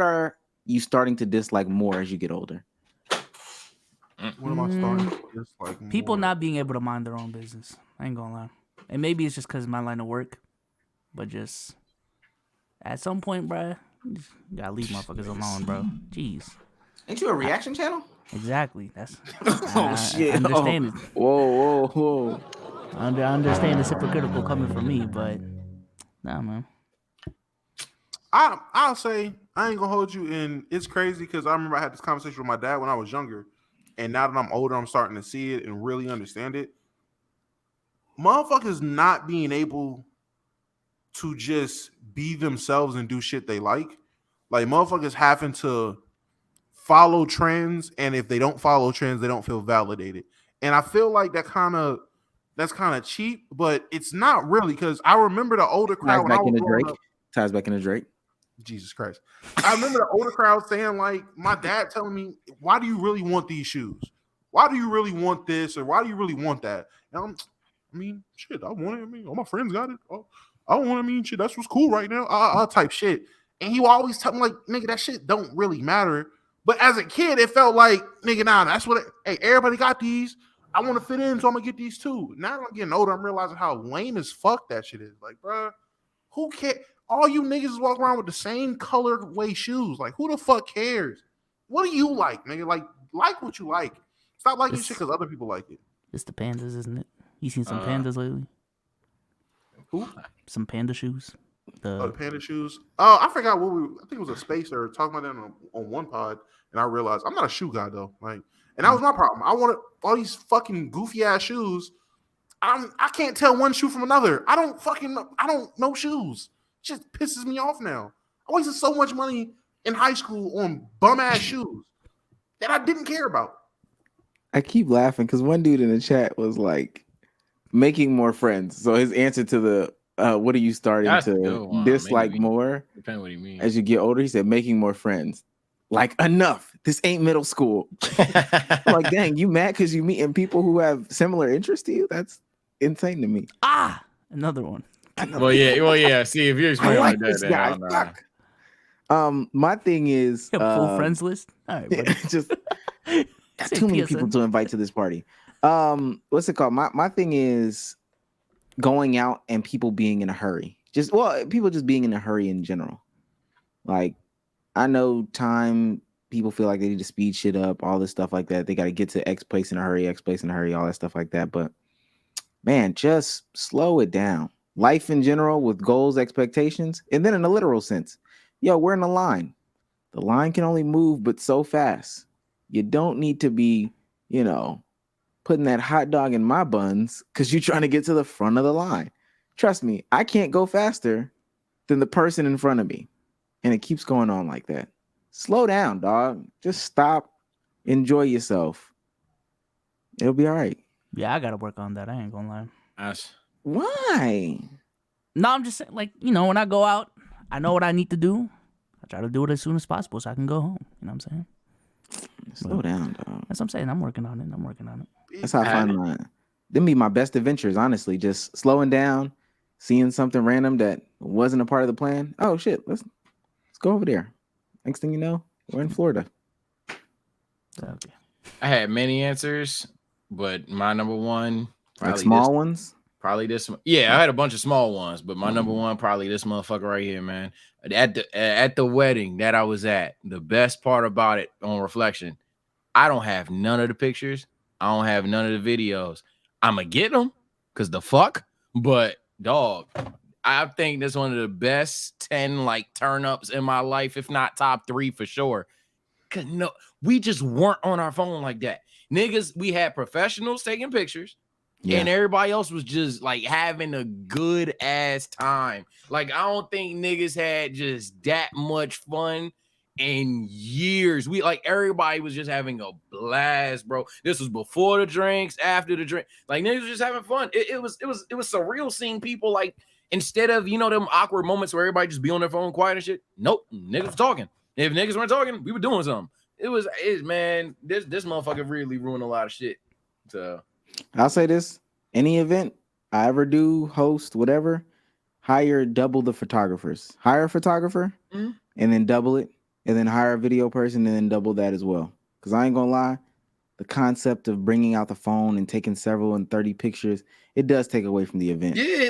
are you starting to dislike more as you get older? What am I starting to dislike? People not being able to mind their own business. I ain't gonna lie. And maybe it's just because of my line of work, but just at some point, bruh, you just gotta leave motherfuckers alone, bro. Jeez. Ain't you a reaction channel? Exactly. That's. Shit. I understand it. Whoa. I understand it's hypocritical coming from me, but nah, man. I'll say I ain't gonna hold you, and it's crazy because I remember I had this conversation with my dad when I was younger, and now that I'm older, I'm starting to see it and really understand it. Motherfuckers not being able to just be themselves and do shit they like motherfuckers having to follow trends, and if they don't follow trends, they don't feel validated. And I feel like that's kind of cheap, but it's not really because I remember the older crowd when I was growing up. Ties back into Drake. Jesus Christ. I remember the older crowd saying, like, my dad telling me, why do you really want these shoes? Why do you really want this? Or why do you really want that? And shit, I want it. I mean, all my friends got it. Oh, I don't want shit, that's what's cool right now. I'll type shit. And he would always tell me, like, nigga, that shit don't really matter. But as a kid, it felt like, nigga, nah, that's what hey, everybody got these. I want to fit in, so I'm gonna get these too. Now that I'm getting older, I'm realizing how lame as fuck that shit is. Like, bro, who cares? All you niggas is walking around with the same colorway shoes. Like, who the fuck cares? What do you like, nigga? Like what you like. Stop liking shit because other people like it. It's the pandas, isn't it? You seen some pandas lately? Who? Some panda shoes. The panda shoes. Oh, I forgot what I think it was a spacer talking about that on one pod, and I realized I'm not a shoe guy though. And that was my problem. I wanted all these fucking goofy ass shoes. I can't tell one shoe from another. I don't know shoes. It just pisses me off now. I wasted so much money in high school on bum ass shoes that I didn't care about. I keep laughing because one dude in the chat was like making more friends. So his answer to the what are you starting to dislike more Depending what you mean. as you get older? He said making more friends. Like, enough. This ain't middle school. Like, dang, you mad because you meeting people who have similar interests to you? That's insane to me. Another one. Well, yeah. See, if you explain like that, then I don't know. Fuck. My thing is full friends list. All right, buddy. just too many people to invite to this party. What's it called? My thing is going out and people being in a hurry. People just being in a hurry in general. Like, I know people feel like they need to speed shit up, all this stuff like that. They got to get to X place in a hurry, all that stuff like that. But man, just slow it down. Life in general with goals, expectations, and then in a literal sense. Yo, we're in a line. The line can only move but so fast. You don't need to be, putting that hot dog in my buns because you're trying to get to the front of the line. Trust me, I can't go faster than the person in front of me. And it keeps going on like that. Slow down, dog. Just stop. Enjoy yourself. It'll be all right. Yeah, I gotta work on that. I ain't gonna lie. Why? No, I'm just saying, like, when I go out, I know what I need to do. I try to do it as soon as possible so I can go home. You know what I'm saying? Slow down, dog. That's what I'm saying. I'm working on it. That's how I find mine. Them be my best adventures, honestly. Just slowing down, seeing something random that wasn't a part of the plan. Oh shit, let's go over there. Next thing you know, we're in Florida. Okay. I had many answers, but my number one, Like small ones. Probably this one. Yeah, I had a bunch of small ones, but my number one, probably this motherfucker right here, man. At the wedding that I was at, the best part about it on reflection, I don't have none of the pictures. I don't have none of the videos. I'ma get them because the fuck. But dog, I think that's one of the best 10 like turn ups in my life, if not top 3 for sure. Cause no, we just weren't on our phone like that. Niggas, we had professionals taking pictures. Yeah. And everybody else was just like having a good ass time. Like, I don't think niggas had just that much fun in years. Everybody was just having a blast, bro. This was before the drinks, after the drink. Like, niggas was just having fun. It was surreal seeing people, like, instead of, them awkward moments where everybody just be on their phone quiet and shit. Nope, niggas was talking. If niggas weren't talking, we were doing something. Man, this motherfucker really ruined a lot of shit. So I'll say this: any event I ever do, host, whatever, hire double the photographers. Hire a photographer and then double it, and then hire a video person and then double that as well. Because I ain't gonna lie, the concept of bringing out the phone and taking several and 30 pictures, it does take away from the event. Yeah,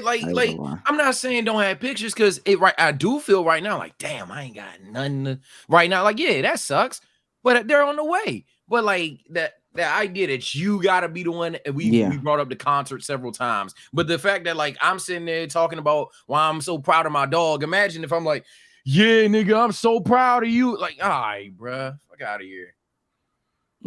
I'm not saying don't have pictures because I do feel right now like, damn, I ain't got nothing right now. Like, yeah, that sucks, but they're on the way. But like that idea that you gotta be the one, we brought up the concert several times. But the fact that like I'm sitting there talking about why I'm so proud of my dog. Imagine if I'm like, yeah, nigga, I'm so proud of you. Like, all right, bruh, fuck out of here.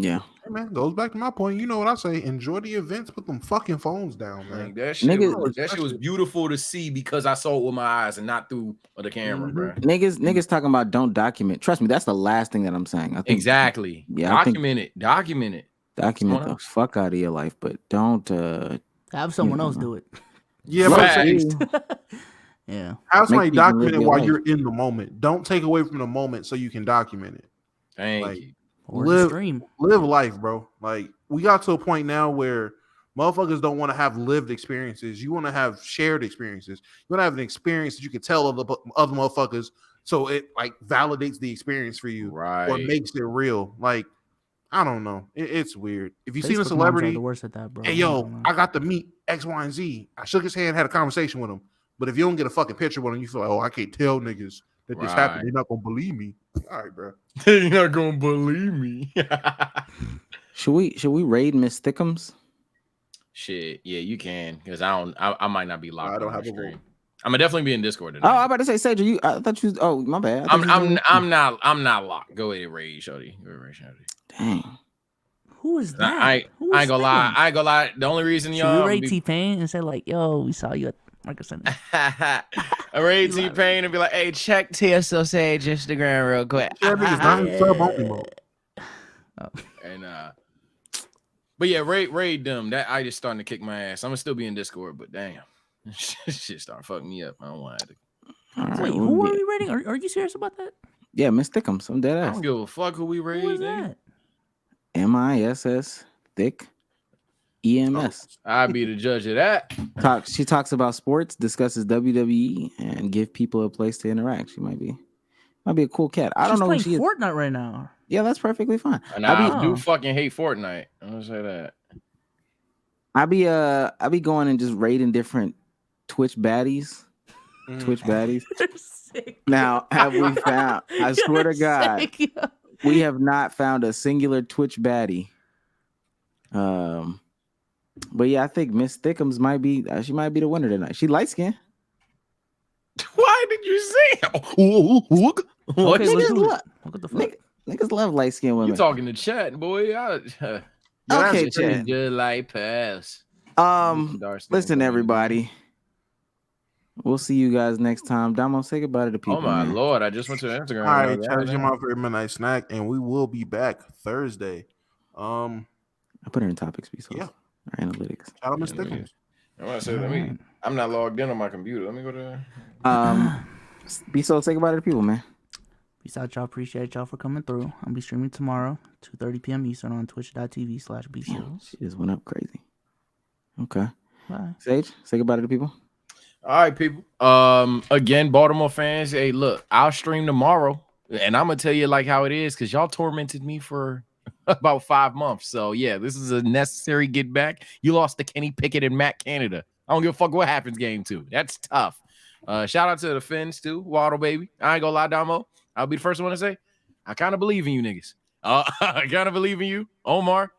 Yeah. Hey, man, goes back to my point. You know what I say? Enjoy the events, put them fucking phones down, man. Like, that shit was beautiful to see because I saw it with my eyes and not through the camera, bro. Niggas talking about don't document. Trust me, that's the last thing that I'm saying. I think, exactly. Yeah, document it. Document the fuck out of your life, but don't have someone else do it. Yeah, but yeah. Have somebody document it while you're in the moment. Don't take away from the moment so you can document it. Thank you. Live life, bro. Like, we got to a point now where motherfuckers don't want to have lived experiences. You want to have shared experiences. You want to have an experience that you can tell other motherfuckers, so it like validates the experience for you, right? Or makes it real. Like, I don't know. It's weird. If you see a celebrity, the worst at that, bro. Hey, yo, I got to meet X, Y, and Z. I shook his hand, had a conversation with him. But if you don't get a fucking picture with him, you feel like, oh, I can't tell niggas that this happened. They're not gonna believe me. All right, bro. You're not gonna believe me. Should we raid Miss Thickums? Shit, yeah, you can, because I might not be locked. I don't have a screen. I'm gonna definitely be in Discord today. Oh, I'm about to say, Sage, I thought you. Oh, my bad. I'm not locked. Go ahead, raid, shorty. Dang. Who is that? I ain't gonna lie. I ain't gonna lie. The only reason y'all raid T-Pain and say like, yo, we saw you at Marcus Center. I raid T-Pain and be like, hey, check TSO Sage Instagram real quick. And but yeah, raid them. That I just starting to kick my ass. I'm gonna still be in Discord, but damn, shit start fucking me up. I don't want to. Right, wait, who are we raiding? Are you serious about that? Yeah, Miss Thickums. I'm dead ass. I don't give a fuck who we raid. Who is that? MISS Thick EMS. I'll be the judge of that. She talks about sports, discusses WWE, and give people a place to interact. She might be a cool cat. I don't know who she is. Fortnite right now. Yeah, that's perfectly fine. And I do fucking hate Fortnite. I'm gonna say that. I be going and just raiding different Twitch baddies. Twitch baddies. Sick. Now, have we found? I swear to God, Sick, yo. we have not found a singular Twitch baddie. But yeah, I think Miss Thickums might be. She might be the winner tonight. She light skin. Why did you say? What? Okay, let's Niggas do love, it. What the fuck? niggas love light skin women. You talking to chat, boy? Okay, chat. Just like pass. Listen, everybody. We'll see you guys next time. Damo, say goodbye to the people. Oh my man. Lord! I just went to Instagram. All right, chat is my favorite midnight snack, and we will be back Thursday. I put it in topics, so yeah, our analytics. Shout out Miss Thickums. I want to say, I'm not logged in on my computer. Let me go to. Be so say goodbye to the people, man. Peace out, y'all. Appreciate y'all for coming through. I'll be streaming tomorrow, 2:30 p.m. Eastern on twitch.tv/bshields. She just went up crazy. Okay. Bye. Sage, say goodbye to the people. All right, people. Again, Baltimore fans. Hey, look, I'll stream tomorrow, and I'm gonna tell you like how it is because y'all tormented me for about 5 months. So yeah, this is a necessary get back. You lost to Kenny Pickett and Matt Canada. I don't give a fuck what happens game 2. That's tough. Shout out to the Finns too, Waddle baby. I ain't gonna lie, Damo. I'll be the first one to say, I kind of believe in you niggas. I kind of believe in you, Omar.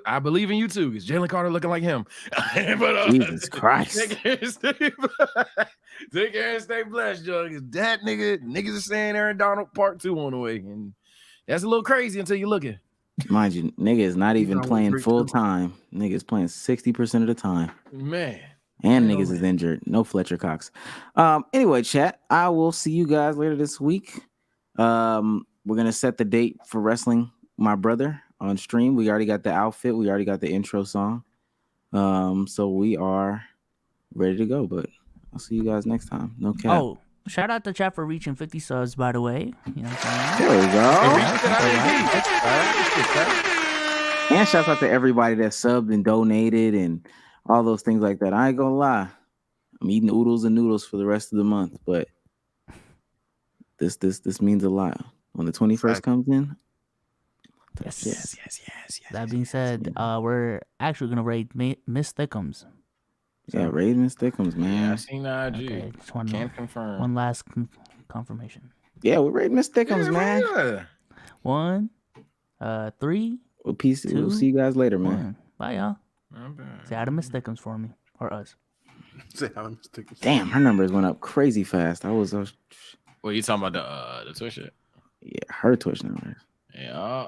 I believe in you too. Because Jalen Carter looking like him. But, Jesus Christ. Take care and stay blessed, John. Because that niggas are saying Aaron Donald part 2 on the way. And that's a little crazy until you look at it. Mind you, nigga is not even playing full time. Nigga is playing 60% of the time. Man. And niggas is injured. No Fletcher Cox. Anyway, chat, I will see you guys later this week. We're going to set the date for Wrestling My Brother on stream. We already got the outfit. We already got the intro song. So we are ready to go, but I'll see you guys next time. No cap. Oh, shout out to chat for reaching 50 subs, by the way. You know what I'm saying? There we go. And shout out to everybody that subbed and donated and all those things like that. I ain't gonna lie. I'm eating oodles and noodles for the rest of the month, but this means a lot. When the 21st comes in, Yes. That being said, we're actually gonna raid Miss Thickums. Yeah, raid Miss Thickums, man. Yeah, I seen the IG. Okay, just Can't confirm. One last confirmation. Yeah, we're raiding Miss Thickums, man. Yeah. 1, 3. Well, peace. 2, We'll see you guys later, man. 1. Bye, y'all. Say hi to Miss Thickums for me or us. Say hi to Miss Thickums. Damn, her numbers went up crazy fast. I was Well, you talking about the Twitch shit? Yeah, her Twitch numbers. Yeah.